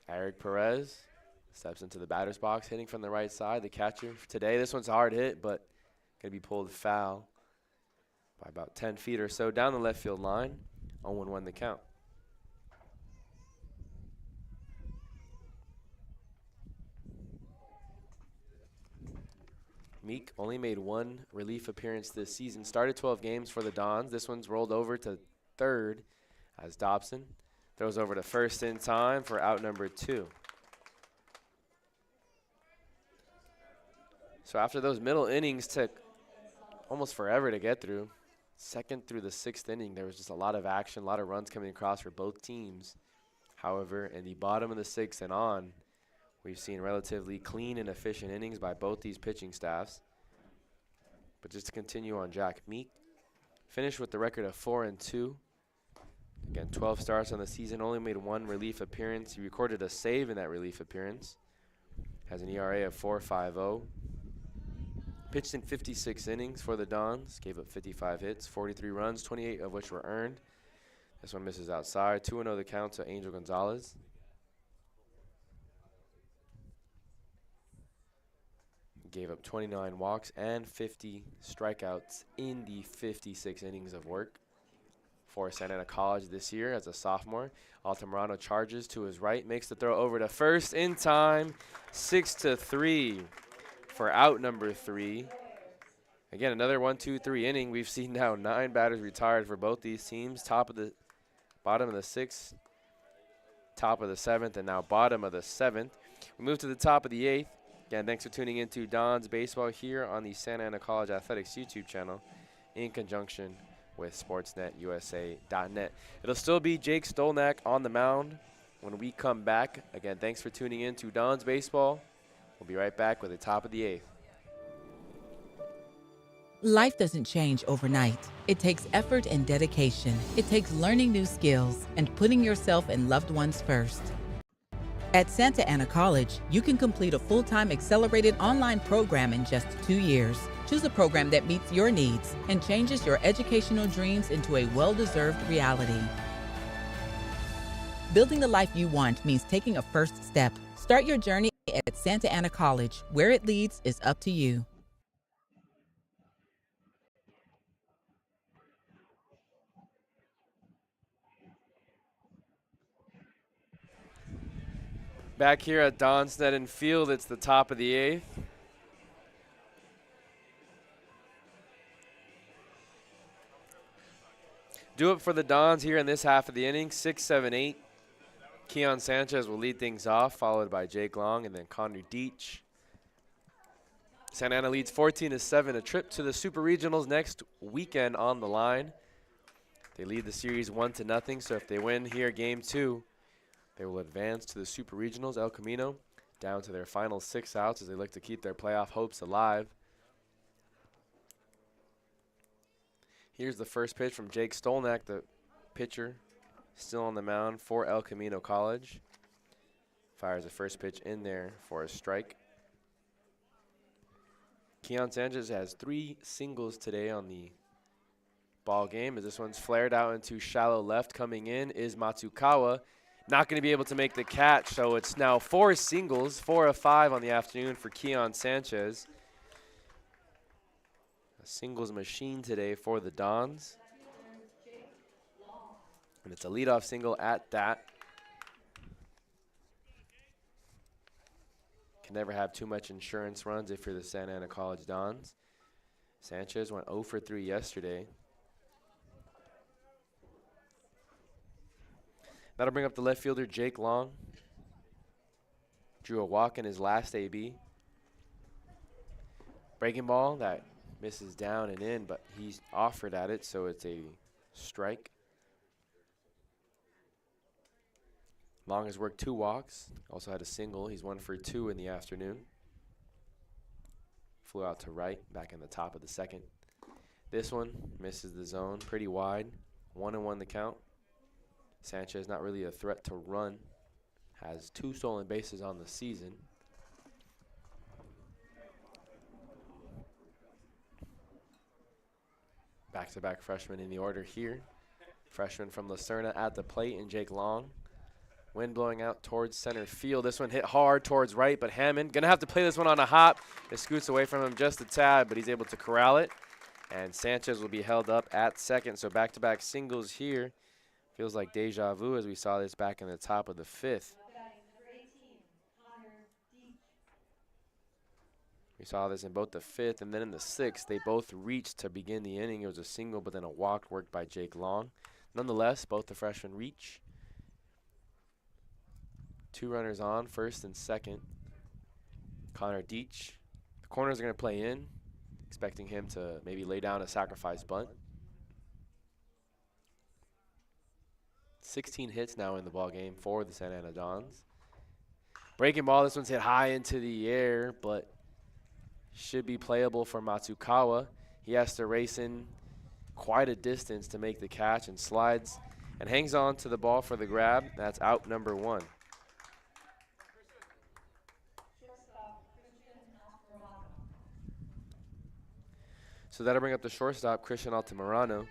Eric Perez Steps into the batter's box, hitting from the right side. The catcher today, this one's a hard hit, but going to be pulled foul by about 10 feet or so down the left field line. 0-1 the count. Meek only made one relief appearance this season. Started 12 games for the Dons. This one's rolled over to third as Dobson throws over to first in time for out number 2. So after those middle innings took almost forever to get through, second through the 6th inning, there was just a lot of action, a lot of runs coming across for both teams. However, in the bottom of the 6th and on, we've seen relatively clean and efficient innings by both these pitching staffs. But just to continue on Jack Meek, finished with the record of 4-2. Again, 12 starts on the season, only made one relief appearance. He recorded a save in that relief appearance. Has an ERA of 4.50. Pitched in 56 innings for the Dons, gave up 55 hits, 43 runs, 28 of which were earned. This one misses outside. 2-0 the count to Angel Gonzalez. Gave up 29 walks and 50 strikeouts in the 56 innings of work for Santa Ana College this year as a sophomore. Altamirano charges to his right, makes the throw over to first in time. 6-3 for out number 3. Again, another 1-2-3 inning. We've seen now 9 batters retired for both these teams. Bottom of the 6th, top of the 7th, and now bottom of the 7th. We move to the top of the 8th. Again, thanks for tuning in to Don's Baseball here on the Santa Ana College Athletics YouTube channel in conjunction with SportsNetUSA.net. It'll still be Jake Stolnak on the mound when we come back. Again, thanks for tuning in to Don's Baseball. We'll be right back with the top of the 8th. Life doesn't change overnight. It takes effort and dedication. It takes learning new skills and putting yourself and loved ones first. At Santa Ana College, you can complete a full-time accelerated online program in just 2 years. Choose a program that meets your needs and changes your educational dreams into a well-deserved reality. Building the life you want means taking a first step. Start your journey at Santa Ana College. Where it leads is up to you. Back here at Don Sneddon Field, it's the top of the 8th. Do it for the Dons here in this half of the inning. 6, 7, 8. Keon Sanchez will lead things off, followed by Jake Long and then Connor Deach. Santa Ana leads 14-7. A trip to the Super Regionals next weekend on the line. They lead the series 1-0, so if they win here game 2, they will advance to the Super Regionals, El Camino, down to their final 6 outs as they look to keep their playoff hopes alive. Here's the first pitch from Jake Stolnak, the pitcher, still on the mound for El Camino College. Fires the first pitch in there for a strike. Keon Sanchez has 3 singles today on the ball game as this one's flared out into shallow left. Coming in is Matsukawa. Not going to be able to make the catch, so it's now 4 singles, 4 of 5 on the afternoon for Keon Sanchez. A singles machine today for the Dons. And it's a leadoff single at that. Can never have too much insurance runs if you're the Santa Ana College Dons. Sanchez went 0 for 3 yesterday. That'll bring up the left fielder, Jake Long. Drew a walk in his last AB. Breaking ball that misses down and in, but he's offered at it, so it's a strike. Long has worked 2 walks. Also had a single. He's 1 for 2 in the afternoon. Flew out to right, back in the top of the 2nd. This one misses the zone pretty wide. 1-1 the count. Sanchez not really a threat to run. Has 2 stolen bases on the season. Back-to-back freshmen in the order here. Freshman from Lucerna at the plate and Jake Long. Wind blowing out towards center field. This one hit hard towards right, but Hammond going to have to play this one on a hop. It scoots away from him just a tad, but he's able to corral it. And Sanchez will be held up at second. So back-to-back singles here. Feels like deja vu as we saw this back in the top of the 5th. We saw this in both the 5th and then in the 6th. They both reached to begin the inning. It was a single, but then a walk worked by Jake Long. Nonetheless, both the freshmen reach. 2 runners on, first and second. Connor Deach. The corners are going to play in, expecting him to maybe lay down a sacrifice bunt. 16 hits now in the ball game for the Santa Ana Dons. Breaking ball, this one's hit high into the air, but should be playable for Matsukawa. He has to race in quite a distance to make the catch and slides and hangs on to the ball for the grab. That's out number 1. So that'll bring up the shortstop, Christian Altamirano.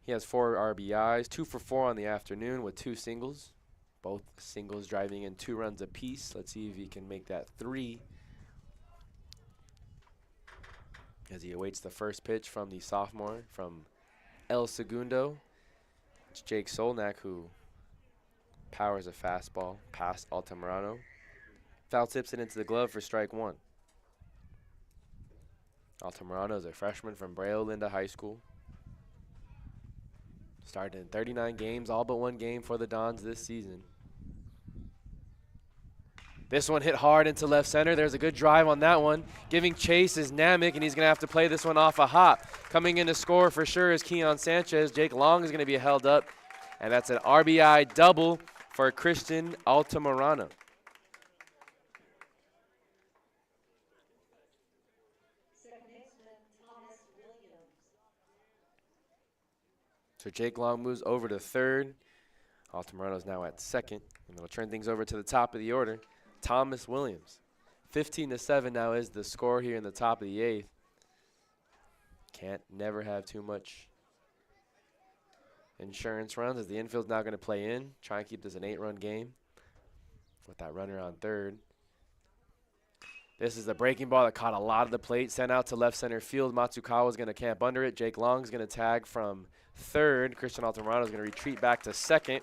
He has 4 RBIs, 2 for 4 on the afternoon with 2 singles. Both singles driving in 2 runs apiece. Let's see if he can make that 3. As he awaits the first pitch from the sophomore from El Segundo. It's Jake Solnak who powers a fastball past Altamirano. Foul tips it into the glove for strike 1. Altamirano is a freshman from Brea Linda High School. Started in 39 games, all but 1 game for the Dons this season. This one hit hard into left center. There's a good drive on that one. Giving chase is Namick, and he's going to have to play this one off a hop. Coming in to score for sure is Keon Sanchez. Jake Long is going to be held up, and that's an RBI double for Christian Altamirano. So Jake Long moves over to third. Altamirano is now at second, and we'll turn things over to the top of the order. Thomas Williams. 15-7 now is the score here in the top of the 8th. Can't never have too much insurance runs as the infield's now going to play in. Try and keep this an 8-run game with that runner on third. This is a breaking ball that caught a lot of the plate. Sent out to left center field. Matsukawa is going to camp under it. Jake Long is going to tag from third. Christian Altamirano is going to retreat back to second.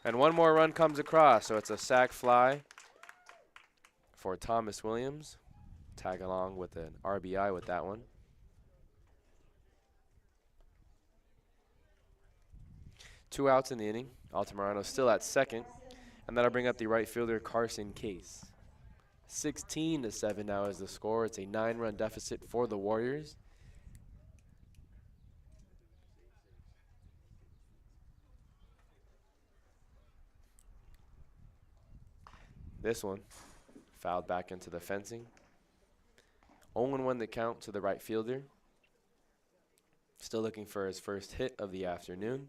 And 1 more run comes across. So it's a sac fly for Thomas Williams. Tag along with an RBI with that one. Two outs in the inning. Altamirano still at second. And that'll bring up the right fielder, Carson Case. 16-7 now is the score. It's a 9-run deficit for the Warriors. This one fouled back into the fencing. 0-1 the count to the right fielder. Still looking for his first hit of the afternoon.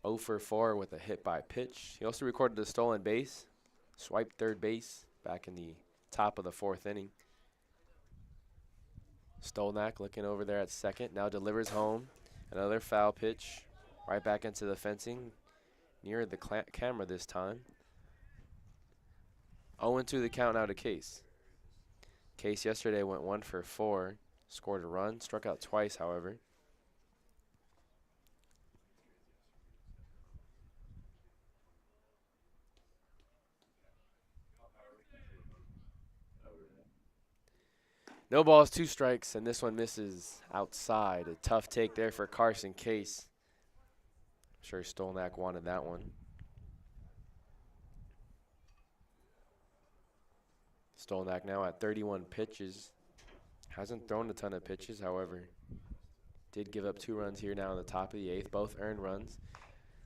0 for 4 with a hit by pitch. He also recorded a stolen base. Swiped third base back in the top of the 4th inning. Stolnak looking over there at second. Now delivers home. Another foul pitch right back into the fencing. Near the camera this time. 0-2 the count now to Case. Case yesterday went 1 for 4. Scored a run. Struck out twice, however. No balls, 2 strikes, and this one misses outside. A tough take there for Carson Case. I'm sure Stolnak wanted that one. Stolnak now at 31 pitches. Hasn't thrown a ton of pitches, however. Did give up 2 runs here now in the top of the 8th, both earned runs.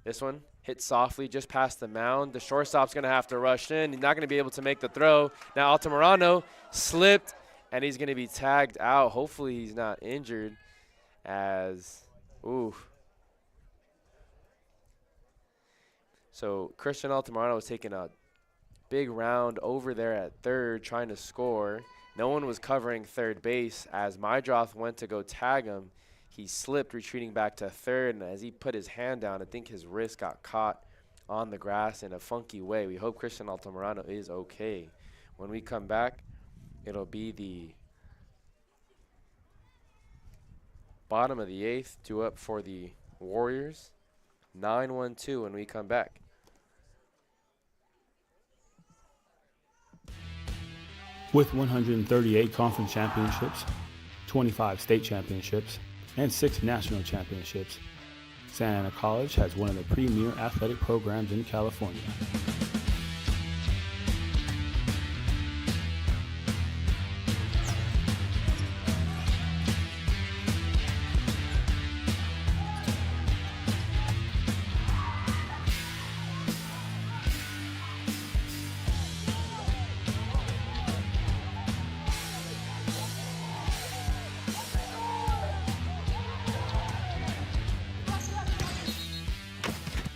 This one hit softly just past the mound. The shortstop's going to have to rush in. He's not going to be able to make the throw. Now Altamirano slipped. And he's going to be tagged out. Hopefully he's not injured as, ooh. So Christian Altamirano was taking a big round over there at third trying to score. No one was covering third base as Mydroth went to go tag him. He slipped, retreating back to third, and as he put his hand down, I think his wrist got caught on the grass in a funky way. We hope Christian Altamirano is okay. When we come back, it'll be the bottom of the 8th, 2 up for the Warriors. 9-1-2 when we come back. With 138 conference championships, 25 state championships, and 6 national championships, Santa Ana College has one of the premier athletic programs in California.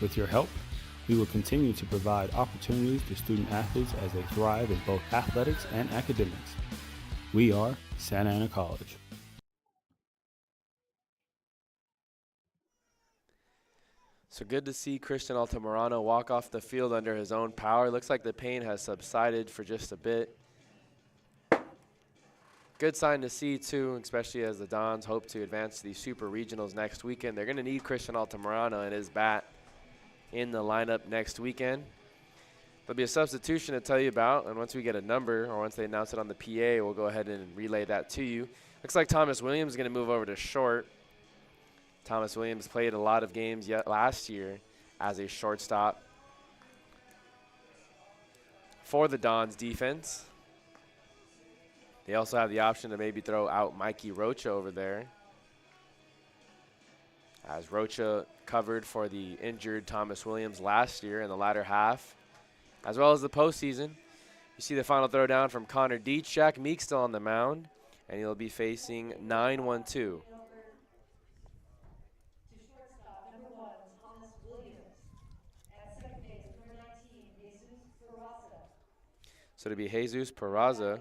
With your help, we will continue to provide opportunities to student athletes as they thrive in both athletics and academics. We are Santa Ana College. So good to see Christian Altamirano walk off the field under his own power. Looks like the pain has subsided for just a bit. Good sign to see, too, especially as the Dons hope to advance to the Super Regionals next weekend. They're going to need Christian Altamirano and his bat in the lineup next weekend. There'll be a substitution to tell you about, and once we get a number or once they announce it on the PA, we'll go ahead and relay that to you. Looks like Thomas Williams is going to move over to short. Thomas Williams played a lot of games last year as a shortstop for the Dons defense. They also have the option to maybe throw out Mikey Rocha over there, as Rocha covered for the injured Thomas Williams last year in the latter half, as well as the postseason. You see the final throw down from Connor Dietz. Jack Meek still on the mound, and he'll be facing 9-1-2. So to be Jesus Peraza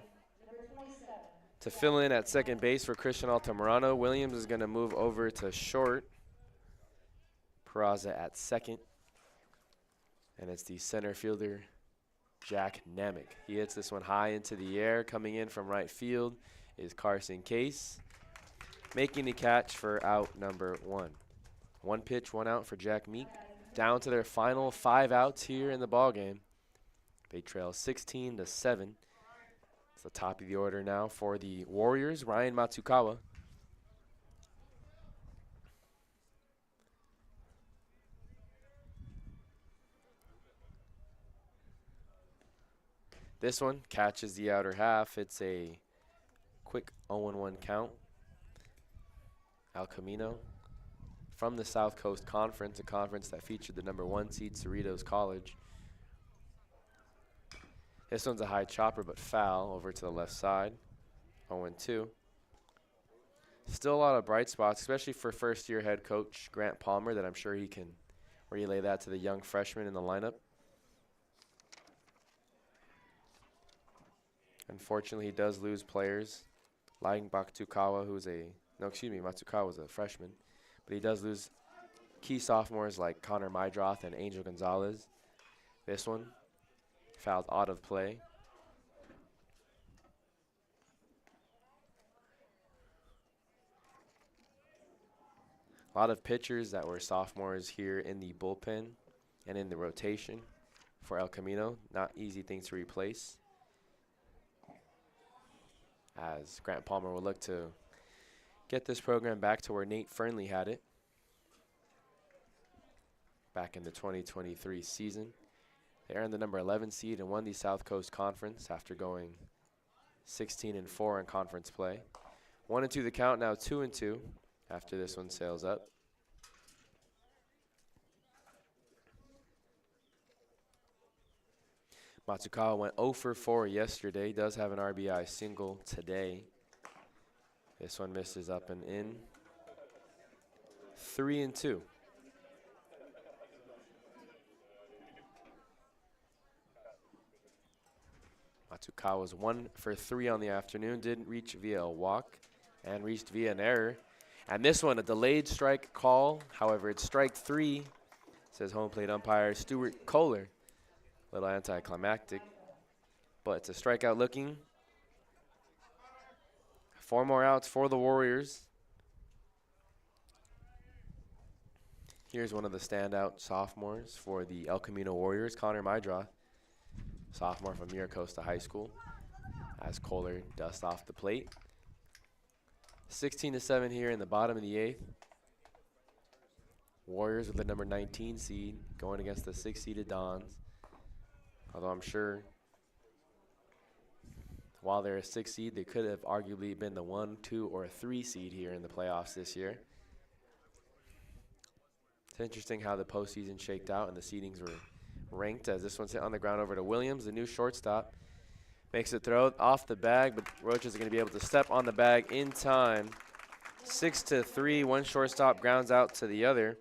to fill in at second base for Christian Altamirano. Williams is going to move over to short. Peraza at second. And it's the center fielder, Jack Namick. He hits this one high into the air. Coming in from right field is Carson Case, making the catch for out number 1. 1 pitch, 1 out for Jack Meek. Down to their final 5 outs here in the ballgame. They trail 16-7. It's the top of the order now for the Warriors. Ryan Matsukawa. This one catches the outer half. It's a quick 0-1 count. El Camino from the South Coast Conference, a conference that featured the number 1 seed Cerritos College. This one's a high chopper, but foul over to the left side. 0-2. Still a lot of bright spots, especially for first-year head coach Grant Palmer, that I'm sure he can relay that to the young freshmen in the lineup. Unfortunately, he does lose players like Matsukawa, Matsukawa's a freshman. But he does lose key sophomores like Connor Mydroth and Angel Gonzalez. This one fouled out of play. A lot of pitchers that were sophomores here in the bullpen and in the rotation for El Camino. Not easy things to replace, as Grant Palmer will look to get this program back to where Nate Fernley had it back in the 2023 season. They earned the number 11 seed and won the South Coast Conference after going 16-4 in conference play. 1-2 the count, now 2-2 after this one sails up. Matsukawa went 0 for 4 yesterday. Does have an RBI single today. This one misses up and in. 3-2. Matsukawa was 1 for 3 on the afternoon. Didn't reach via a walk and reached via an error. And this one, a delayed strike call. However, it's strike 3, says home plate umpire Stuart Kohler. A little anticlimactic, but it's a strikeout looking. 4 more outs for the Warriors. Here's one of the standout sophomores for the El Camino Warriors, Connor Mydra, sophomore from Miracosta High School, as Kohler dusts off the plate. 16-7 here in the bottom of the 8th. Warriors with the number 19 seed going against the 6-seeded Dons. Although I'm sure while they're a 6 seed, they could have arguably been the 1, 2, or 3 seed here in the playoffs this year. It's interesting how the postseason shaked out and the seedings were ranked, as this one's hit on the ground over to Williams, the new shortstop. Makes a throw off the bag, but Roach is going to be able to step on the bag in time. 6-3, one shortstop grounds out to the other.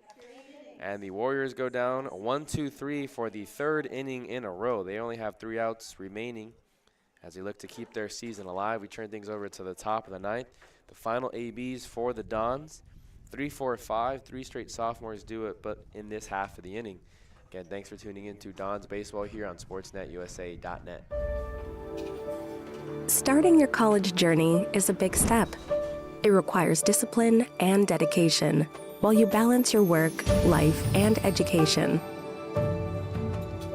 And the Warriors go down 1-2-3 for the 3rd inning in a row. They only have 3 outs remaining as they look to keep their season alive. We turn things over to the top of the 9th. The final ABs for the Dons. 3-4-5, 3 straight sophomores do it, but in this half of the inning. Again, thanks for tuning in to Dons Baseball here on SportsNetUSA.net. Starting your college journey is a big step. It requires discipline and dedication while you balance your work, life, and education.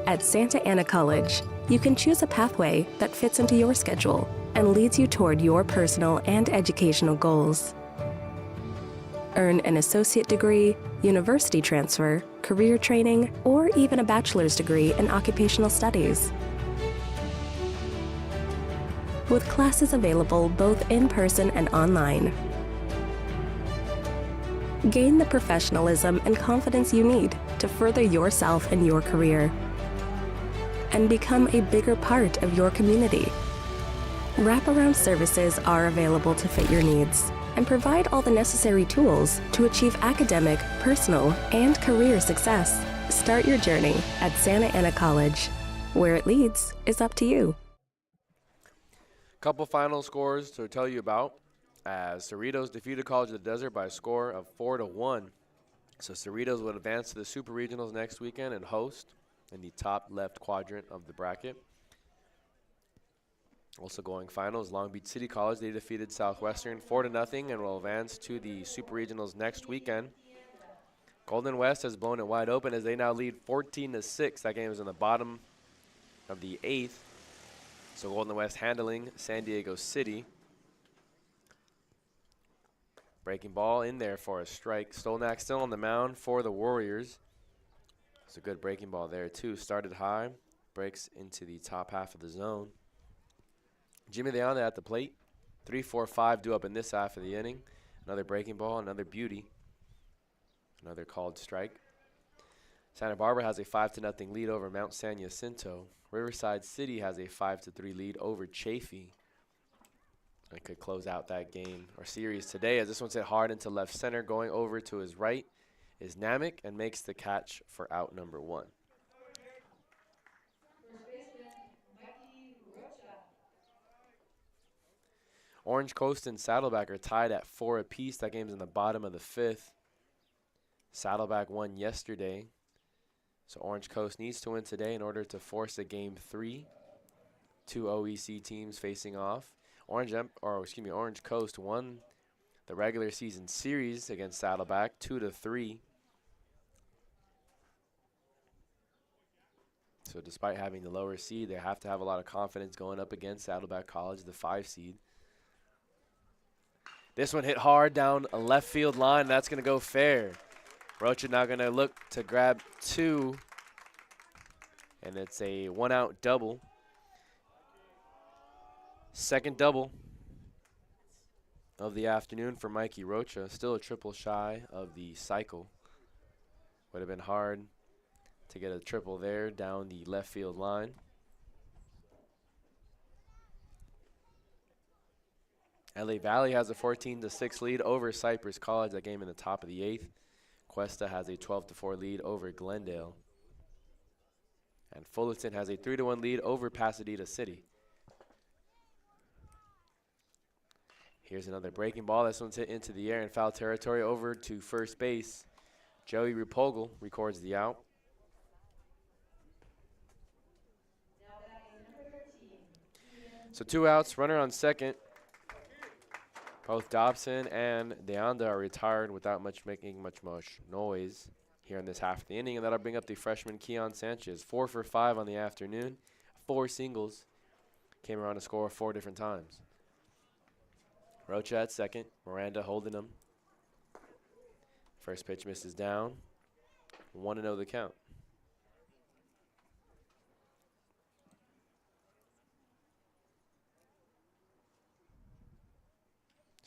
At Santa Ana College, you can choose a pathway that fits into your schedule and leads you toward your personal and educational goals. Earn an associate degree, university transfer, career training, or even a bachelor's degree in occupational studies. With classes available both in person and online. Gain the professionalism and confidence you need to further yourself and your career, and become a bigger part of your community. Wraparound services are available to fit your needs and provide all the necessary tools to achieve academic, personal, and career success. Start your journey at Santa Ana College. Where it leads is up to you. Couple final scores to tell you about, as Cerritos defeated College of the Desert by a score of 4-1. So Cerritos would advance to the Super Regionals next weekend and host in the top left quadrant of the bracket. Also going finals, Long Beach City College, they defeated Southwestern 4-0 and will advance to the Super Regionals next weekend. Golden West has blown it wide open as they now lead 14-6. That game is in the bottom of the 8th. So Golden West handling San Diego City. Breaking ball in there for a strike. Stolnak still on the mound for the Warriors. It's a good breaking ball there too. Started high, breaks into the top half of the zone. Jimmy Leona at the plate. 3-4-5 due up in this half of the inning. Another breaking ball, another beauty. Another called strike. Santa Barbara has a 5-0 lead over Mount San Jacinto. Riverside City has a 5-3 lead over Chaffee. And could close out that game or series today, as this one's hit hard into left center. Going over to his right is Namek and makes the catch for out number 1. Orange Coast and Saddleback are tied at 4 apiece. That game's in the bottom of the 5th. Saddleback won yesterday. So Orange Coast needs to win today in order to force a game 3. 2 OEC teams facing off. Orange Coast won the regular season series against Saddleback 2-3. So despite having the lower seed, they have to have a lot of confidence going up against Saddleback College, the 5 seed. This one hit hard down a left field line. That's going to go fair. Rocha now going to look to grab 2. And it's a 1-out double. Second double of the afternoon for Mikey Rocha. Still a triple shy of the cycle. Would have been hard to get a triple there down the left field line. LA Valley has a 14-6 lead over Cypress College. That game in the top of the 8th. Cuesta has a 12-4 lead over Glendale. And Fullerton has a 3-1 lead over Pasadena City. Here's another breaking ball. This one's hit into the air in foul territory over to first base. Joey Repogel records the out. So 2 outs, runner on second. Both Dobson and Deanda are retired without making much noise here in this half of the inning, and that'll bring up the freshman Keon Sanchez. 4 for 5 on the afternoon, 4 singles. Came around to score 4 different times. Rocha at second, Miranda holding him. First pitch misses down. 1-0 the count.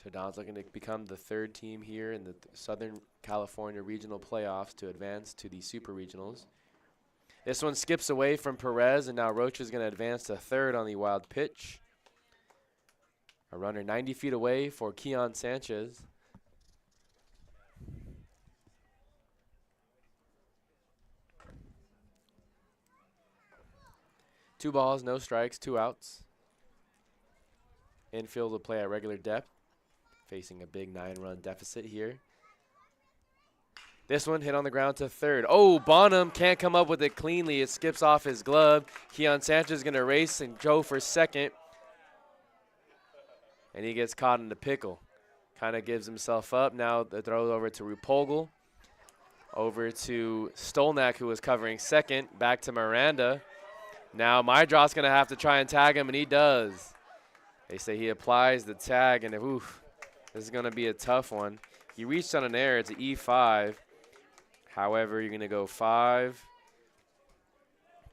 So Don's looking to become the 3rd team here in the Southern California regional playoffs to advance to the super regionals. This one skips away from Perez, and now Rocha is going to advance to 3rd on the wild pitch. A runner 90 feet away for Keon Sanchez. Two balls, no strikes, 2 outs. Infield will play at regular depth, facing a big 9-run deficit here. This one hit on the ground to 3rd. Oh, Bonham can't come up with it cleanly. It skips off his glove. Keon Sanchez is going to race and go for 2nd. And he gets caught in the pickle. Kind of gives himself up. Now the throw over to Repogel. Over to Stolnak, who was covering 2nd. Back to Miranda. Now Mydrott's going to have to try and tag him, and he does. They say he applies the tag, and oof, this is going to be a tough one. He reached on an error. It's an E5. However, you're going to go 5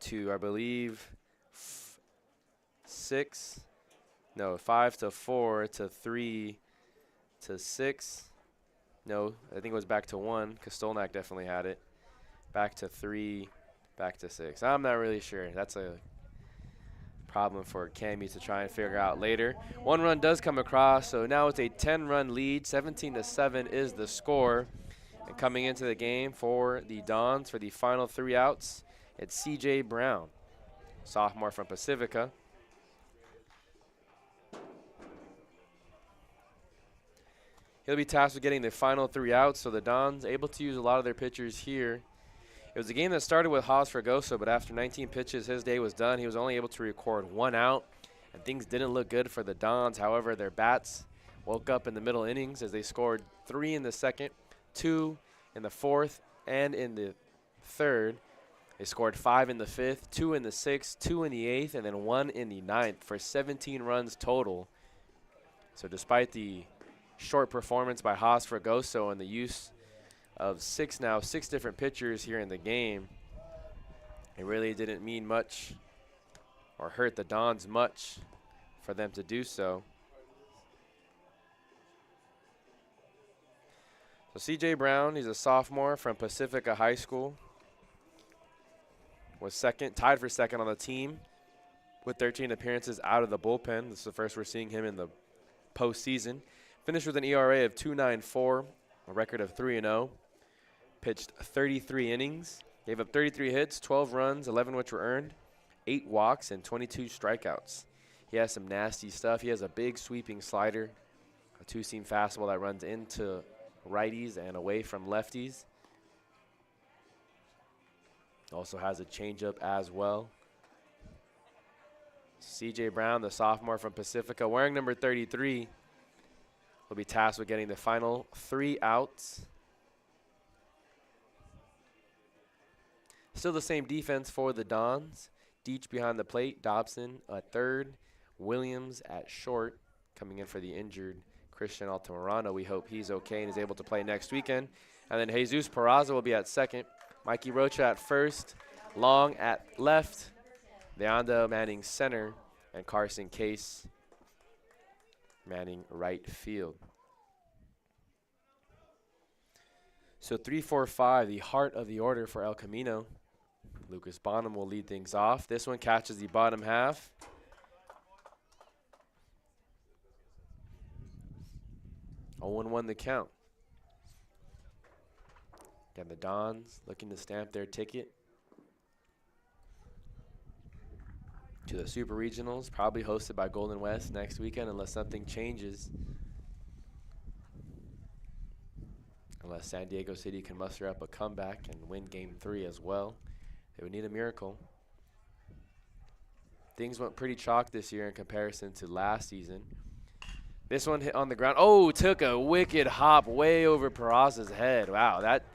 to, I believe, 6. No, 5 to 4 to 3 to 6. No, I think it was back to 1 because Stolnak definitely had it. Back to 3, back to 6. I'm not really sure. That's a problem for Cammy to try and figure out later. 1 run does come across, so now it's a 10-run lead. 17-7 is the score. And coming into the game for the Dons for the final 3 outs, it's C.J. Brown, sophomore from Pacifica. He'll be tasked with getting the final 3 outs, so the Dons able to use a lot of their pitchers here. It was a game that started with Haas Fragoso, but after 19 pitches, his day was done. He was only able to record 1 out, and things didn't look good for the Dons. However, their bats woke up in the middle innings as they scored 3 in the 2nd, 2 in the 4th, and in the 3rd. They scored 5 in the 5th, 2 in the 6th, 2 in the 8th, and then 1 in the 9th for 17 runs total. So despite the short performance by Haas Fragoso and the use of 6 different pitchers here in the game, it really didn't mean much or hurt the Dons much for them to do so. So C.J. Brown, he's a sophomore from Pacifica High School. Was tied for 2nd on the team with 13 appearances out of the bullpen. This is the first we're seeing him in the postseason. Finished with an ERA of 2.94, a record of 3-0. Pitched 33 innings, gave up 33 hits, 12 runs, 11 which were earned, 8 walks, and 22 strikeouts. He has some nasty stuff. He has a big sweeping slider, a 2-seam fastball that runs into righties and away from lefties. Also has a changeup as well. C.J. Brown, the sophomore from Pacifica, wearing number 33, will be tasked with getting the final 3 outs. Still the same defense for the Dons. Deach behind the plate, Dobson at 3rd, Williams at short, coming in for the injured Christian Altamirano. We hope he's okay and is able to play next weekend. And then Jesus Peraza will be at 2nd, Mikey Rocha at 1st, Long at left, Leanda manning center, and Carson Case manning right field. So 3-4-5, the heart of the order for El Camino. Lucas Bonham will lead things off. This one catches the bottom half. Owen won the count. Again, the Dons looking to stamp their ticket to the Super Regionals, probably hosted by Golden West next weekend unless something changes. unless San Diego City can muster up a comeback and win Game 3 as well. They would need a miracle. Things went pretty chalk this year in comparison to last season. This one hit on the ground. Oh, took a wicked hop way over Peraza's head. Wow, that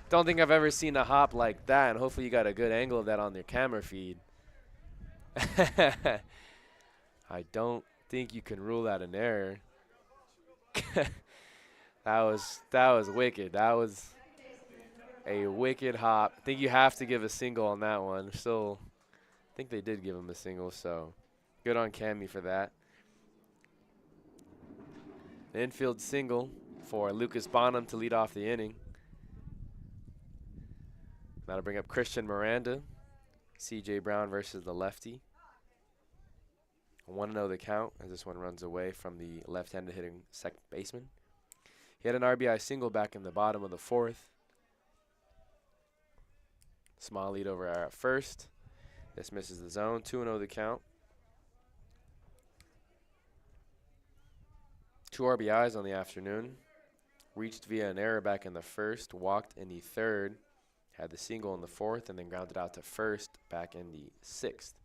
don't think I've ever seen a hop like that, and hopefully you got a good angle of that on your camera feed. I don't think you can rule that an error. That was wicked. That was a wicked hop. I think you have to give a single on that one. Still, I think they did give him a single, so good on Cammy for that. An infield single for Lucas Bonham to lead off the inning. That'll bring up Christian Miranda. C.J. Brown versus the lefty. 1-0 the count as this one runs away from the left-handed hitting second baseman. He had an RBI single back in the bottom of the fourth. Small lead over at first. This misses the zone. 2-0 the count. 2 RBIs on the afternoon. Reached via an error back in the first. Walked in the third. Had the single in the fourth and then grounded out to first back in the sixth.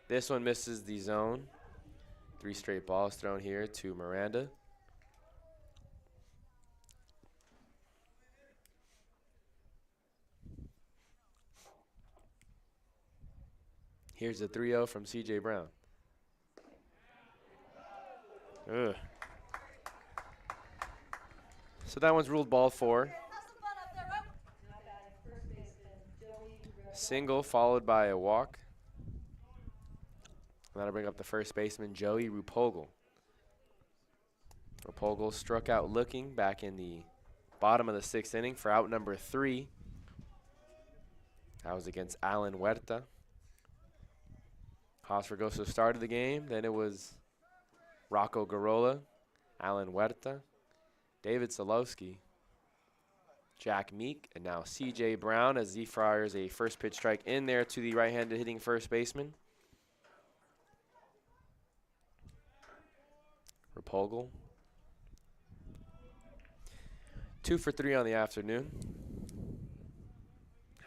This one misses the zone. 3 straight balls thrown here to Miranda. Here's the 3-0 from C.J. Brown. Ugh. So that one's ruled ball 4. Single followed by a walk. And that'll bring up the first baseman, Joey Rupogel. Rupogel struck out looking back in the bottom of the 6th inning for out number 3. That was against Alan Huerta. Haas Fregoso started the game. Then it was Rocco Garola, Alan Huerta, David Solowski, Jack Meek, and now C.J. Brown as he fires a first pitch strike in there to the right-handed hitting first baseman. Rupogel. 2 for 3 on the afternoon.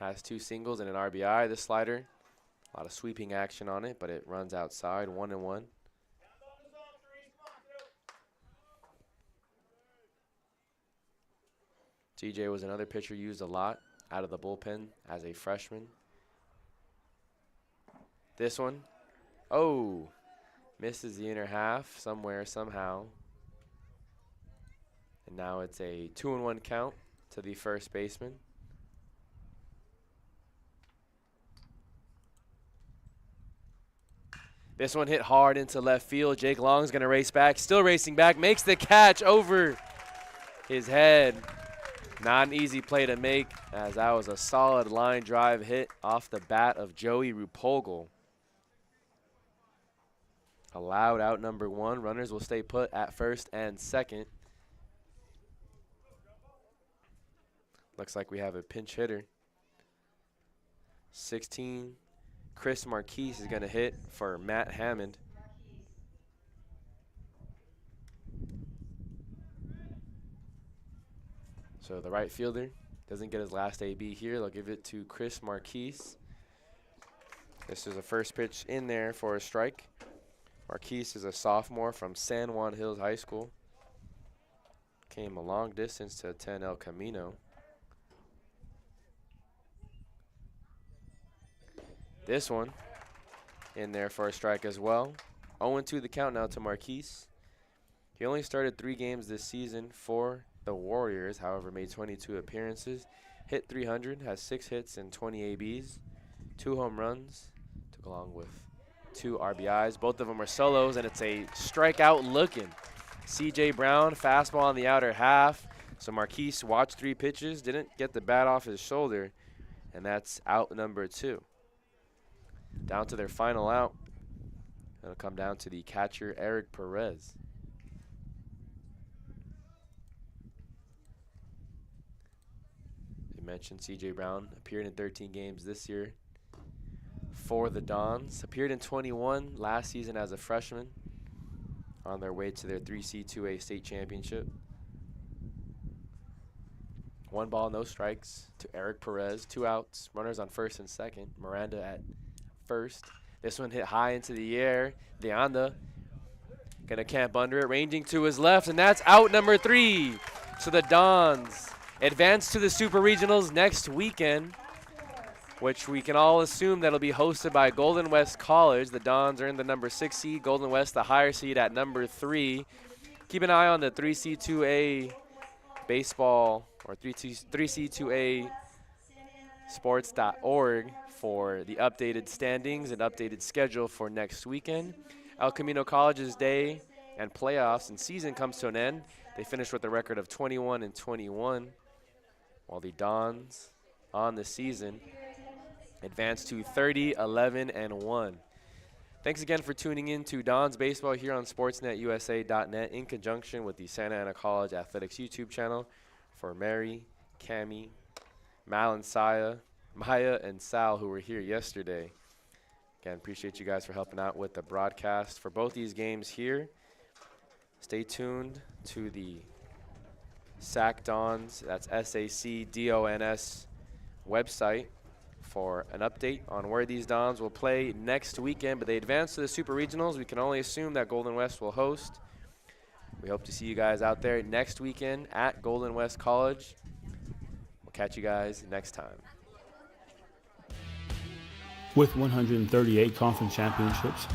Has 2 singles and an RBI. This slider, a lot of sweeping action on it, but it runs outside, 1-1. TJ was another pitcher used a lot out of the bullpen as a freshman. This one, oh, misses the inner half somewhere, somehow. And now it's a 2-1 count to the first baseman. This one hit hard into left field. Jake Long's going to race back, still racing back, makes the catch over his head. Not an easy play to make, as that was a solid line drive hit off the bat of Joey Rupogel. Allowed out number 1. Runners will stay put at first and second. Looks like we have a pinch hitter. 16, Chris Marquise is going to hit for Matt Hammond. So the right fielder doesn't get his last AB here. They'll give it to Chris Marquise. This is a first pitch in there for a strike. Marquise is a sophomore from San Juan Hills High School. Came a long distance to attend El Camino. This one in there for a strike as well. 0-2 the count now to Marquise. He only started 3 games this season for the Warriors, however, made 22 appearances. Hit 300, has 6 hits and 20 ABs, 2 home runs, took along with 2 RBIs. Both of them are solos, and it's a strikeout looking. C.J. Brown, fastball on the outer half. So Marquise watched 3 pitches, didn't get the bat off his shoulder, and that's out number 2. Down to their final out. It'll come down to the catcher, Eric Perez. You mentioned C.J. Brown appeared in 13 games this year for the Dons. Appeared in 21 last season as a freshman on their way to their 3C2A state championship. 1 ball, no strikes to Eric Perez. 2 outs, runners on first and second. Miranda at first. This one hit high into the air. Deanda gonna camp under it, ranging to his left, and that's out number 3. So the Dons advance to the Super Regionals next weekend, which we can all assume that'll be hosted by Golden West College. The Dons are in the number 6 seed, Golden West the higher seed at number 3. Keep an eye on the 3C2A baseball or 3C2A sports.org for the updated standings and updated schedule for next weekend. El Camino College's day and playoffs and season comes to an end. They finished with a record of 21-21, while the Dons on the season advanced to 30-11-1. Thanks again for tuning in to Dons Baseball here on SportsNetUSA.net in conjunction with the Santa Ana College Athletics YouTube channel. For Mary, Cammie, Mal and Saya, Maya and Sal, who were here yesterday. Again, appreciate you guys for helping out with the broadcast for both these games here. Stay tuned to the SAC Dons, that's SAC-DONS website for an update on where these Dons will play next weekend. But they advance to the Super Regionals. We can only assume that Golden West will host. We hope to see you guys out there next weekend at Golden West College. We'll catch you guys next time. With 138 conference championships,